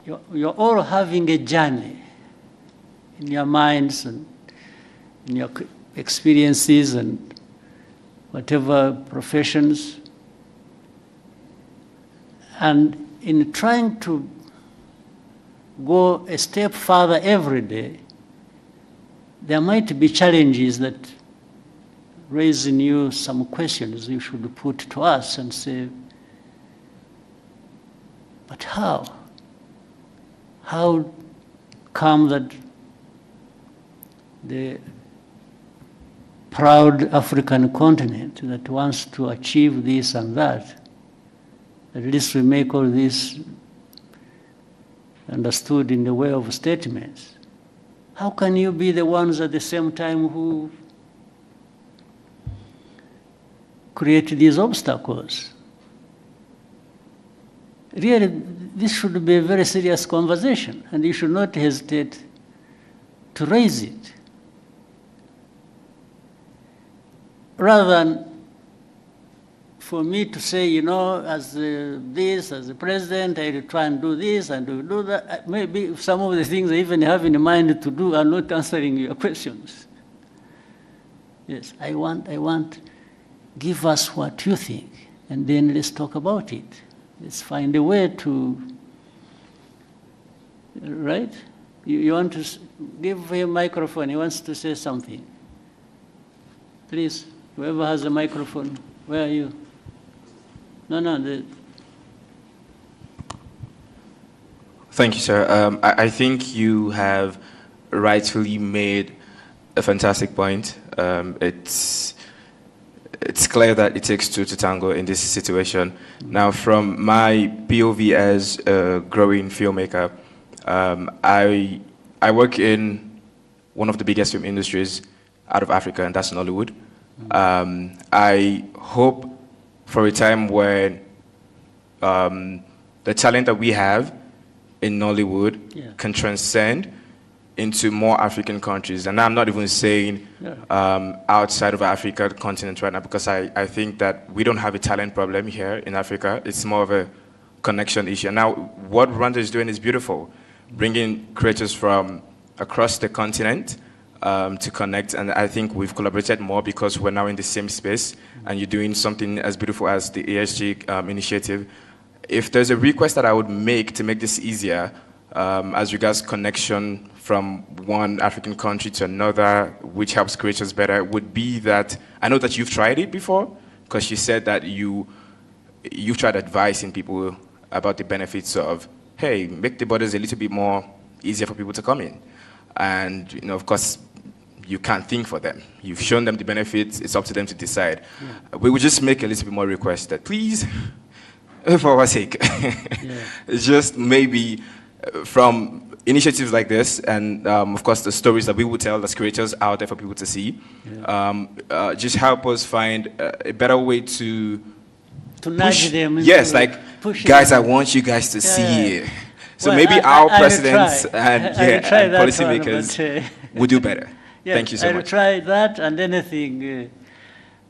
you're all having a journey in your minds and in your experiences and whatever professions. And in trying to go a step further every day, there might be challenges that raise in you some questions you should put to us and say, but how? How come that the proud African continent that wants to achieve this and that, at least we make all this understood in the way of statements. How can you be the ones at the same time who create these obstacles? Really, this should be a very serious conversation, and you should not hesitate to raise it. Rather than for me to say, you know, as the president, I will try and do this and do that. Maybe some of the things I even have in mind to do are not answering your questions. Yes, I want, give us what you think, and then let's talk about it. Let's find a way to, right? You want to give him a microphone, he wants to say something. Please, whoever has a microphone, where are you? No. Thank you, sir. I think you have rightfully made a fantastic point. It's clear that it takes two to tango in this situation. Now, from my POV as a growing filmmaker, I work in one of the biggest film industries out of Africa, and that's Nollywood. I hope for a time when the talent that we have in Nollywood can transcend into more African countries. And I'm not even saying outside of Africa continent right now, because I think that we don't have a talent problem here in Africa. It's more of a connection issue. Now, what Rwanda is doing is beautiful, bringing creators from across the continent to connect, and I think we've collaborated more because we're now in the same space, and you're doing something as beautiful as the ESG initiative. If there's a request that I would make to make this easier, as regards connection from one African country to another, which helps creators better, would be that, I know that you've tried it before, because you said that you've tried advising people about the benefits of, hey, make the borders a little bit more easier for people to come in. And, you know, of course, you can't think for them. You've shown them the benefits, it's up to them to decide. We would just make a little bit more request that, please, for our sake, just maybe from initiatives like this, and of course the stories that we would tell as creators out there for people to see, just help us find a better way to nudge them. Yes, like, guys, I want you guys to see it. So well, maybe our presidents and policymakers would do better. Yes, thank you so much. I will try that and anything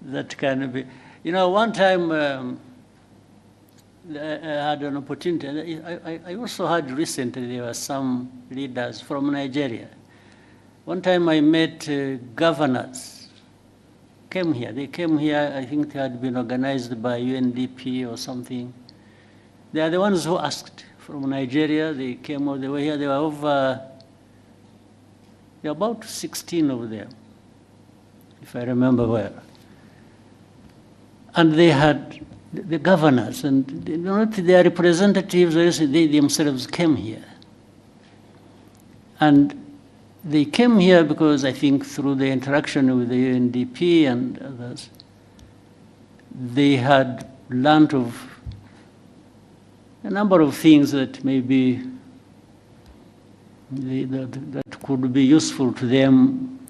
that can be. You know, one time I had an opportunity. I also had recently, there were some leaders from Nigeria. One time I met governors, came here. They came here, I think they had been organized by UNDP or something. They are the ones who asked from Nigeria. They came all the way here. There were about 16 of them, if I remember well. And they had the governors and their representatives, they themselves came here. And they came here because I think through the interaction with the UNDP and others, they had learned of a number of things that maybe that could be useful to them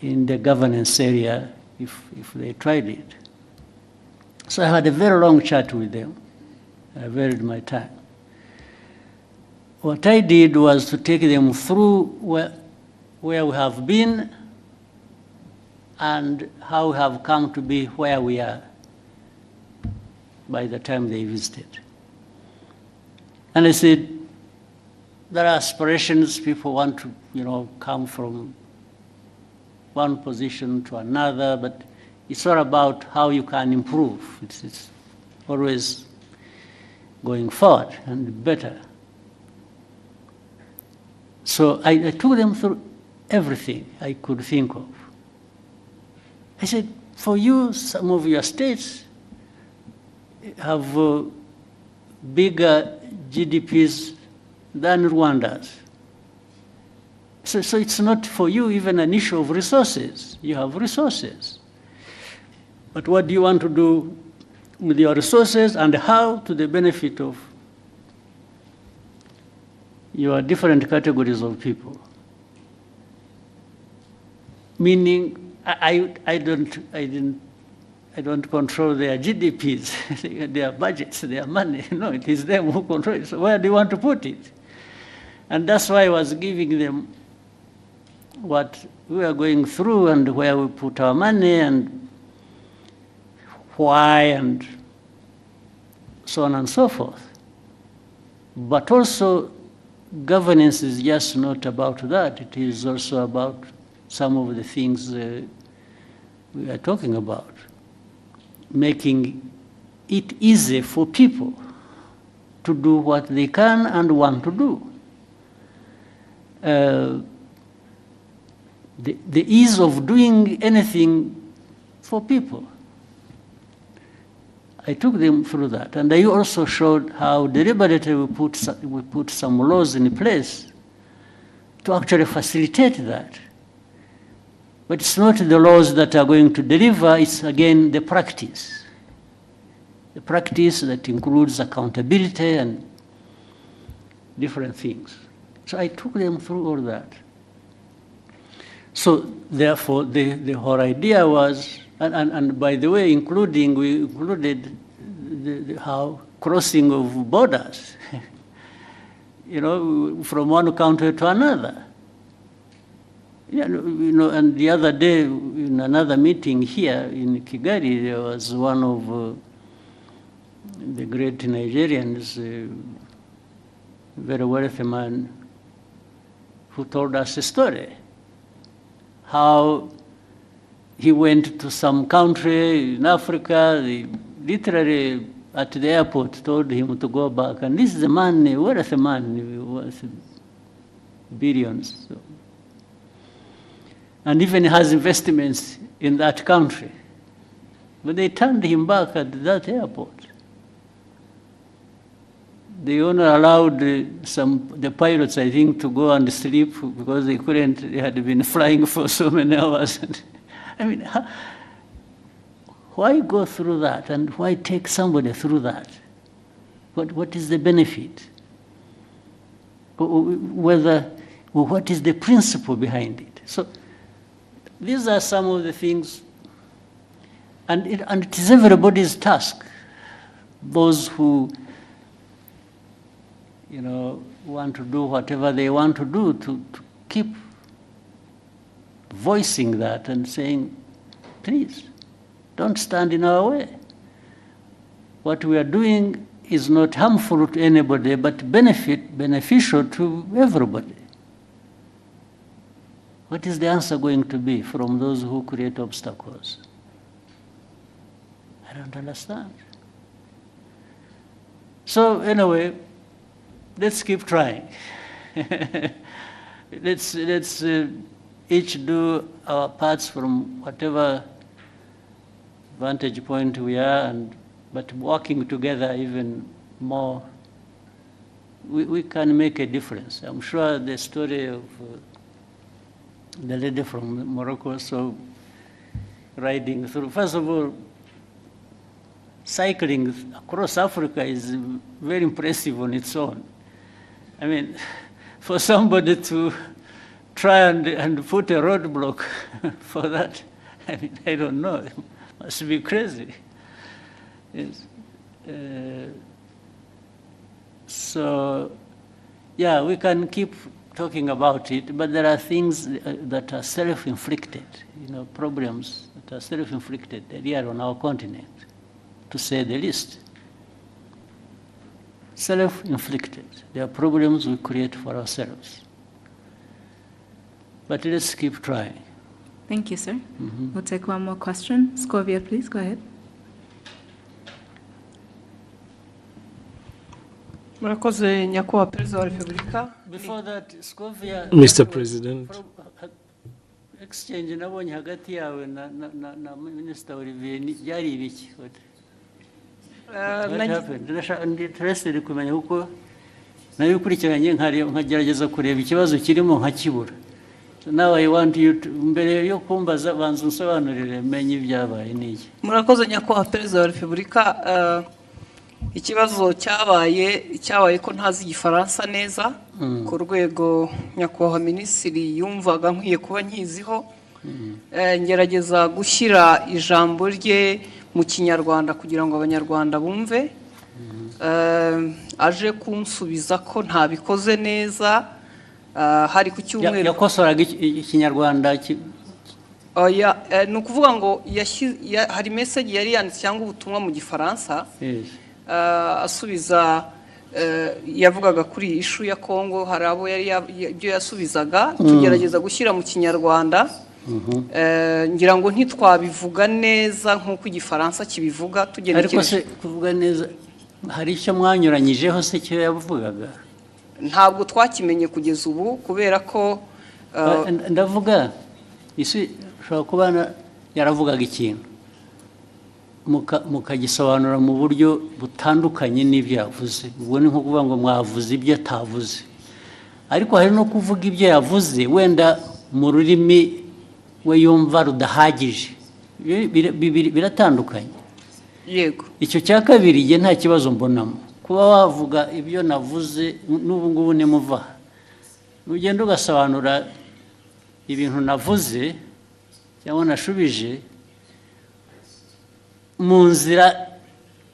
in the governance area if they tried it. So I had a very long chat with them. I varied my time. What I did was to take them through where we have been and how we have come to be where we are by the time they visited. And I said, there are aspirations. People want to, come from one position to another, but it's all about how you can improve. It's always going forward and better. So I took them through everything I could think of. I said, for you, some of your states have bigger GDPs than Rwanda's. So it's not for you even an issue of resources. You have resources. But what do you want to do with your resources, and how to the benefit of your different categories of people? Meaning, I don't control their GDPs, their budgets, their money. No, it is them who control it. So where do you want to put it? And that's why I was giving them what we are going through and where we put our money and why and so on and so forth. But also, governance is just not about that. It is also about some of the things we are talking about. Making it easy for people to do what they can and want to do. The ease of doing anything for people. I took them through that, and I also showed how deliberately we put some laws in place to actually facilitate that. But it's not the laws that are going to deliver, it's again the practice. The practice that includes accountability and different things. So I took them through all that. So therefore, the whole idea was, and by the way, we included how crossing of borders, from one country to another. And the other day, in another meeting here in Kigali, there was one of the great Nigerians, a very wealthy man, who told us a story, how he went to some country in Africa. They literally at the airport told him to go back. And this is a man, a wealthy man, worth billions. So. And even has investments in that country. But they turned him back at that airport. They only allowed the pilots, I think, to go and sleep because they had been flying for so many hours. I mean, why go through that, and why take somebody through that? What is the benefit? What is the principle behind it? So these are some of the things, and it is everybody's task. Those who want to do whatever they want to do, to keep voicing that and saying, please, don't stand in our way. What we are doing is not harmful to anybody, but beneficial to everybody. What is the answer going to be from those who create obstacles? I don't understand. So anyway, let's keep trying. Let's each do our parts from whatever vantage point we are, but working together even more, we can make a difference. I'm sure the story of the lady from Morocco, so riding through, first of all, cycling across Africa is very impressive on its own. I mean, for somebody to try and put a roadblock for that, I mean, I don't know, it must be crazy. Yes. So, yeah, we can keep talking about it, but there are things that are self-inflicted, problems that are self-inflicted here on our continent, to say the least. self-inflicted. They are problems we create for ourselves. But let's keep trying. Thank you, sir. We'll take one more question. Scovia, please, go ahead. Murakoze nyakubahwa Perezida wa Repubulika. Before that, Scovia, Mr. President. Exchange nabonye hagati yawe na Minister Olivier byari ibiki? What happened? Interested kumenya uko nabikurikiranye nkagerageza kureba ikibazo kirimo nkakibura. So now I want you to, mbere yo kumbaza banza unsobanurire menye ibyabaye niki. Murakoze nyakubahwa Perezida wa Repubulika. Ikibazo cyabaye ko ntazi igifaransa neza ku rwego nyakubahwa minisitiri yumvaga nkwiye kuba nkiziho. Ngerageza gushyira ijambo rye mu kinyarwanda kugira ngo abanyarwanda bumve. Aje kunsubiza ko ntabikoze neza. Hari ku cyumweru yakosoraga ikinyarwanda ni ukuvuga ngo hari message yari yanditse cyangwa ubutumwa mu gifaransa. Asubiza yavugaga kuri ishu ya Kongo, hari abo yari ibyo yasubizaga tugerageza gushyira mu kinyarwanda. Ngira ngo ntitwabivuga neza nk'uko igifaransa kibivuga tugerekeje. Ariko se kuvuga neza hari icyo mwanyuranyijeho se cyo yavugaga? Ntabwo twakimenye kugeza ubu kubera ko ndavuga isi ushobora kuba yaravugaga ikintu mukagisobanura mu buryo butandukanye n'ibyo yavuze. Ubwo ni nko kuvuga ngo mwavuze ibyo atavuze. Ariko hari no kuvuga ibyo yavuze wenda mu rurimi we yumva rudahagije. Biratandukanye. Yego. Icyo cya kabiri igihe nta kibazo mbonamo. Kuba wavuga ibyo navuze n'ubu ngubu nimuva. Ugenda ugasobanura ibintu navuze cyangwa nashubije mu nzira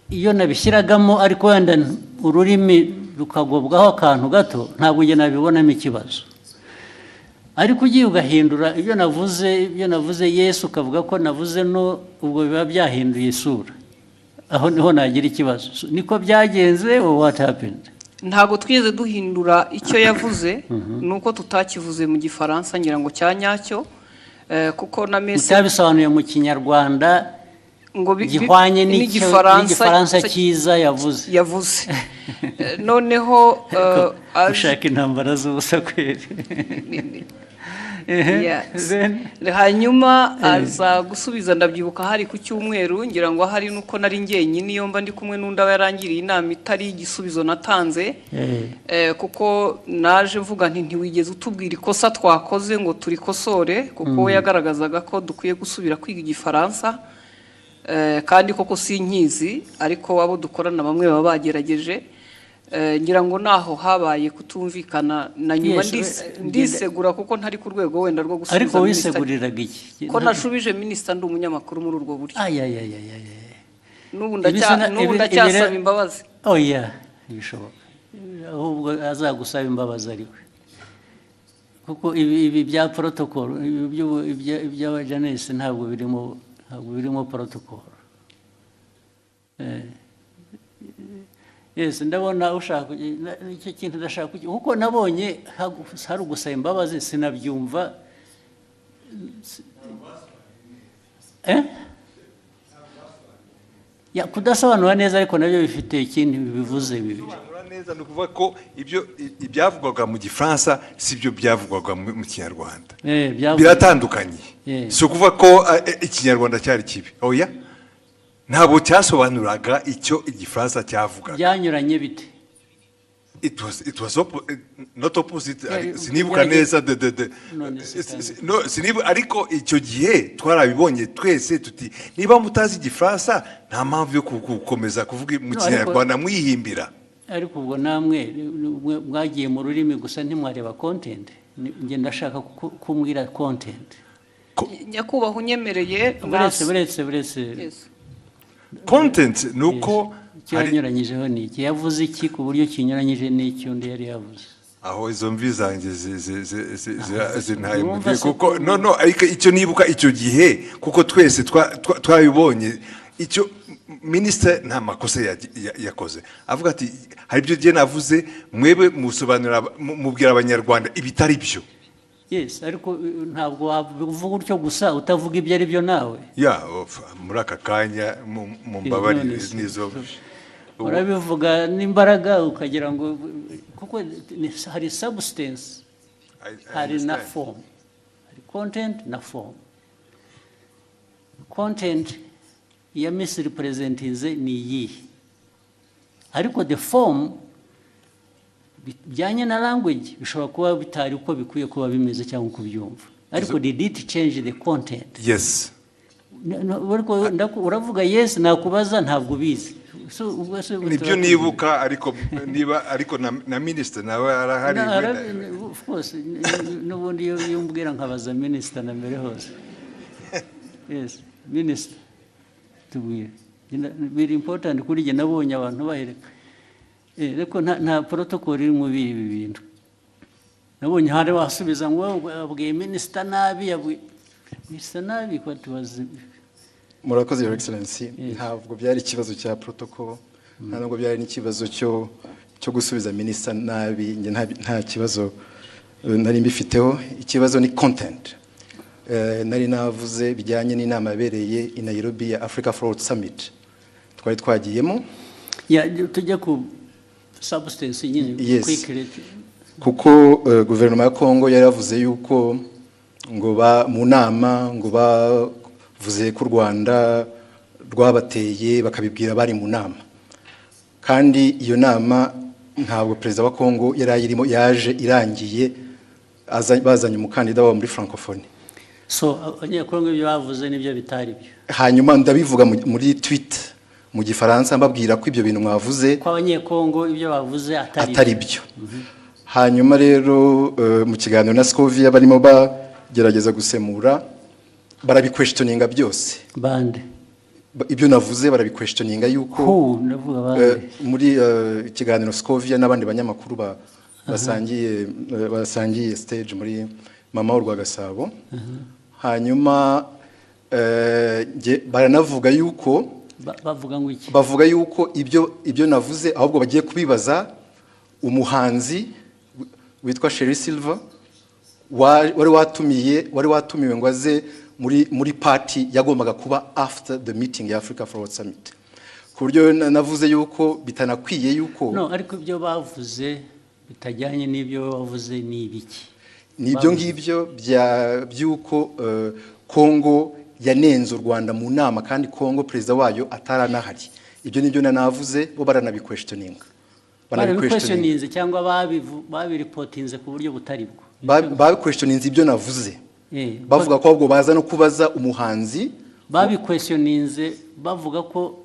iyo nabishyiragamo, ariko wenda ururimi rukagobwaho akantu gato, ntabwo ugenda nabibonamo ikibazo. Ariko ugiye ugahindura ibyo navuze Yesu ukavuga ko navuze no, ubwo biba byahinduye isura. Aho niho nagira ikibazo. Niko byagenze or what happened? Ntabwo twigeze duhindura icyo yavuze, nuko tutakivuze mu gifaransa ngira ngo cyanyacyo, kuko na message utabisobanuye mu kinyarwanda ngo gihwanye n'igifaransa cyiza yavuze. Noneho ushaka intambara z'ubusa kweri. Hanyuma aza gusubiza, ndabyibuka hari ku cyumweru, ngira ngo hari nuko nari njyenyine iyo mba ndi kumwe n'undi yarangiriye inama itari igisubizo natanze. Kuko naje mvuga nti ntiwigeze utubwira ikosa twakoze ngo turikosore, kuko we yagaragazaga ko dukwiye gusubira kwiga igifaransa. Kandi koko sinkizi, ariko abo dukorana bamwe baba bagerageje. Ngira ngo naho habaye kutumvikana na nyuma ndisegura kuko ntari ku rwego wenda rwo gusubiza. Ariko wiseguriraga iki? Ko nashubije minisita ndi umunyamakuru muri urwo buryo. N'ubu ndacyasaba imbabazi. Oya, bishoboka. Ahubwo azagusaba imbabazi ariwe. Kuko ibi bya protocol, iby'abajanesi ntabwo birimo protocol. Yes, ndabona ushaka icyo kintu ndashaka kuko nabonye hari ugusaba imbabazi sinabyumva. Kudasobanura neza ariko nabyo bifite ikindi bivuze bibiri. Neza ni ukuvuga ko ibyavugwaga mu gifaransa si byo byavugwaga mu kinyarwanda. Biratandukanye. Si ukuvuga ko ikinyarwanda cyari kibi. Oya. Ntabwo cyasobanuraga icyo igifaransa cyavugaga. Byanyuranye bite? It was not opposite. Sinibuka neza ariko icyo gihe twarabibonye twese tuti niba mutazi igifaransa nta mpamvu yo gukomeza kuvuga mu kinyarwanda mwihimbira. Ariko ubwo namwe mwagiye mu rurimi gusa ntimwareba content. Nge ndashaka kumbwira content. Nyakubahwa unyemereye. Buretse. Content nuko cyanyuranyijeho ni iki? Yavuze iki ku buryo kinyuranyije n'icyo undi yari yavuze? Aho izo mvi zanjye zintaye kuko no ariko icyo nibuka icyo gihe kuko twese twabibonye icyo minisitiri nta makosa yakoze avuga ati hari ibyo gihe navuze mwebwe musobanura mubwira abanyarwanda ibitari byo. Yes, ariko ntabwo wavuga utyo gusa utavuga ibyo ari byo nawe. Muri aka kanya mu mbabarire nizo urabivuga n'imbaraga ukagira ngo kuko hari substance hari na form, hari content na form. Content ya misrepresentinze ni iyihe, ariko the form bijyanye na language bishobora kuba bitari uko bikwiye kuba bimeze cyangwa uko byumva, ariko did it change the content? Yes. Uravuga yes, nakubaza ntabwo bizi. Nibyo nibuka, ariko na minister nawe arahari. Of course, n'ubundi iyo umbwira nkabaza minister na mbere hose. Yes, minister tubwire. Very important kuri jye nabonye abantu bahereka. Ariko nta protocol iri mu bibi bintu. Nabonye hari wasubiza ngo abwiye minister nabi, minister nabi ko tubaze. Murakoze Your Excellency, ntabwo byari ikibazo cya protocol, ntabwo byari n'ikibazo cyo gusubiza minister nabi, nta kibazo nari mbifiteho. Ikibazo ni content. Nari navuze bijyanye n'inama yabereye i Nairobi ya Africa Fraud Summit twari twagiyemo. Tujya ku substance nyine quickly. Kuko guverinoma ya Kongo yari yavuze yuko ngo mu nama ngo bavuze ko u Rwanda rwabateye bakabibwira bari mu nama, kandi iyo nama ntabwo perezida wa Kongo yari ayirimo, yaje irangiye bazanye umukandida wa muri francophonie. So abanyekongo ibyo bavuze nibyo bitari byo. Hanyuma ndabivuga muri tweet mu Gifaransa mbabwira ko ibyo bintu mwavuze ko abanyekongo ibyo bavuze atari byo. Hanyuma rero mu kiganiro na Scovia barimo bagerageza gusemura, barabiquestioninga byose. Bande ibyo navuze barabiquestioninga yuko muri ikiganiro Scovia n'abandi banyamakuru basangiye stage muri mama w'u Gasabo. Hanyuma baranavuga yuko bavuga yuko ibyo navuze ahubwo bagiye kubibaza umuhanzi witwa Sherry Silver wari watumiwe ngo aze muri party yagombaga kuba after the meeting ya Africa Fraud Summit. Ku buryo navuze yuko bitanakwiye yuko ariko ibyo bavuze bitajyanye n'ibyo bavuze ni ibiki? Nibyo ngibyo byuko Kongo yanenze u Rwanda mu nama, kandi Kongo perezida wayo ataranahari. Ibyo nibyo navuze, bo baranabiquestioninga. Banabiquestioninze cyangwa babiripotinze ku buryo butari bwo. Babiquestioninze ibyo navuze. Bavuga ko ahubwo baza no kubaza umuhanzi. Babiquestioninze bavuga ko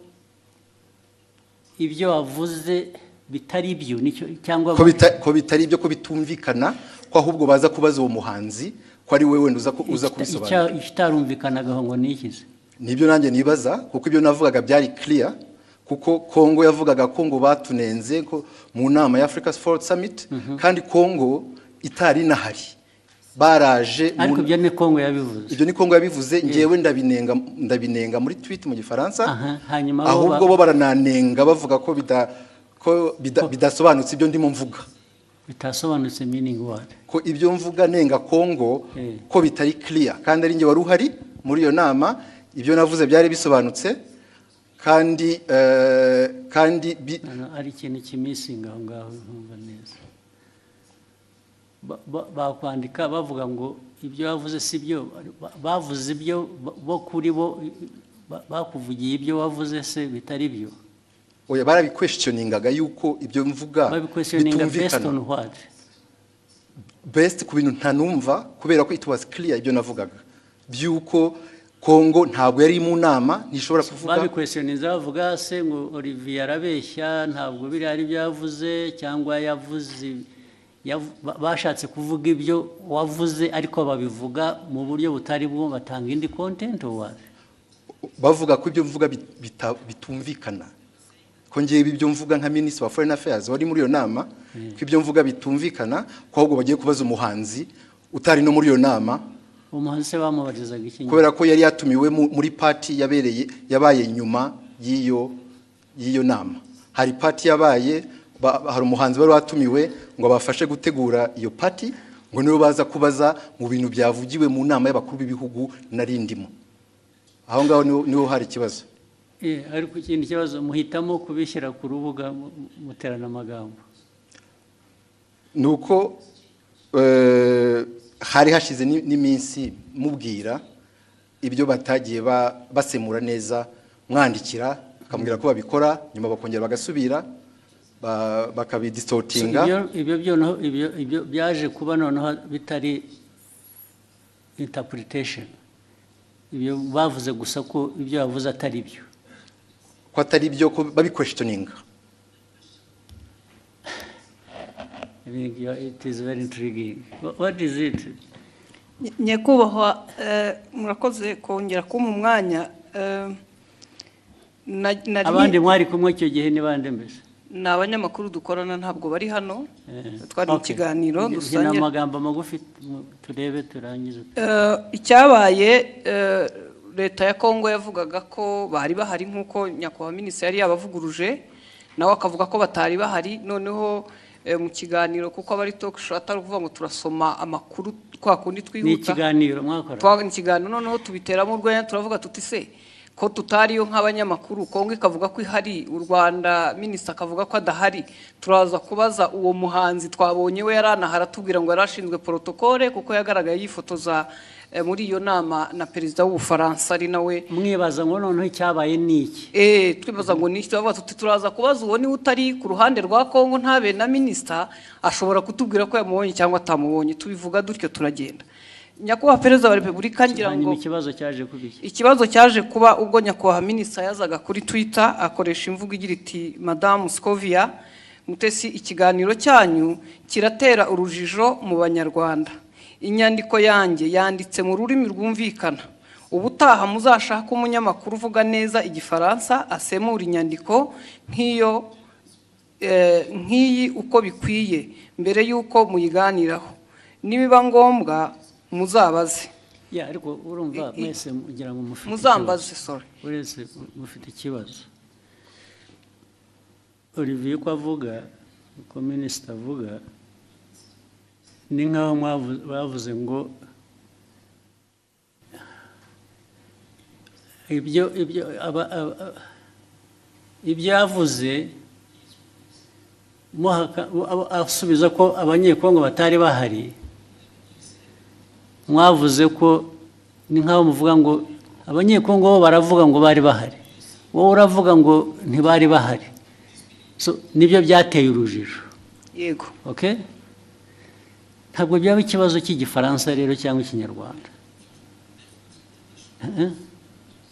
ibyo wavuze bitari byo, nicyo cyangwa ko bitari byo, ko bitumvikana, ko ahubwo baza kubaza uwo muhanzi ko ari wewe uza kubisobanura. Ikitarumvikanaga ngo nikize. Nibyo nanjye nibaza, kuko ibyo navugaga byari clear, kuko Kongo yavugaga ko ngo batunenze ko mu nama ya Africa Fraud Summit, kandi Kongo itari nahari. Baraje ariko ibyo ni Kongo yabivuze. Ibyo ni Kongo yabivuze, ngewe ndabinenga muri tweet mu Gifaransa. Hanyuma ahubwo bo barananenga bavuga ko bidasobanutse ibyo ndimo mvuga. Bitasobanutse meaning what? Ko ibyo mvuga nenga Kongo ko bitari clear, kandi ari nge wari uhari muri iyo nama. Ibyo navuze byari bisobanutse, kandi ari ikintu kimisinga aho ngaho ntumva neza. Bakwandika bavuga ngo ibyo bavuze si byo, bavuze ibyo bo kuri bo bakuvugiye ibyo wavuze se bitari byo. Oya, barabiquestioningaga yuko ibyo mvuga bitumvikana. Best ku bintu ntanumva, kubera ko it was clear ibyo navugaga byuko Kongo ntabwo yari mu nama, ntishobora kuvuga. Babiquestioninza bavuga se ngo Olivier arabeshya, ntabwo biri ari byavuze, cyangwa yavuze bashatse kuvuga ibyo wavuze ariko babivuga mu buryo butari bwo, batanga indi content or bavuga ko ibyo mvuga bitumvikana. Ko ngiye ibyo mvuga nka Minister wa Foreign Affairs wari muri iyo nama, ko ibyo mvuga bitumvikana, ko ahubwo bagiye kubaza umuhanzi utari no muri iyo nama umuhanzi bamubarizaga iki kubera ko yari yatumiwe muri party yabaye nyuma y'iyo nama. Hari party yabaye, hari umuhanzi wari watumiwe ngo abafashe gutegura iyo party, ngo nibo baza kubaza mu bintu byavugiwe mu nama y'abakuru b'ibihugu narindimo. Aho ngaho niho hari ikibazo. Ariko ikindi kibazo muhitamo kubishyira ku rubuga muterana amagambo. Nuko hari hashize n'iminsi mubwira ibyo batagiye basemura neza, mwandikira akamubwira ko babikora, nyuma bakongera bagasubira bakabidistortinga. Ibyo byaje kuba noneho bitari interpretation. Ibyo bavuze gusa ko ibyo bavuze atari byo. Ko atari byo, ko babiquestioninga. It is very intriguing. What is it? Nyakubahwa, murakoze kongera kumpa umwanya. Abandi mwari kumwe icyo gihe ni bande mbese? Ni abanyamakuru dukorana, ntabwo bari hano. Twari mu kiganiro dusangira amagambo magufi turebe turangize. Icyabaye, leta ya Kongo yavugaga ko bari bahari nk'uko nyakubahwa minisitiri yari yabavuguruje, nawe akavuga ko batari bahari. Noneho mu kiganiro, kuko abari talk show atari kuvuga ngo turasoma amakuru kwa kundi twihuta. Ni ikiganiro mwakora? Ni ikiganiro, noneho tubiteramo urwenya, turavuga tuti se ko tutariyo nk'abanyamakuru, Kongo ikavuga ko ihari, u Rwanda minisitiri akavuga ko adahari, turaza kubaza uwo muhanzi twabonye we yaranahara tubwira ngo yarashinzwe protokole kuko yagaragaye yifotoza muri iyo nama na perezida w'Ubufaransa ari nawe. Mwibaza ngo noneho icyabaye niki? Twibaza ngo niki, tubavuga tuti turaza kubaza uwo niwe utari ku ruhande rwa Kongo ntabe na minisitiri ashobora kutubwira ko yamubonye cyangwa atamubonye. Tubivuga dutyo turagenda. Nyakubahwa Perezida wa Repubulika, ngira ngo ikibazo cyaje kuba ubwo nyakubahwa minisitiri yazaga kuri Twitter akoresha imvugo igira iti Madame Scovia Mutesi, ikiganiro cyanyu kiratera urujijo mu Banyarwanda. Inyandiko yanjye yanditse mu rurimi rwumvikana. Ubutaha muzashaka umunyamakuru uvuga neza Igifaransa asemura inyandiko nk'iyi uko bikwiye mbere y'uko muyiganiraho. Nibiba ngombwa muzabaze. Ariko urumva mwese mugira ngo mufite muzambaze, sorry. Uretse mufite ikibazo. Olivier ko avuga, ko minisitiri avuga, ni nkaho bavuze ngo ibyo yavuze asubiza ko abanyekongo batari bahari. Mwavuze ko ni nkaho muvuga ngo abanyekongo bo baravuga ngo bari bahari, wowe uravuga ngo ntibari bahari. Nibyo byateye urujijo. Yego. Okay? Ntabwo byaba ikibazo cy'Igifaransa rero cyangwa Ikinyarwanda.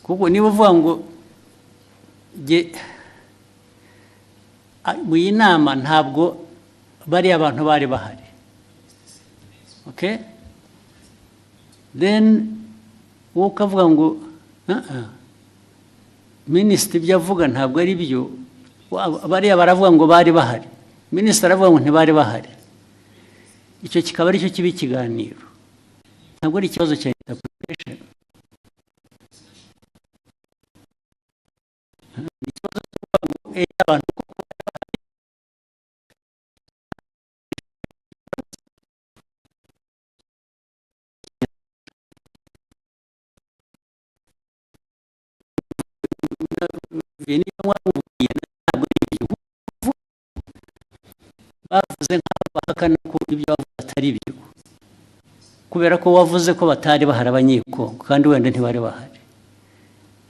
Kuko niba uvuga ngo mu iyi nama ntabwo bari abantu bari bahari. Okay? Then wowe ukavuga ngo minisitiri ibyo avuga ntabwo ari byo, bariya baravuga ngo bari bahari, minisitiri aravuga ngo ntibari bahari. Icyo kikaba ari cyo kiba ikiganiro, ntabwo ari ikibazo cya interpretation. Ikibazo cy'ukuvuga ngo abantu bavuze nk'aho bahakana ko ibyo bavuze atari byo, kubera ko wavuze ko batari bahari abanyekongo kandi wenda ntibari bahari.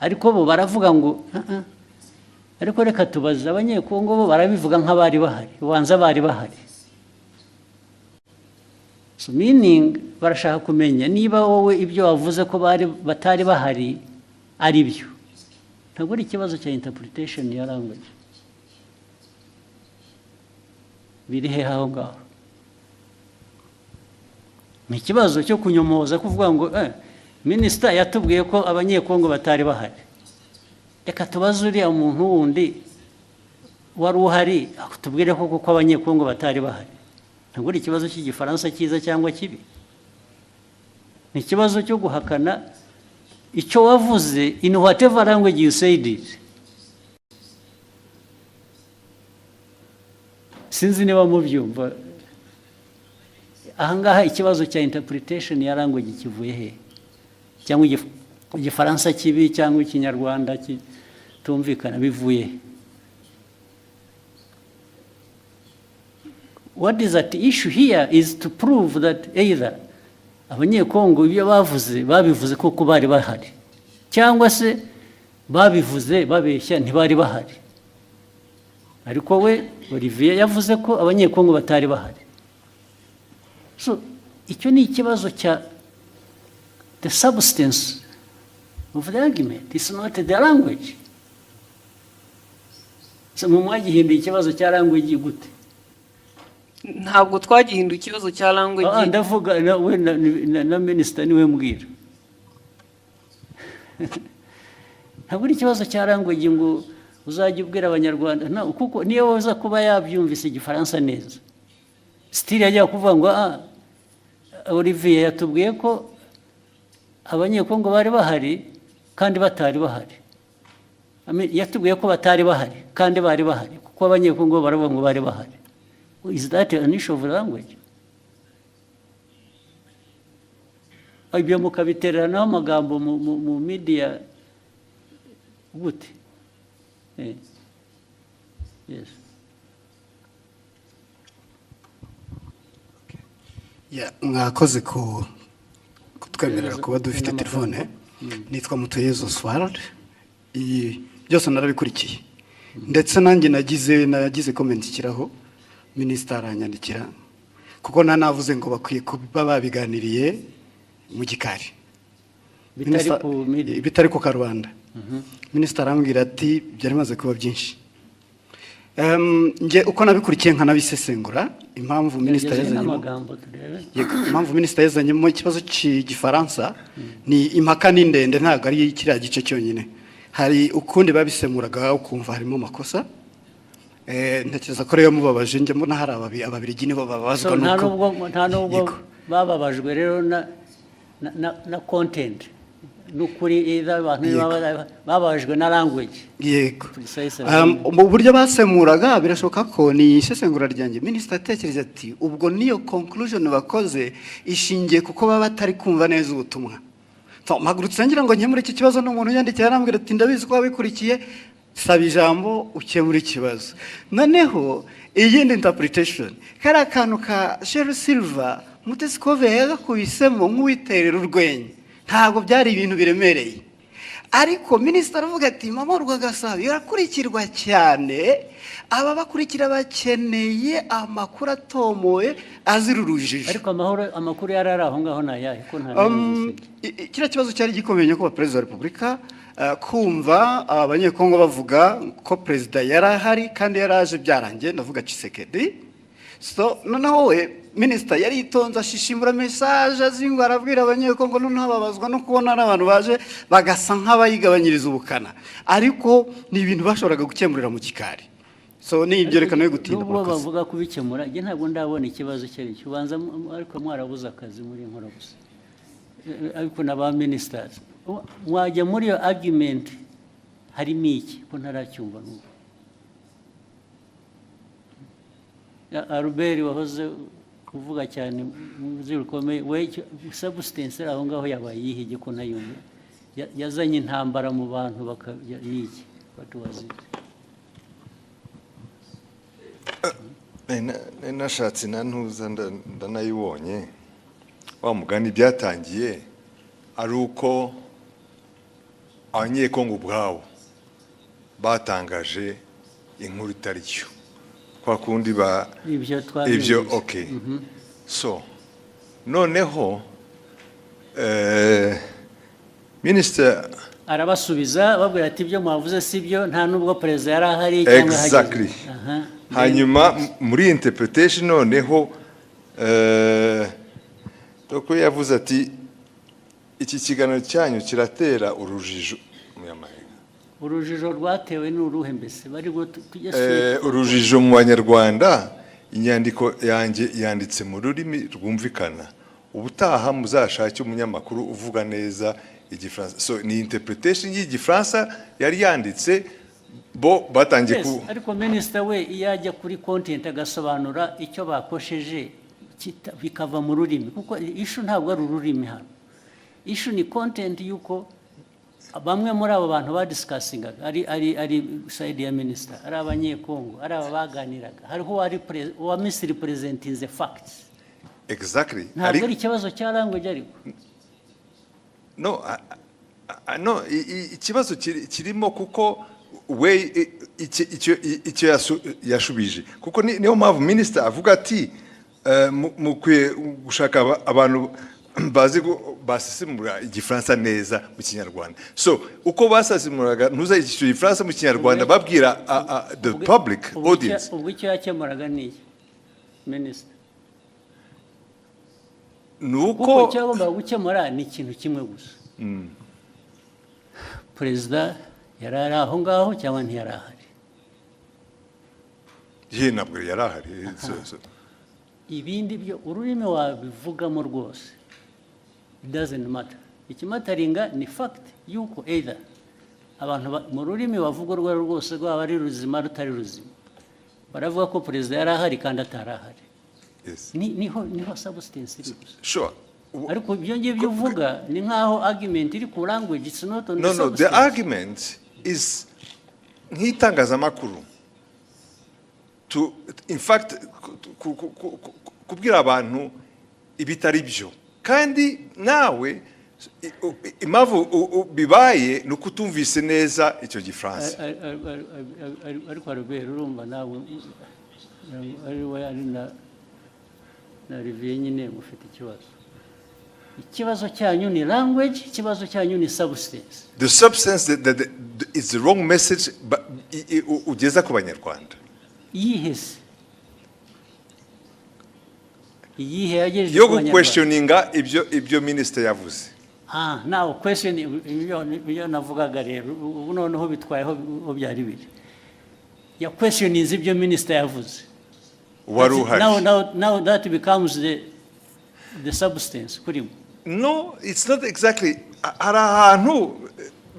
Ariko bo baravuga ngo ariko reka tubaze abanyekongo bo barabivuga nk'abari bahari, ubanza bari bahari. So meaning barashaka kumenya niba wowe ibyo wavuze ko batari bahari ari byo. Ntabwo ari ikibazo cya interpretation ya language. Biri he aho ngaho? Ni ikibazo cyo kunyomoza kuvuga ngo minisitiri yatubwiye ko abanyekongo batari bahari. Reka tubaze uriya muntu wundi wari uhari akutubwire ko kuko abanyekongo batari bahari. Ntabwo ari ikibazo cy'Igifaransa cyiza cyangwa kibi. Ni ni ikibazo cyo guhakana icyo wavuze in whatever language you said it. Sinzi niba mubyumva. Ahangaha ikibazo cya interpretation ya language kivuye he? Cyangwa igifaransa kibi cyangwa ikinyarwanda kitumvikana bivuye he? What is at issue here is to prove that either abanyekongo ibyo babivuze koko bari bahari, cyangwa se babivuze babeshya ntibari bahari. Ariko we Olivier yavuze ko abanyekongo batari bahari. So icyo ni ikibazo cya the substance of the argument. It's not the language. So mwagihinduye ikibazo cya language gute? Ntabwo twagihinduye ikibazo cya language. Ndavuga we na minister niwe mbwira. Ntabwo ari ikibazo cya language ngo uzajya ubwira abanyarwanda kuko niyo waza kuba yabyumvise igifaransa neza. Still yajya kuvuga ngo Olivier yatubwiye ko abanyekongo bari bahari kandi batari bahari. Yatubwiye ko batari bahari kandi bari bahari kuko abanyekongo baravuga ngo bari bahari. Is that an issue of language? Ibyo mukabiteranaho amagambo mu media gute? Yes. Mwakoze kutwemerera kuba dufite telefone. Nitwa Mutuyezo Oswald. Byose narabikurikiye. Ndetse nanjye nagize comment ikiraho. Minister aranyandikira kuko nanavuze ngo bakwiye kuba babiganiriye mu gikari. Bitari ku Karubanda. Minister arambwira ati byari maze kuba byinshi. Nge uko nabikurikiye nkanabisesengura impamvu minister yazanye mu kibazo cy'igifaransa ni impaka n'indende, ntago ari kiriya gice cyonyine. Hari ukundi babisemuraga ukumva harimo amakosa. Ntekereza ko rero mubabaje njye mbona hari ababirigi nibo babazwa nuko nta nubwo bababajwe rero na content n'ukuri abantu bababajwe na language. Yego. Mu buryo basemuraga birashoboka ko ni isesengura ryanjye. Minister atekereza ati ubwo niyo conclusion bakoze ishingiye kuko baba batari kumva neza ubutumwa. Mpagurutse ngira ngo nkemure iki kibazo n'umuntu yandikiye arambwira ati ndabizi ko wabikurikiye, saba ijambo ukemura ikibazo. Noneho iyindi interpretation kari akantu ka Sheryl Silver Mutesikove yagakubisemo nk'uwiterera urwenya, ntabwo byari ibintu biremereye. Ariko minister avuga ati mama Rwagasabo yarakurikirwa cyane, aba bakurikira bakeneye amakuru atomoye azira urujijo. Ariko amakuru yarari aho ngaho nayahe ko nta kiriya kibazo cyari gikomeye ko Perezida wa Repubulika kumva abanyekongo bavuga ko Perezida yarahari kandi yaraje byarangiye, ndavuga Tshisekedi. So noneho we minister yari itonza ashishimura message azingo arabwira abanyekongo noneho babazwa no kubona n'abantu baje bagasa nk'abayigabanyiriza ubukana, ariko ni ibintu bashoboraga gukemurira mu gikari. So ni ibyo rekana yo gutinda mu kazi. Bavuga kubikemura, nge ntabwo ndabona ikibazo cyari kibanza, ariko mwarabuza akazi muri nkora gusa. Ariko naba ministers mwajya muri iyo argument harimo iki ko ntaracyumva n'ubu. Albert wahoze kuvuga cyane mu zirukomeye we substance aho ngaho yabaye yihige ko nayumva yazanye intambara mu bantu bakayiki batuwazi. Nashatse nantuza ndanayibonye wa mugani byatangiye ari uko abanyekongo ubwabo batangaje inkuru itari cyo kwa kundi ibyo okay. So noneho minister arabasubiza babwira ati ibyo mwavuze sibyo, nta nubwo Perezida yari ahari cyangwa hageze. Exactly. Hanyuma muri interpretation noneho doko yavuze ati iki kiganiro cyanyu kiratera urujijo mu yamahanga. Urujijo rwatewe n'uruhe mbese bari urujijo mu Banyarwanda. Inyandiko yanjye yanditse mu rurimi rwumvikana, ubutaha muzashake umunyamakuru uvuga neza igifaransa. So ni interpretation y'igifaransa yari yanditse bo batangiye ku. Ariko minister we iyajya kuri content agasobanura icyo bakosheje bikava mu rurimi, kuko issue ntabwo ari ururimi hano. Issue ni content yuko bamwe muri abo bantu badiscussingaga ari side ya minister, ari abanyekongo, ari abaganiraga, hariho wa misrepresenting the facts. Exactly. Ntabwo ari ikibazo cya language ariko. No, no, ikibazo kirimo kuko we icyo yashubije, kuko niyo mpamvu minister avuga ati mukwiye gushaka abantu bazi basesemura igifaransa neza mu Kinyarwanda. So uko basesemuraga ntuza igifaransa mu Kinyarwanda babwira the public audience. Ubwo icyo yakemuraga ni minister nuko cyagomba gukemura ni ikintu kimwe gusa. Perezida yari aho ngaho cyangwa ntiyari ahari? Ntabwo yari ahari. Ibindi byo ururimi wabivugamo rwose, it doesn't matter. Ikimataringa ni fact yuko either abantu mu rurimi bavuga urwo rwose rwaba ari ruzima rutari ruzima, baravuga ko perezida yari ahari kandi atari ahari. Niho substance iri gusa. Sure. Ariko ibyo ngibyo uvuga ni nkaho argument iri ku language, it's not on the substance. No, the argument is nk'itangazamakuru to in fact kubwira abantu ibitari byo, kandi nawe impamvu bibaye ni uko utumvise neza icyo gifaransa. Ariko Robert, urumva nawe ari na Olivier nyine mufite ikibazo. Ikibazo cyanyu ni language, ikibazo cyanyu ni substance. The substance that is the wrong message ugeza ku Banyarwanda. Yihese yagejeje yo questioninga ibyo minister yavuze. Now question ibyo navugaga rero ubu noneho bitwayeho byari biri ya questioning ibyo minister yavuze. Now that becomes the substance kurimo. No, it's not exactly.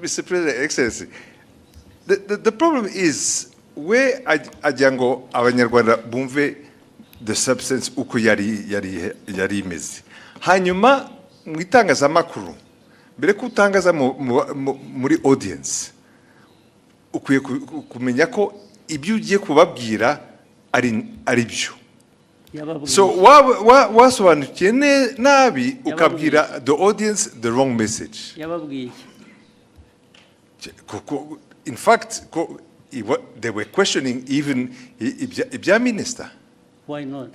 Mr. President, Excellency, the problem is where ajango abanyarwanda bumve the substance uko yari imeze. Hanyuma mu itangazamakuru mbere ko utangaza muri audience ukwiye kumenya ko ibyo ugiye kubabwira ari byo. So wasobanukiye nabi ukabwira the audience the wrong message. Yababwiye. In fact, they were questioning even ibya minister. Why not?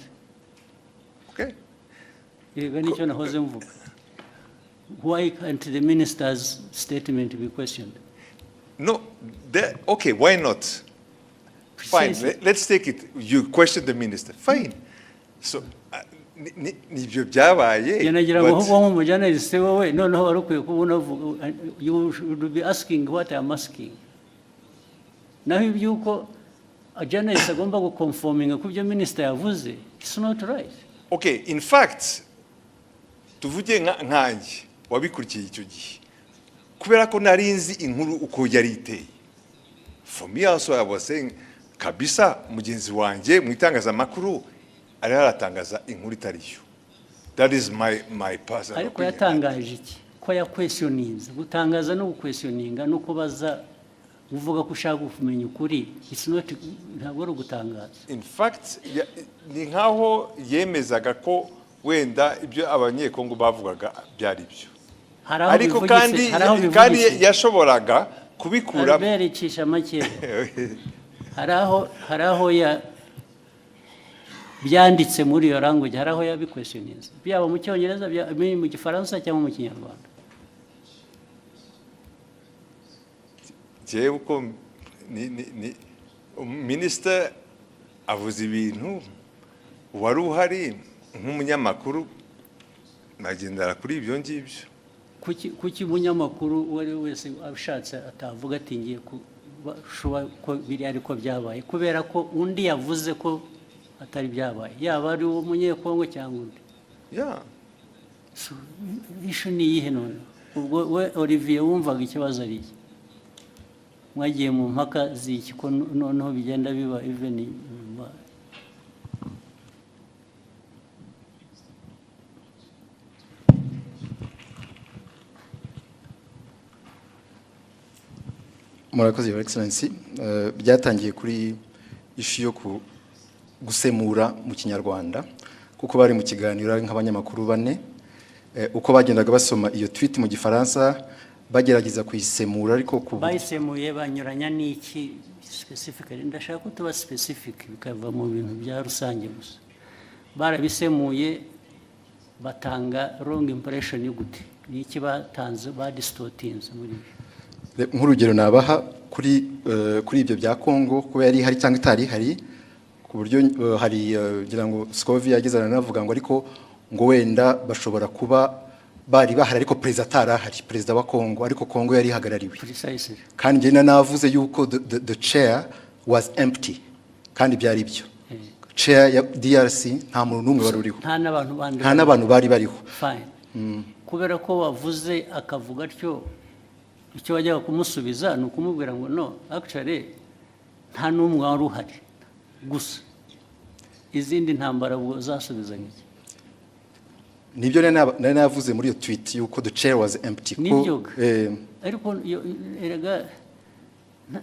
Okay. Why can't the minister's statement be questioned? No, okay, why not? Fine, let's take it. You question the minister. Fine. So, nibyo byabaye. You should be asking what I'm asking. Now if you a journalist agomba go conforming kubyo minister yavuze, it's not right. Okay, in fact, tuvuge nkanjye wabikurikiye icyo gihe kubera ko narinzi inkuru uko yari iteye. For me also I was saying kabisa mugenzi wanjye mu itangazamakuru ari haratangaza inkuru itariyo. That is my personal ariko yatangaje iki ko ya questionings gutangaza no questioninga no kubaza uvuga ko ushaka kumenya ukuri. It's not ntabwo ari gutangaza. In fact ni nkaho yemezaga ko wenda ibyo abanyekongo bavugaga byari byo, ariko kandi yashoboraga kubikura bericisha make. haraho ya byanditse muri iyo language, haraho yabiquestionings byaba mu Cyongereza mu Gifaransa cyangwa mu Kinyarwanda. jewe uko minister avuze ibintu wari uhari nk'umunyamakuru nagendera kuri ibyo ngibyo. Kuki umunyamakuru wari wese abishatse atavuga ati ngiye ko biri ariko byabaye kubera ko undi yavuze ko atari byabaye, yaba ari umunyekongo cyangwa undi. So issue ni iyihe none? Ubwo we Olivier wumvaga ikibazo ari iki? Mwagiye mu mpaka z'iki ko noneho bigenda biba even Murakoze Your Excellency, byatangiye kuri issue yo gusemura mu Kinyarwanda kuko bari mu kiganiro ari nk'abanyamakuru bane, uko bagendaga basoma iyo tweet mu Gifaransa bagerageza kuyisemura ariko bayisemuye banyuranya n'iki specifically. Ndashaka ko tuba specific bikava mu bintu bya rusange gusa. Barabisemuye batanga wrong impression y'ugute n'iki batanze distortinze muri nk'urugero nabaha kuri ibyo bya Kongo kuba yari hari cyangwa itari hari ku buryo hari ngira ngo Scovia yagezana navuga ngo ariko ngo wenda bashobora kuba bari bahari ariko perezida atarahari, perezida wa Kongo, ariko Kongo yari hagarariwe. Kandi njye navuze yuko the chair was empty kandi byari byo. Chair ya DRC nta muntu numwe wari uriho, nta n'abantu bari bariho. Fine. Kubera ko wavuze akavuga atyo, icyo wajyaga kumusubiza ni ukumubwira ngo no, actually nta n'umwe wari uhari gusa. Izindi ntambara ubwo zasubiza iki? Nibyo nari navuze muri iyo tweet yuko the chair was empty. Ariko erega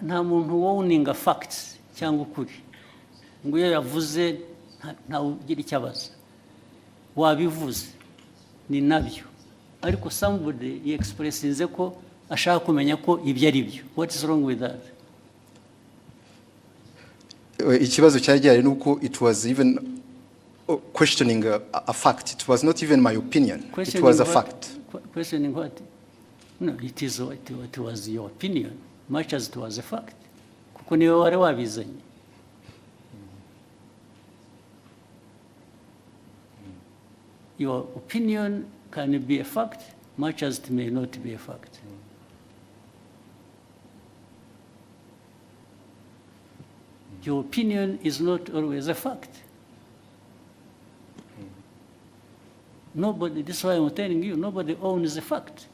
nta muntu wowninga facts cyangwa ukuri ngo iyo yavuze nta ugira icyo abaza. Wabivuze ni nabyo, ariko somebody expressinze ko ashaka kumenya ko ibyo ari byo. What is wrong with that? Ikibazo cyari gihari nuko it was even questioning a fact. It was not even my opinion. It was a fact. Questioning what? No, it is what was your opinion, much as it was a fact. Kuko niwe wari wabizanye. Your opinion can be a fact, much as it may not be a fact. Your opinion is not always a fact. Nobody, this is why I'm telling you, nobody owns the fact.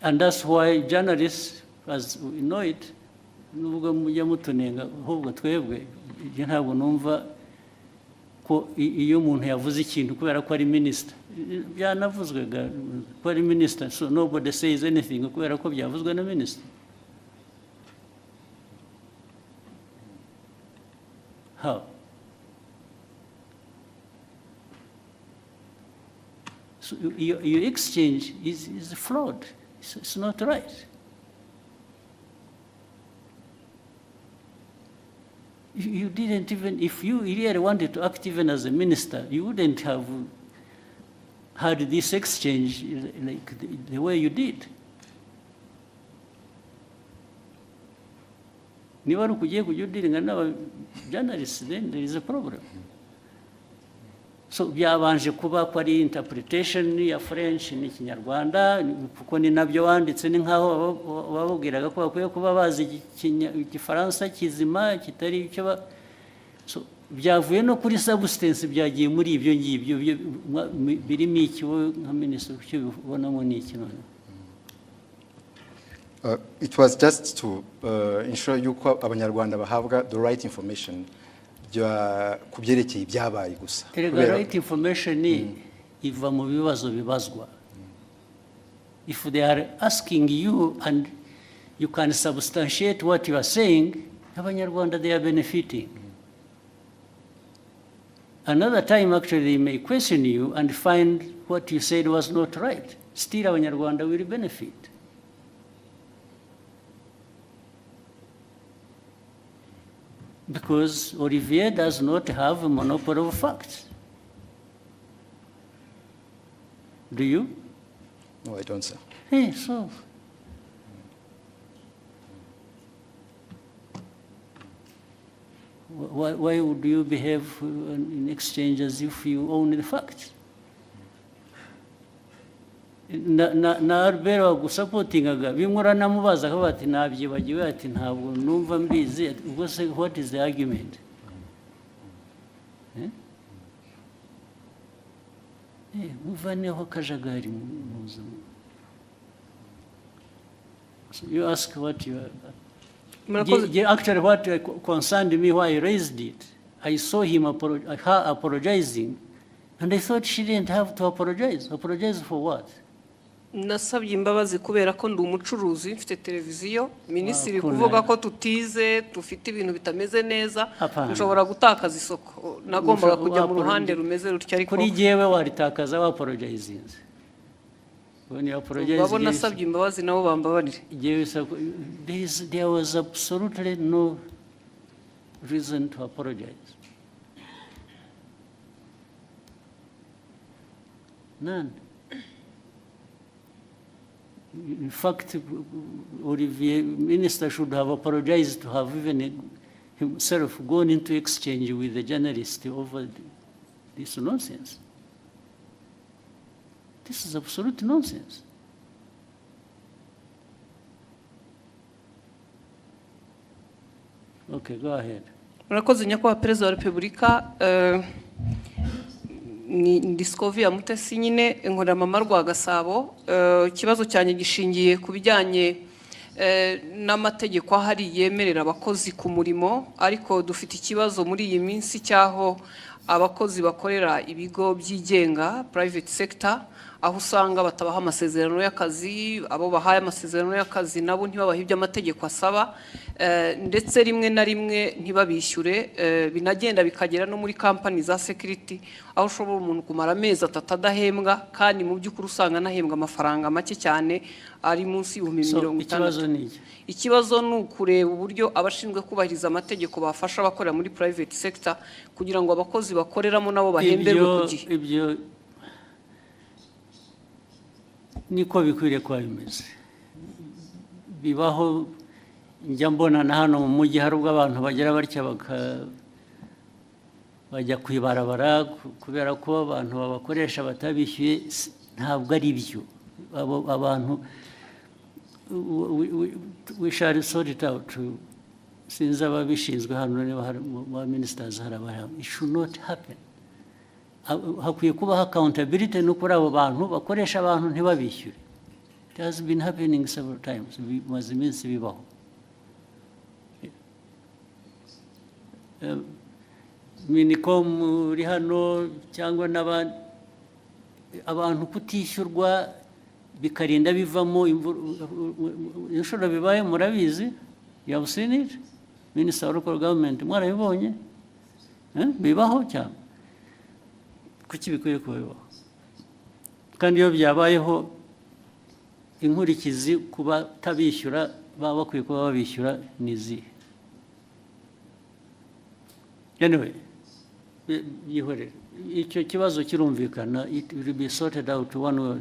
And that's why journalists, as we know it, nubwo mujya mutunenga ahubwo twebwe ntabwo numva ko iyo umuntu yavuze ikintu kubera ko ari minister, byanavuzwe ko ari minister, so nobody says anything kubera ko byavuzwe na minister. How? So your exchange is flawed. It's not right. You didn't even, if you really wanted to act even as a minister, you wouldn't have had this exchange like the way you did. Niba ari ukugiye kujya udiringa n'aba journalists, then there is a problem. So byabanje kuba ko ari interpretation ya French n'Ikinyarwanda kuko ni nabyo wanditse, ni nkaho babubwiraga ko bakwiye kuba bazi Igifaransa kizima kitari icyo. So byavuye no kuri substance byagiye muri ibyo ngibyo birimo iki nka minister cyo bibonamo ni iki none? It was just to ensure yuko abanyarwanda bahabwa the right information kubyerekeye ibyabaye gusa. The right information iva mu bibazo bibazwa. If they are asking you and you can substantiate what you are saying, abanyarwanda they are benefiting. Another time actually they may question you and find what you said was not right. Still abanyarwanda will benefit. Because Olivier does not have a monopoly of facts. Do you? No, I don't, sir. Hey, so. Why would you behave in exchange as if you own the facts? Na Albert wagusapotingaga bimura namubaza ko bati nabyibagiwe ati ntabwo numva mbizi. Ubwo se what is the argument? muvaneho kajagari muzima. So you ask what you actually what concerned me why I raised it. I saw him her apologizing, and I thought she didn't have to apologize. Apologize for what? Nasabye imbabazi kubera ko ndi umucuruzi mfite televiziyo minisitiri kuvuga ko tutize dufite ibintu bitameze neza nshobora gutakaza isoko nagombaga kujya mu ruhande rumeze rutya ariko kuri jewe waritakaza wa apologizing when you apologize babona nasabye imbabazi nabo bambabarire there was absolutely no reason to apologize. None. In fact, Olivier, Minister should have apologized to have even himself gone into exchange with the journalist over this nonsense. This is absolute nonsense. Okay, go ahead. Murakoze nyakubahwa Perezida wa Repubulika, ni Scovia Mutesi nyine inkorera mama rwa Gasabo. Ikibazo cyane gishingiye ku bijyanye n'amategeko ahari yemerera abakozi ku murimo, ariko dufite ikibazo muri iyi minsi cyaho abakozi bakorera ibigo byigenga private sector, aho usanga batabaha amasezerano y'akazi, abo bahaye amasezerano y'akazi nabo ntibabaha ibyo amategeko asaba, ndetse rimwe na rimwe ntibabishyure, binagenda bikagera no muri company za security aho ushobora umuntu kumara amezi 3 adahembwa kandi mu by'ukuri usanga nahembwa amafaranga make cyane ari munsi y'50. Ikibazo ni ukureba uburyo abashinzwe kubahiriza amategeko bafasha abakorera muri private sector kugira ngo abakozi bakoreramo nabo bahemberwe ku gihe. Ibyo niko bikwiriye kuba bimeze. Bibaho njya mbona na hano mu mujyi hari ubwo abantu bagera batya bajya kwibarabara kubera ko abantu babakoresha batabishyuye. Ntabwo ari byo. Abantu we shall sort it out. Since ababishinzwe hano ba ministers harabara. It should not happen. Hakwiye kubaho accountability no kuri abo bantu bakoresha abantu ntibabishyure. It has been happening several times. Bimaze iminsi bibaho. Minicom uri hano cyangwa n'abandi abantu kutishyurwa bikarinda bivamo inshuro bibaye murabizi. You have seen it? Minister of Local Government mwarabibonye? Bibaho cyane. Kuki bikwiye kuba bibaho? Kandi iyo byabayeho inkurikizi kuba tabishyura baba bakwiye kuba babishyura nizi. Anyway, yihorere. Icyo kibazo kirumvikana, it will be sorted out one way,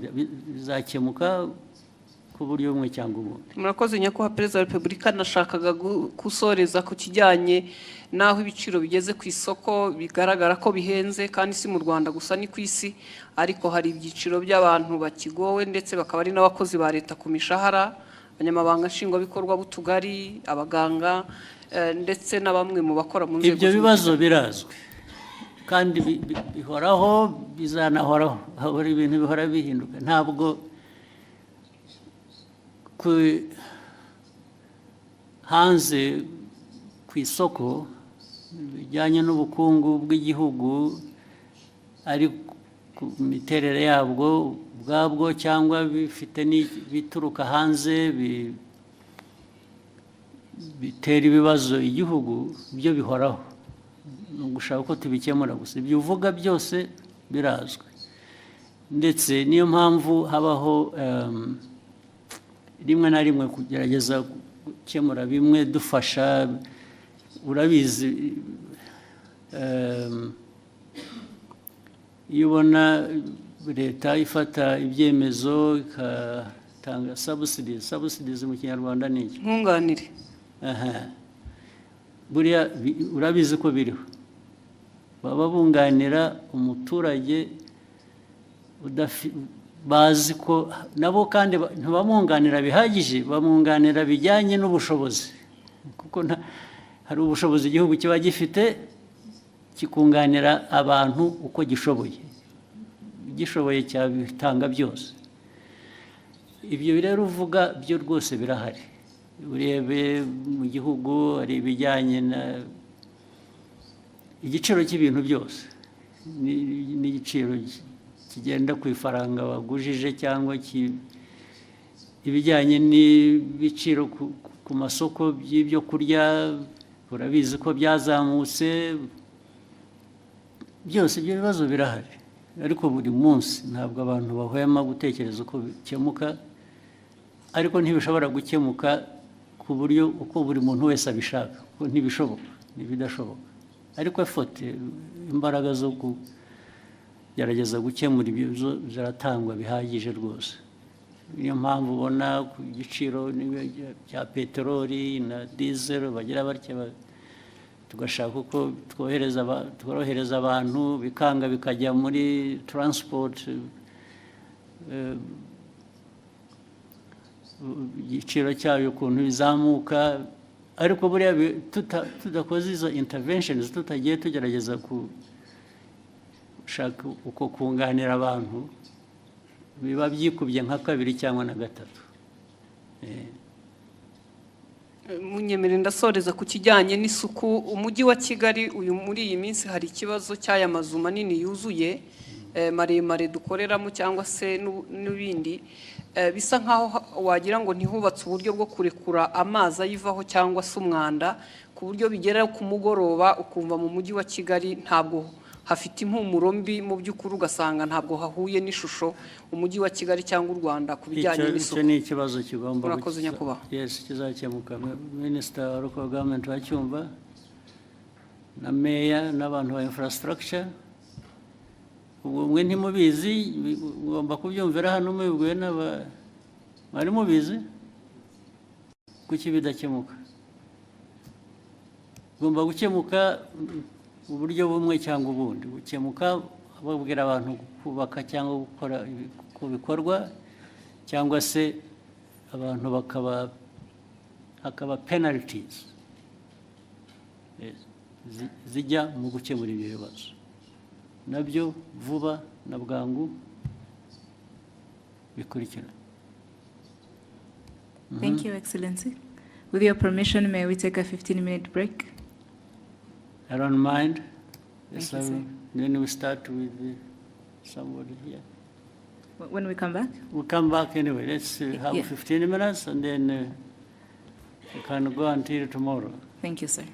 bizakemuka ku buryo bumwe cyangwa ubundi. Murakoze nyakubahwa Perezida wa Repubulika, nashakaga gusoreza ku kijyanye naho ibiciro bigeze ku isoko bigaragara ko bihenze, kandi si mu Rwanda gusa ni ku isi, ariko hari ibyiciro by'abantu bakigowe ndetse bakaba ari n'abakozi ba leta ku mishahara, abanyamabanga nshingwabikorwa b'utugari, abaganga ndetse na bamwe mu bakora mu nzego. Ibyo bibazo birazwi kandi bihoraho, bizanahoraho. Hari ibintu bihora bihinduka. Ntabwo hanze ku isoko bijyanye n'ubukungu bw'igihugu ari ku miterere yabwo ubwabwo cyangwa bifite bituruka hanze bitera ibibazo igihugu, byo bihoraho. Ni ugushaka ko tubikemura gusa. Ibyo uvuga byose birazwi, ndetse niyo mpamvu habaho rimwe na rimwe kugerageza gukemura bimwe dufasha. Urabizi, iyo ubona leta ifata ibyemezo igatanga subsidies mu Kinyarwanda ni iki? Nkunganire. Buriya urabizi ko biriho. Baba bunganira umuturage bazi ko nabo kandi ntibamwunganira bihagije, bamwunganira bijyanye n'ubushobozi, kuko hari ubushobozi igihugu kiba gifite kikunganira abantu uko gishoboye. gishoboye cyabitanga byose. Ibyo rero uvuga byo rwose birahari. Urebe mu gihugu hari ibijyanye na igiciro cy'ibintu byose n'igiciro kigenda ku ifaranga bagujije cyangwa ibijyanye n'ibiciro ku masoko by'ibyo kurya urabizi ko byazamutse byose ibyo bibazo birahari ariko buri munsi ntabwo abantu bahwema gutekereza uko bikemuka ariko ntibishobora gukemuka ku buryo uko buri muntu wese abishaka kuko ntibishoboka ntibidashoboka ariko efote imbaraga zo kugerageza gukemura ibibazo ziratangwa bihagije rwose. Niyo mpamvu ubona ku giciro cya peteroli na diesel bagira batya tugashaka uko tworohereza abantu bikanga bikajya muri transport igiciro cyayo ukuntu bizamuka ariko buriya tudakoze izo interventions tutagiye tugerageza gushaka uko kunganira abantu biba byikubye nka kabiri cyangwa na gatatu. Munyemere ndasoreza ku kijyanye n'isuku. Umujyi wa Kigali uyu muri iyi minsi hari ikibazo cy'aya mazu manini yuzuye maremare dukoreramo cyangwa se n'ibindi bisa nkaho wagira ngo ntihubatse uburyo bwo kurekura amazi ayivaho cyangwa se umwanda ku buryo bigera ku mugoroba ukumva mu mujyi wa Kigali ntabwo hafite impumuro mbi mu by'ukuri ugasanga ntabwo hahuye n'ishusho umujyi wa Kigali cyangwa u Rwanda ku bijyanye n'isuku. Icyo ni ikibazo kigomba Murakoze nyakubahwa. Yes, kizakemuka. Minister wa Local Government wacyumva na Mayor n'abantu ba infrastructure mwe ntimubizi ugomba kubyumvira hano mubibwiwe mwari mubizi kuki bidakemuka ugomba gukemuka uburyo bumwe cyangwa ubundi gukemuka babwira abantu kubaka cyangwa gukora ku bikorwa cyangwa se abantu hakaba penalties zijya mu gukemura ibyo bibazo nabyo vuba na bwangu bikurikira. Thank you, Excellency. With your permission, may we take a 15-minute break? I don't mind. Thank you, sir. Then we start with somebody here. When we come back? We'll come back anyway. Let's have 15 minutes and then we can go until tomorrow. Thank you, sir.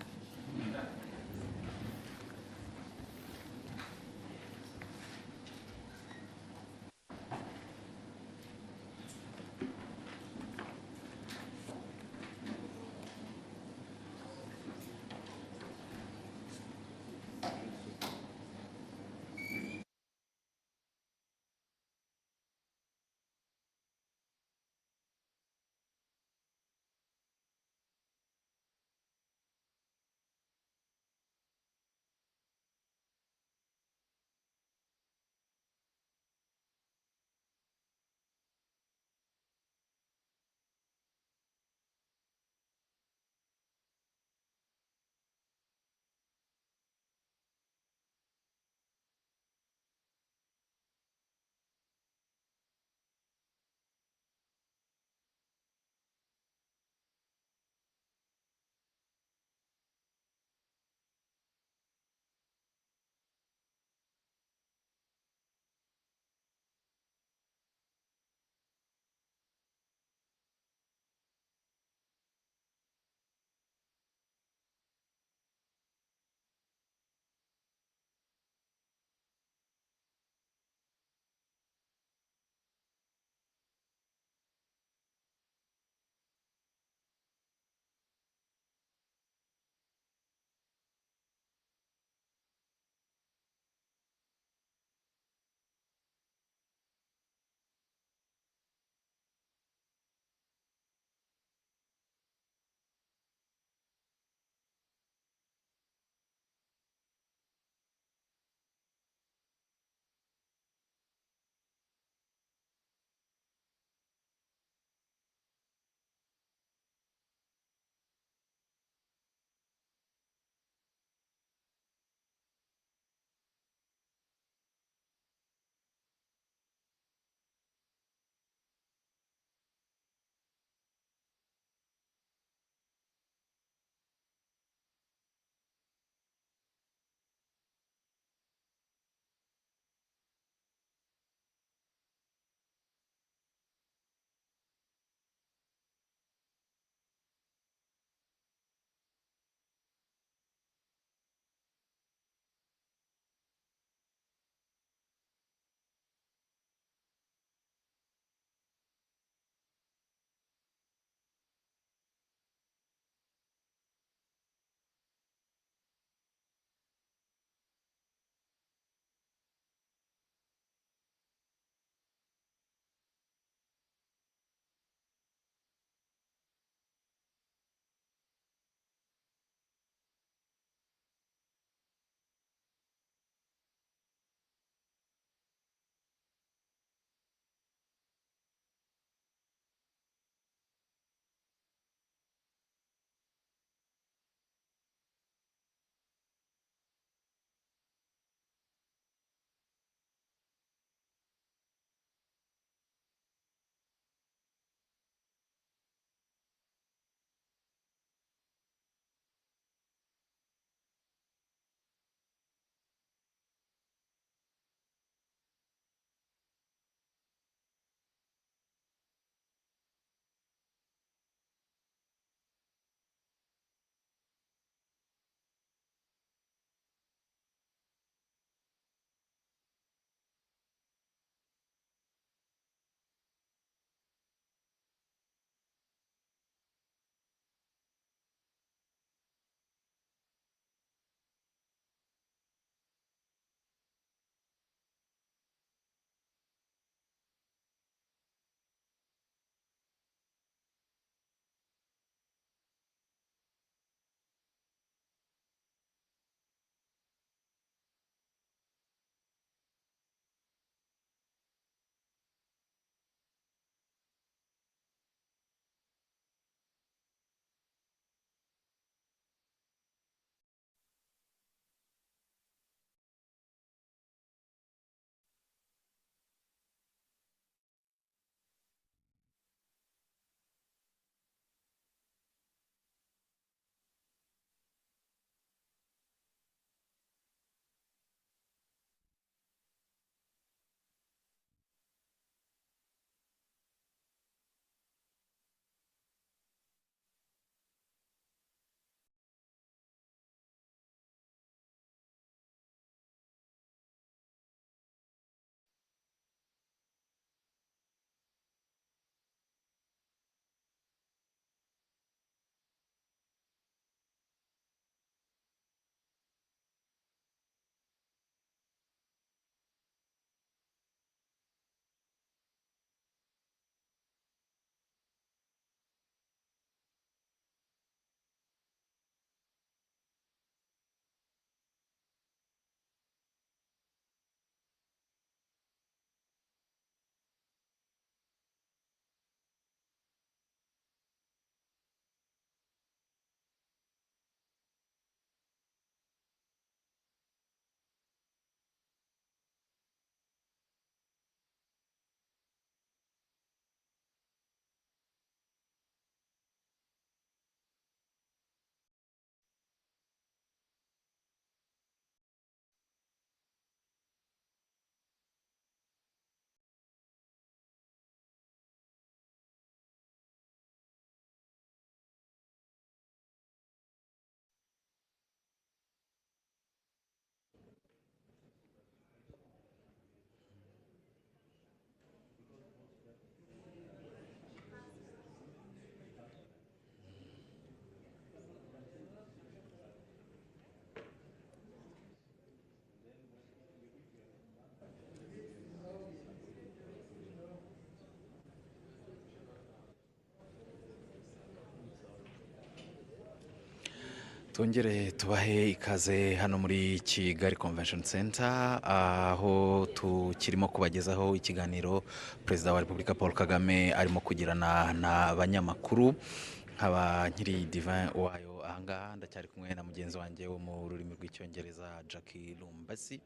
Tongere tubahe ikaze hano muri Kigali Convention Center aho tukirimo kubagezaho ikiganiro Perezida wa Repubulika Paul Kagame arimo kugirana n'abanyamakuru nkaba nkiri Divin wayo ahangaha ndacyari kumwe na mugenzi wanjye wo mu rurimi rw'icyongereza Jackie Lumbasi.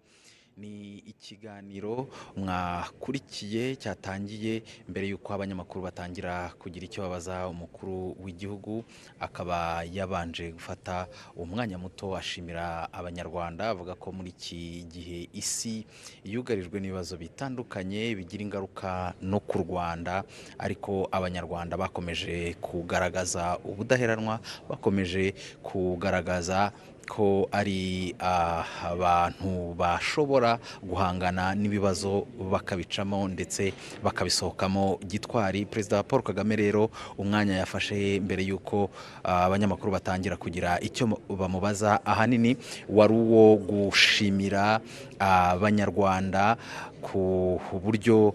Ni ikiganiro mwakurikiye cyatangiye mbere yuko abanyamakuru batangira kugira icyo babaza umukuru w'igihugu, akaba yabanje gufata umwanya muto ashimira abanyarwanda, avuga ko muri iki gihe isi yugarijwe n'ibibazo bitandukanye bigira ingaruka no ku Rwanda, ariko abanyarwanda bakomeje kugaragaza ubudaheranwa, bakomeje kugaragaza ko ari abantu bashobora guhangana n'ibibazo bakabicamo ndetse bakabisohokamo gitwari. Perezida Paul Kagame rero umwanya yafashe mbere yuko abanyamakuru batangira kugira icyo bamubaza ahanini wari uwo gushimira abanyarwanda ku buryo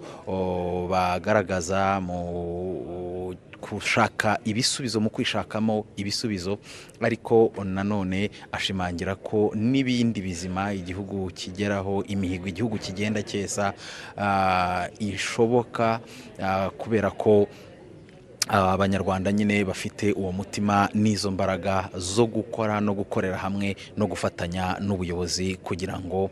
bagaragaza mu kushaka ibisubizo, mu kwishakamo ibisubizo, ariko nanone ashimangira ko n'ibindi bizima igihugu kigeraho, imihigo igihugu kigenda cyesa ishoboka kubera ko abanyarwanda nyine bafite uwo mutima n'izo mbaraga zo gukora no gukorera hamwe no gufatanya n'ubuyobozi kugira ngo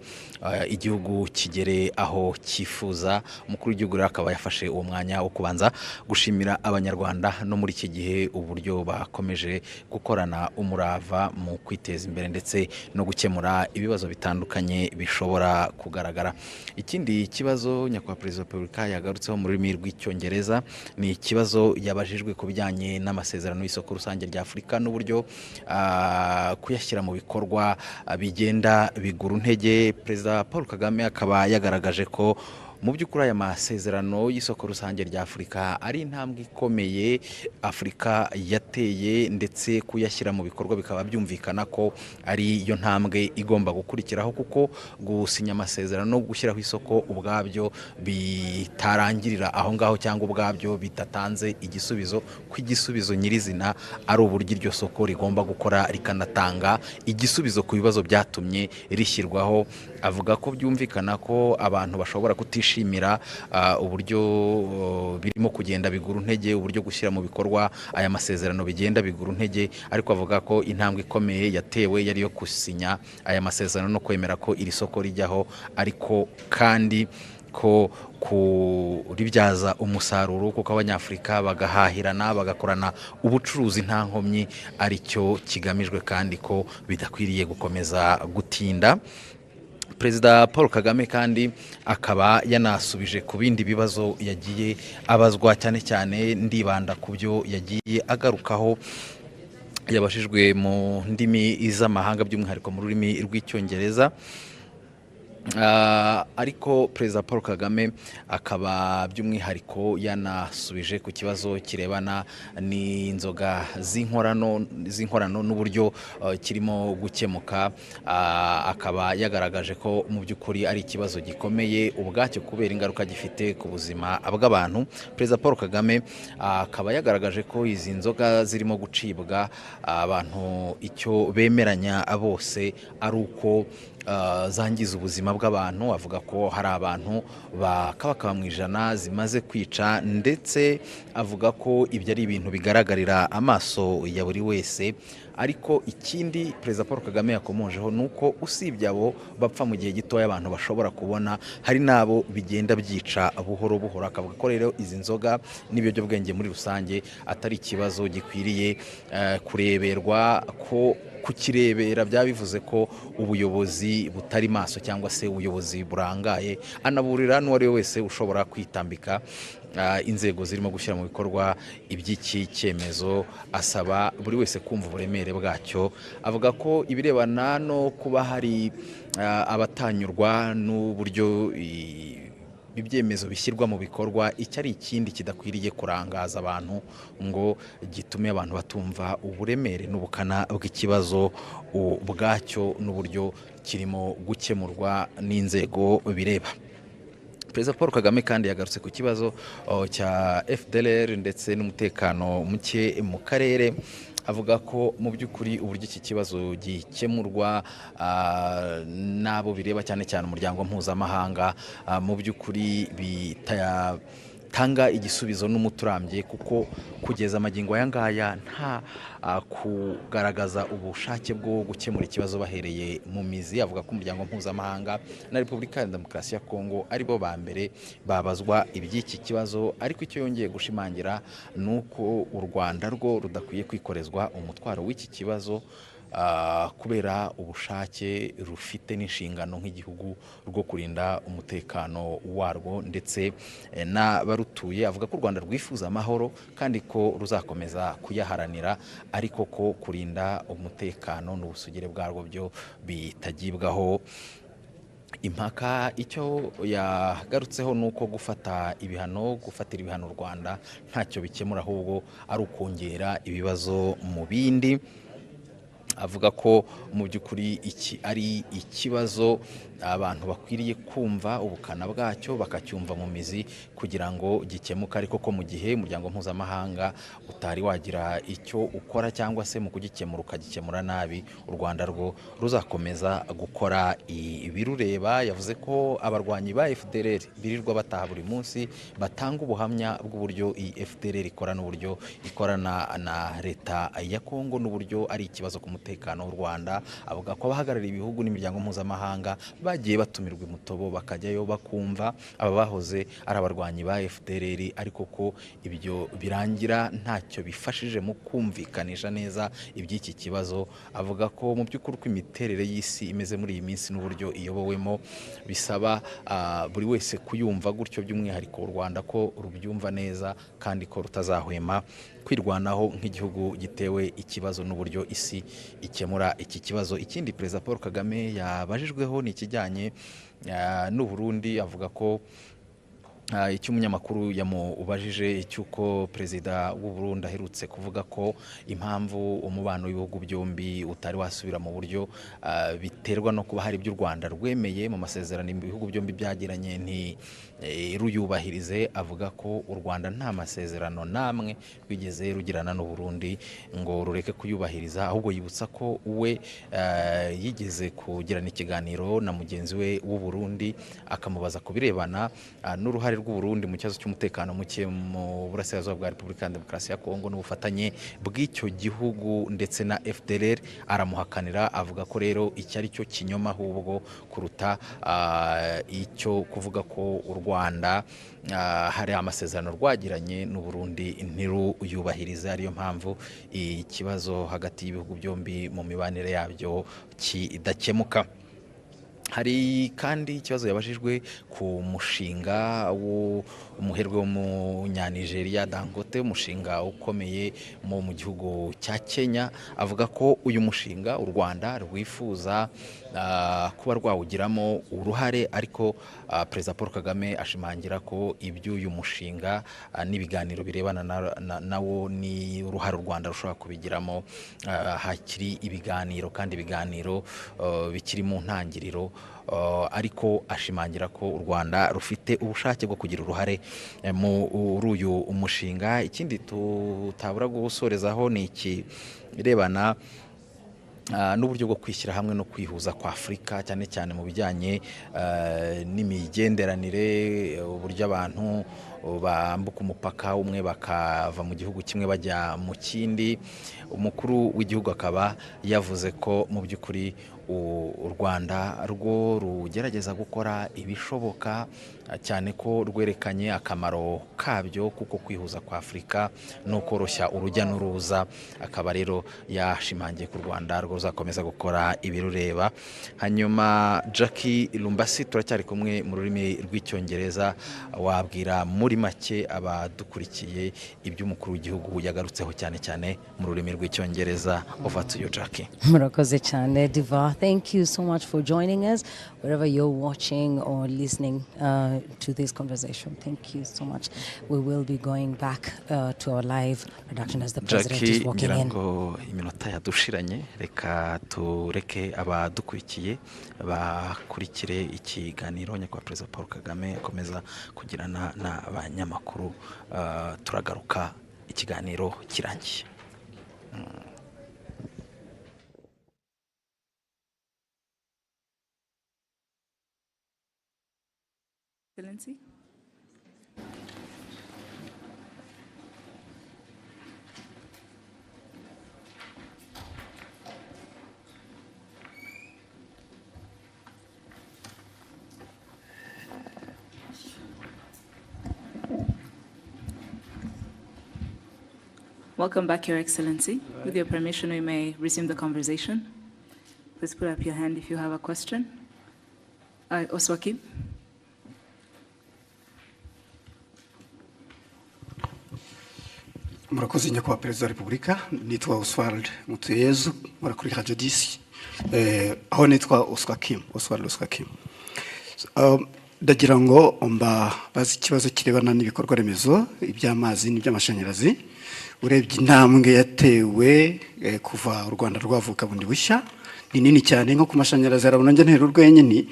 igihugu kigere aho cyifuza. Umukuru w'igihugu rero akaba yafashe uwo mwanya wo kubanza gushimira abanyarwanda no muri iki gihe uburyo bakomeje gukorana umurava mu kwiteza imbere ndetse no gukemura ibibazo bitandukanye bishobora kugaragara. Ikindi kibazo nyakubahwa Perezida wa Repubulika yagarutseho mu rurimi rw'icyongereza ni ikibazo yabajijwe ku bijyanye n'amasezerano y'isoko rusange rya Afurika n'uburyo kuyashyira mu bikorwa bigenda bigura intege. Perezida Paul Kagame akaba yagaragaje ko mu by'ukuri aya masezerano y'isoko rusange rya Afurika ari intambwe ikomeye Afurika yateye, ndetse kuyashyira mu bikorwa bikaba byumvikana ko ari yo ntambwe igomba gukurikiraho, kuko gusinya amasezerano no gushyiraho isoko ubwabyo bitarangirira aho ngaho cyangwa ubwabyo bitatanze igisubizo, ko igisubizo nyirizina ari uburyo iryo soko rigomba gukora rikanatanga igisubizo ku bibazo byatumye rishyirwaho. Avuga ko byumvikana ko abantu bashobora kutishimira uburyo birimo kugenda bigura intege, uburyo gushyira mu bikorwa aya masezerano bigenda bigura intege, ariko avuga ko intambwe ikomeye yatewe yari yo gusinya aya masezerano no kwemera ko iri soko rijyaho, ariko kandi ko kuribyaza umusaruro kuko abanyafurika bagahahirana bagakorana ubucuruzi nta nkomyi aricyo kigamijwe, kandi ko bidakwiriye gukomeza gutinda. Perezida Paul Kagame kandi akaba yanasubije ku bindi bibazo yagiye abazwa, cyane cyane ndibanda ku byo yagiye agarukaho yabashijwe mu ndimi z'amahanga by'umwihariko mu rurimi rw'icyongereza. Ariko Perezida Paul Kagame akaba by'umwihariko yanasubije ku kibazo kirebana n'inzoga z'inkorano n'uburyo kirimo gukemuka. Akaba yagaragaje ko mu by'ukuri ari ikibazo gikomeye ubwacyo kubera ingaruka gifite ku buzima bw'abantu. Perezida Paul Kagame akaba yagaragaje ko izi nzoga zirimo gucibwa abantu icyo bemeranya bose ari uko zangiza ubuzima bw'abantu. Avuga ko hari abantu bakabakaba mu ijana zimaze kwica, ndetse avuga ko ibyo ari ibintu bigaragarira amaso ya buri wese. Ariko ikindi Perezida Paul Kagame yakomojeho ni uko usibye abo bapfa mu gihe gitoya abantu bashobora kubona, hari n'abo bigenda byica buhoro buhoro. Akavuga ko rero izi nzoga n'ibiyobyabwenge muri rusange atari ikibazo gikwiriye kureberwa, ko kukirebera byaba bivuze ko ubuyobozi butari maso cyangwa se ubuyobozi burangaye. Anaburira n'uwo ari we wese ushobora kwitambika inzego zirimo gushyira mu bikorwa iby'iki cyemezo, asaba buri wese kumva uburemere bwacyo. Avuga ko ibirebana no kuba hari abatanyurwa n'uburyo ibyemezo bishyirwa mu bikorwa, icyo ari ikindi kidakwiriye kurangaza abantu ngo gitume abantu batumva uburemere n'ubukana bw'ikibazo ubwacyo n'uburyo kirimo gukemurwa n'inzego bireba. Perezida Paul Kagame kandi yagarutse ku kibazo cya FDLR ndetse n'umutekano muke mu karere. avuga ko mu by'ukuri uburyo iki kibazo gikemurwa n'abo bireba cyane cyane umuryango mpuzamahanga mu by'ukuri tanga igisubizo n'umuturambye kuko kugeza amagingo aya ngaya nta kugaragaza ubushake bwo gukemura ikibazo bahereye mu mizi. Avuga ko umuryango mpuzamahanga na Repubulika ya Demokarasi ya Kongo aribo ba mbere babazwa iby'iki kibazo, ariko icyo yongeye gushimangira ni uko u Rwanda rwo rudakwiye kwikorezwa umutwaro w'iki kibazo kubera ubushake rufite n'inshingano nk'igihugu rwo kurinda umutekano warwo ndetse n'abarutuye. Avuga ko u Rwanda rwifuza amahoro kandi ko ruzakomeza kuyaharanira, ariko ko kurinda umutekano n'ubusugire bwarwo byo bitagibwaho impaka. Icyo yagarutseho ni uko gufatira ibihano u Rwanda ntacyo bikemura, ahubwo ari ukongera ibibazo mu bindi. Avuga ko mu by'ukuri iki ari ikibazo abantu bakwiriye kumva ubukana bwacyo bakacyumva mu mizi kugira ngo gikemuke, ariko ko mu gihe umuryango mpuzamahanga utari wagira icyo ukora cyangwa se mu kugikemura ukagikemura nabi, u Rwanda rwo ruzakomeza gukora ibirureba. Yavuze ko abarwanyi ba FDLR birirwa bataha buri munsi batanga ubuhamya bw'uburyo iyi FDLR ikora n'uburyo ikorana na leta ya Kongo n'uburyo ari ikibazo ku mutekano w'u Rwanda. Avuga ko abahagarariye ibihugu n'imiryango mpuzamahanga bagiye batumirwa imutobo bakajyayo bakumva aba bahoze ari abarwanyi ba FDLR, ariko ko ibyo birangira ntacyo bifashije mu kumvikanisha neza iby'iki kibazo. Avuga ko mu by'ukuri uko imiterere y'isi imeze muri iyi minsi n'uburyo iyobowemo bisaba buri wese kuyumva gutyo, by'umwihariko u Rwanda ko rubyumva neza kandi ko rutazahwema kwirwanaho nk'igihugu gitewe ikibazo n'uburyo isi ikemura iki kibazo. Ikindi Perezida Paul Kagame yabajijweho ni ikijyanye n'u Burundi. Avuga ko icyo umunyamakuru yamubajije cy'uko Perezida w'u Burundi aherutse kuvuga ko impamvu umubano w'ibihugu byombi utari wasubira mu buryo biterwa no kuba hari ibyo u Rwanda rwemeye mu masezerano ibihugu byombi byagiranye ruyubahirize. Avuga ko u Rwanda nta masezerano namwe rwigeze rugirana n'u Burundi ngo rureke kuyubahiriza, ahubwo yibutsa ko we yigeze kugirana ikiganiro na mugenzi we w'u Burundi akamubaza ku birebana n'uruhare rw'u Burundi mu kibazo cy'umutekano muke mu burasirazuba bwa Repubulika ya Demokarasi ya Kongo n'ubufatanye bw'icyo gihugu ndetse na FDLR. Aramuhakanira, avuga ko rero iki ari cyo kinyoma ahubwo kuruta icyo kuvuga ko u Rwanda hari amasezerano rwagiranye n'u Burundi ntiruyubahirize, ariyo mpamvu ikibazo hagati y'ibihugu byombi mu mibanire yabyo kidakemuka. Hari kandi ikibazo yabajijwe ku mushinga w'umuherwe w'umunyanigeriya Dangote, umushinga ukomeye mu gihugu cya Kenya. Avuga ko uyu mushinga u Rwanda rwifuza kuba rwawugiramo uruhare, ariko Perezida Paul Kagame ashimangira ko iby'uyu mushinga n'ibiganiro birebana nawo ni uruhare u Rwanda rushobora kubigiramo hakiri ibiganiro, kandi ibiganiro bikiri mu ntangiriro. Ariko ashimangira ko u Rwanda rufite ubushake bwo kugira uruhare muri uyu umushinga. Ikindi tutabura gusorezaho ni ikirebana n'uburyo bwo kwishyira hamwe no kwihuza kwa Afurika, cyane cyane mu bijyanye n'imigenderanire, uburyo abantu bambuka umupaka umwe bakava mu gihugu kimwe bajya mu kindi. Umukuru w'igihugu akaba yavuze ko mu by'ukuri u Rwanda rwo rugerageza gukora ibishoboka, cyane ko rwerekanye akamaro kabyo kuko kwihuza kwa Afurika no koroshya urujya n'uruza. Akaba rero yashimangiye ku Rwanda rwo ruzakomeza gukora ibirureba. Hanyuma Jackie Lumbasi, turacyari kumwe mu rurimi rw'icyongereza, wabwira muri make abadukurikiye iby'umukuru w'igihugu yagarutseho cyane cyane mu rurimi rw'icyongereza. Over to you, Jackie. Murakoze cyane Diva. Thank you so much for joining us wherever you're watching or listening to this conversation. Thank you so much. We will be going back to our live production as the president is walking in. Jackie, iminota yadushiranye, reka tureke abadukurikiye bakurikire ikiganiro nyakubahwa Perezida Paul Kagame akomeza kugirana n'abanyamakuru. Turagaruka ikiganiro kirangiye. Excellency. Welcome back, Your Excellency. With your permission, we may resume the conversation. Please put up your hand if you have a question. Oswaki. Murakoze nyakubahwa Perezida wa Repubulika, nitwa Oswald Mutuyezu, murakuri Radio Disi. Aho nitwa Oswald Oswakim. Ndagira ngo bazi ikibazo kirebana n'ibikorwa remezo iby'amazi n'iby'amashanyarazi. Urebye intambwe yatewe kuva u Rwanda rwavuka bundi bushya ni nini cyane, nko ku mashanyarazi arabona nje ntero urwenyine.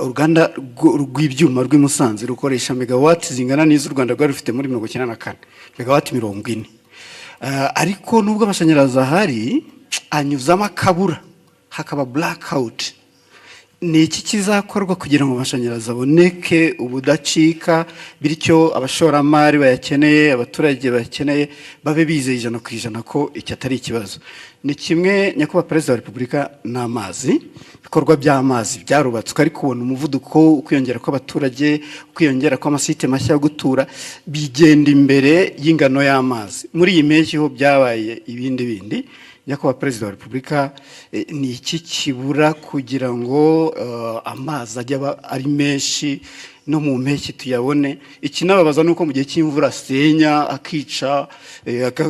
Uruganda rw'ibyuma rw'imusanze rukoresha megawati zingana n'izo u Rwanda rwari rufite muri 1994, megawati 40. Ariko nubwo amashanyarazi ahari anyuzamo akabura, hakaba blackout. Ni iki kizakorwa kugira ngo amashanyarazi aboneke ubudacika, bityo abashoramari bayakeneye, abaturage bayakeneye babe bizeye 100% ko iki atari ikibazo? Ni kimwe nyakubahwa Perezida wa Repubulika n'amazi, bikorwa by'amazi byarubatswe ariko ubona umuvuduko ukwiyongera kw'abaturage, ukwiyongera kw'amasite mashya yo gutura bigenda imbere y'ingano y'amazi. Muri iyi mpeshyi ho byabaye ibindi nyakubahwa Perezida wa Repubulika, ni iki kibura kugira ngo amazi ajya ari menshi no mu mpeshyi tuyabone? Ikinababaza nuko mu gihe cy'imvura asenya akica,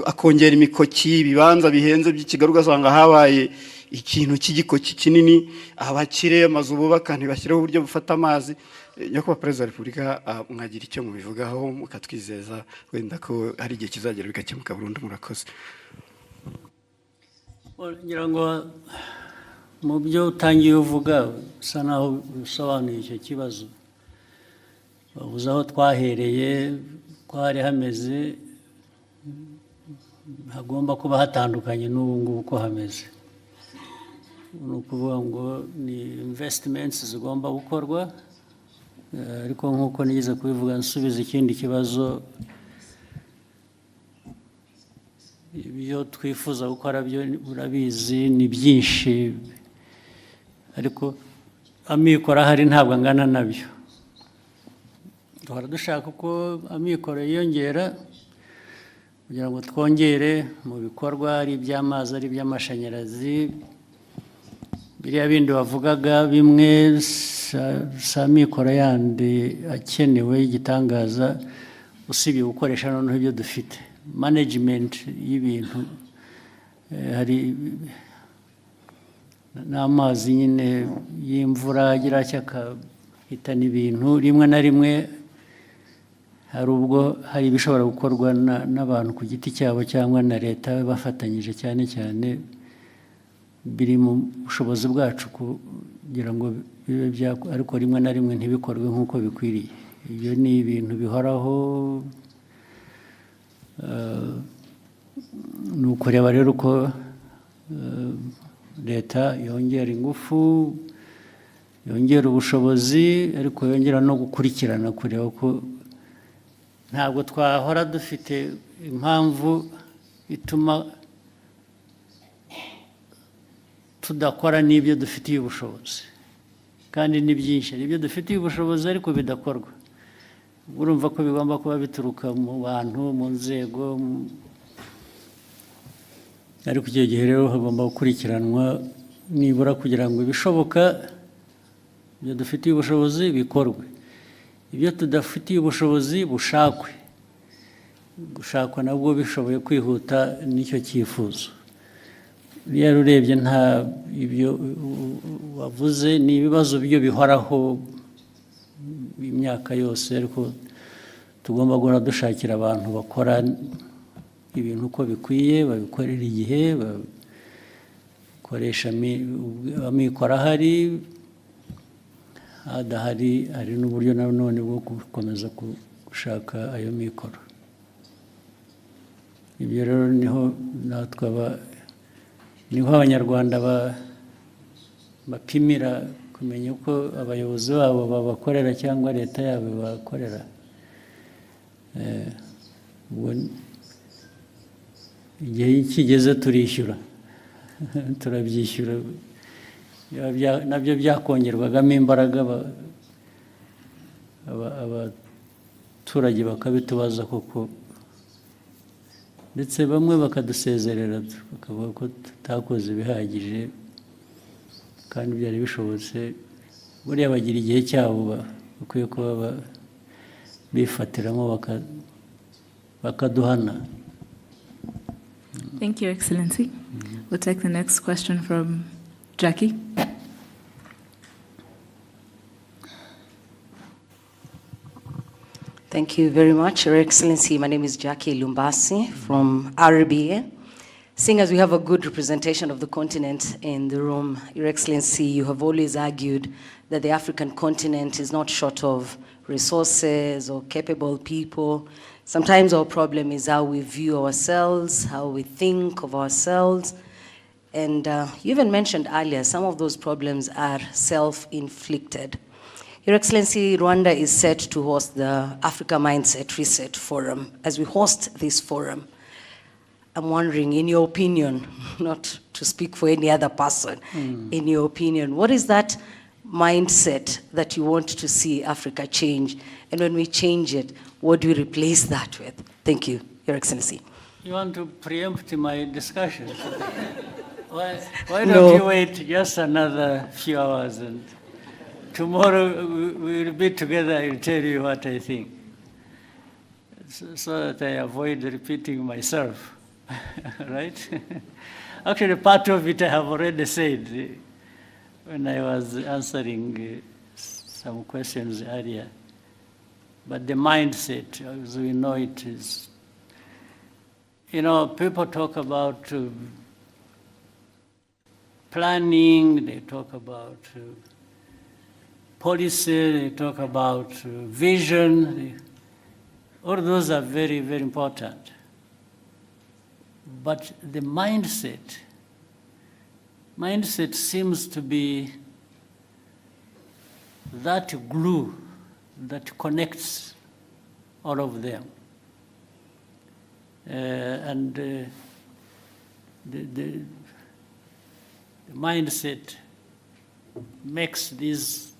akongera imikoki, ibibanza bihenze by'ikigaru ugasanga habaye ikintu cy'igikoki kinini, abakire amazu bubaka ntibashyireho uburyo bufata amazi. Nyakubahwa Perezida wa Repubulika, mwagira icyo mubivugaho mukatwizeza wenda ko hari igihe kizagera bikakemuka burundu? Murakoze. Ngira ngo mu byo utangiye uvuga usa naho usobanuye icyo kibazo. Bavuze aho twahereye ko hari hameze, hagomba kuba hatandukanye n'ubu ngubu ko hameze. Ni ukuvuga ngo ni investments zigomba gukorwa, ariko nk'uko nigeze kubivuga nsubiza ikindi kibazo, ibyo twifuza gukora byo urabizi ni byinshi, ariko amikoro ahari ntabwo angana nabyo. Duhora dushaka ko amikoro yiyongera kugira ngo twongere mu bikorwa, ari iby'amazi ari iby'amashanyarazi. Biriya bindi bavugaga bimwe sa amikoro yandi akenewe y'igitangaza, usibye gukoresha noneho ibyo dufite. Management y'ibintu, hari n'amazi nyine y'imvura agira cyakahitana ibintu rimwe na rimwe. Hari ubwo hari ibishobora gukorwa n'abantu ku giti cyabo cyangwa na leta bafatanyije, cyane cyane biri mu bushobozi bwacu kugira ngo bibe ariko rimwe na rimwe ntibikorwe nk'uko bikwiriye. Ibyo ni ibintu bihoraho. Ni ukureba rero uko leta yongera ingufu, yongera ubushobozi, ariko yongera no gukurikirana kureba ko ntabwo twahora dufite impamvu ituma tudakora n'ibyo dufitiye ubushobozi, kandi ni byinshi ibyo dufitiye ubushobozi ariko bidakorwa. Urumva ko bigomba kuba bituruka mu bantu, mu nzego, ariko icyo gihe rero hagomba gukurikiranwa nibura kugira ngo ibishoboka ibyo dufitiye ubushobozi bikorwe, ibyo tudafitiye ubushobozi gushakwa nabwo bishoboye kwihuta n'icyo cyifuzo. Rero urebye nta ibyo wavuze, ni ibibazo byo bihoraho imyaka yose, ariko tugomba guhora dushakira abantu bakora ibintu uko bikwiye, babikorera igihe, bakoresha amikoro ahari, adahari hari n'uburyo nanone bwo gukomeza gushaka ayo mikoro. Ibyo rero niho natwe niho abanyarwanda bapimira kumenya uko abayobozi babo babakorera cyangwa leta yabo bakorera. Igihe kigeze turishyura turabyishyura nabyo byakongerwagamo imbaraga abaturage bakabitubaza koko, ndetse bamwe bakadusezerera bakavuga ko tutakoze ibihagije kandi byari bishobotse. Buriya bagira igihe cyabo bakwiye kuba bifatiramo bakaduhana. Thank you, Excellency. We'll take the next question from Jackie. Thank you very much, Your Excellency. My name is Jackie Lumbasi from RBA. Seeing as we have a good representation of the continent in the room, Your Excellency, you have always argued that the African continent is not short of resources or capable people. Sometimes our problem is how we view ourselves, how we think of ourselves. And you even mentioned earlier, some of those problems are self-inflicted. Your Excellency, Rwanda is set to host the Africa Mindset Reset Forum. As we host this forum, I'm wondering, in your opinion, not to speak for any other person, in your opinion, what is that mindset that you want to see Africa change? And when we change it, what do we replace that with? Thank you, Your Excellency. You want to preempt my discussion? Why don't you wait just another few hours, and tomorrow we'll be together. I'll tell you what I think, so that I avoid repeating myself, right? Actually, part of it I have already said when I was answering some questions earlier. But the mindset, as we know it, is, people talk about planning, they talk about policy, they talk about vision. All those are very, very important. But the mindset seems to be that glue that connects all of them. And the mindset makes these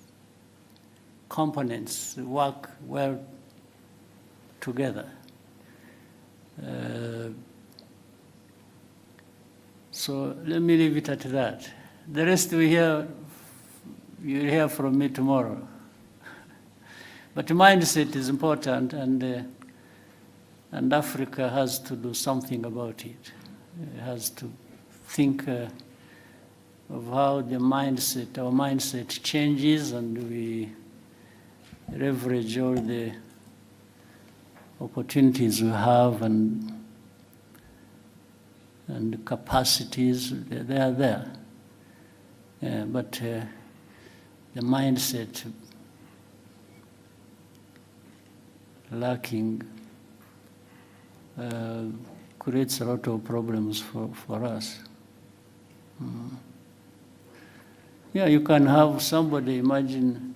components work well together. So let me leave it at that. The rest you'll hear from me tomorrow. But mindset is important, and Africa has to do something about it. It has to think of how our mindset changes, and we leverage all the opportunities we have and capacities. They are there. But the mindset lacking creates a lot of problems for us. Yeah, you can have somebody, imagine,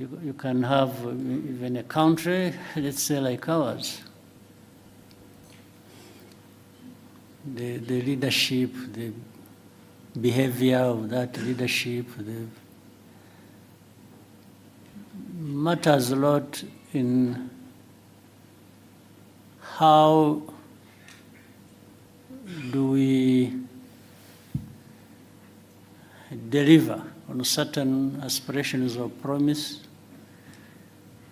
you can have even a country, let's say like ours. The leadership, the behavior of that leadership, matters a lot in how do we deliver on certain aspirations or promise.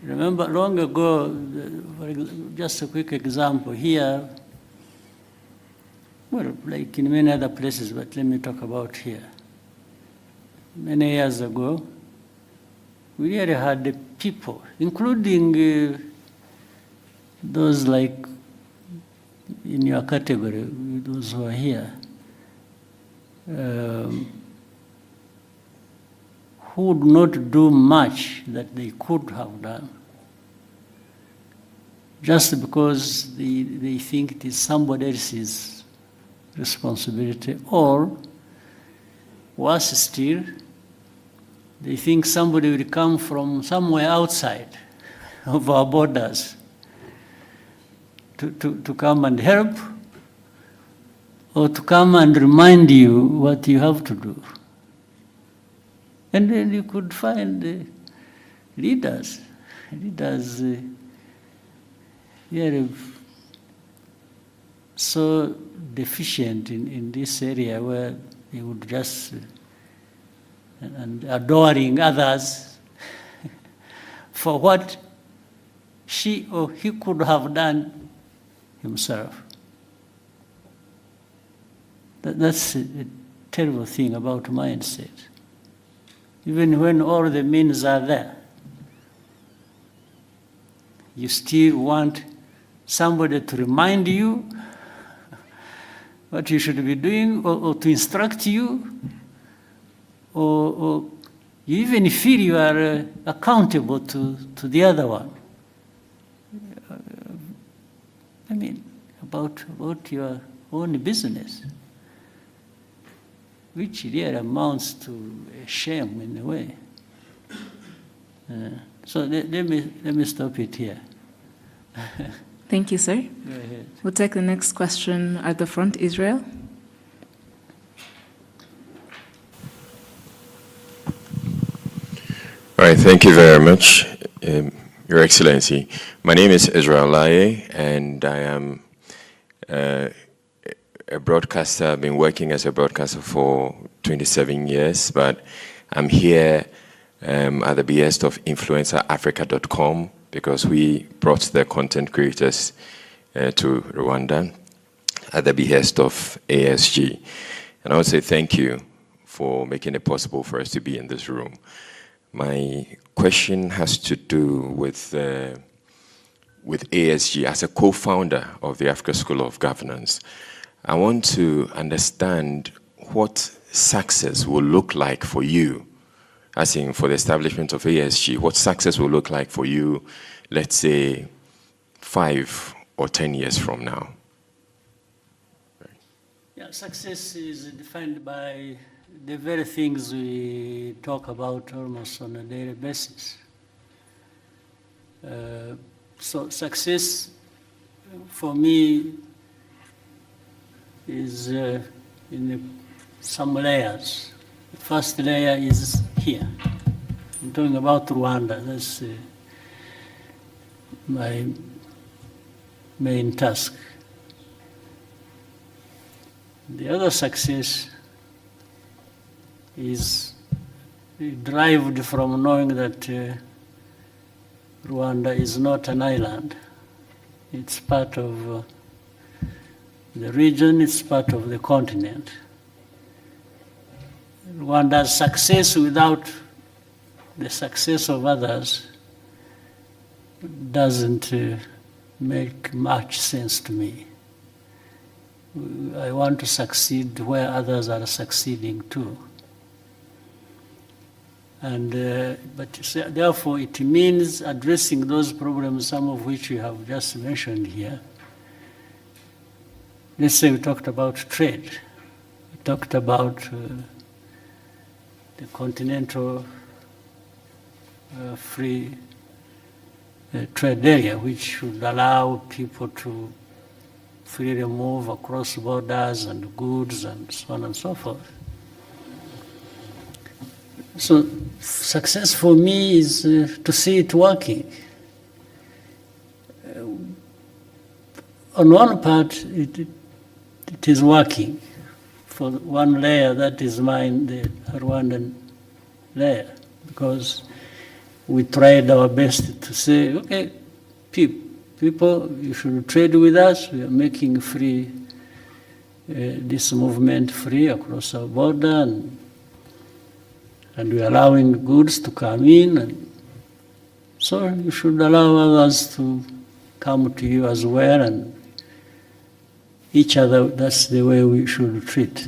Remember, long ago, just a quick example here, well, like in many other places, but let me talk about here. Many years ago, we really had the people, including those like in your category, those who are here, who would not do much that they could have done, just because they think it is somebody else's responsibility, or Worse still, they think somebody will come from somewhere outside of our borders to come and help, or to come and remind you what you have to do. And then you could find leaders really so deficient in this area, where they would just, and adoring others for what she or he could have done himself. That's a terrible thing about mindset. Even when all the means are there, you still want somebody to remind you what you should be doing, or to instruct you, or you even feel you are accountable to the other one. I mean, about your own business, which really amounts to a shame in a way. So let me stop it here. Thank you, sir. Go ahead. We'll take the next question at the front. Israel. All right, thank you very much, Your Excellency. My name is Israel Laye, and I am a broadcaster. I've been working as a broadcaster for 27 years, but I'm here at the behest of InfluencerAfrica.com, because we brought the content creators to Rwanda at the behest of ASG. And I would say thank you for making it possible for us to be in this room. My question has to do with ASG as a co-founder of the Africa School of Governance. I want to understand what success will look like for you, as in for the establishment of ASG, what success will look like for you, let's say 5 or 10 years from now. Yeah, success is defined by the very things we talk about almost on a daily basis. So success for me is in some layers. The first layer is here. I'm talking about Rwanda. That's my main task. The other success is derived from knowing that Rwanda is not an island. It's part of the region, it's part of the continent. Rwanda's success without the success of others doesn't make much sense to me. I want to succeed where others are succeeding too. And, but therefore it means addressing those problems, some of which you have just mentioned here. Let's say we talked about trade. We talked about the continental free trade area, which should allow people to freely move across borders and goods and so on and so forth. So success for me is to see it working. On one part, it is working. For one layer, that is mine, the Rwandan layer, because we tried our best to say, okay, people, you should trade with us. We are making free, this movement free across our border, and we are allowing goods to come in. And so you should allow others to come to you as well, and each other. That's the way we should treat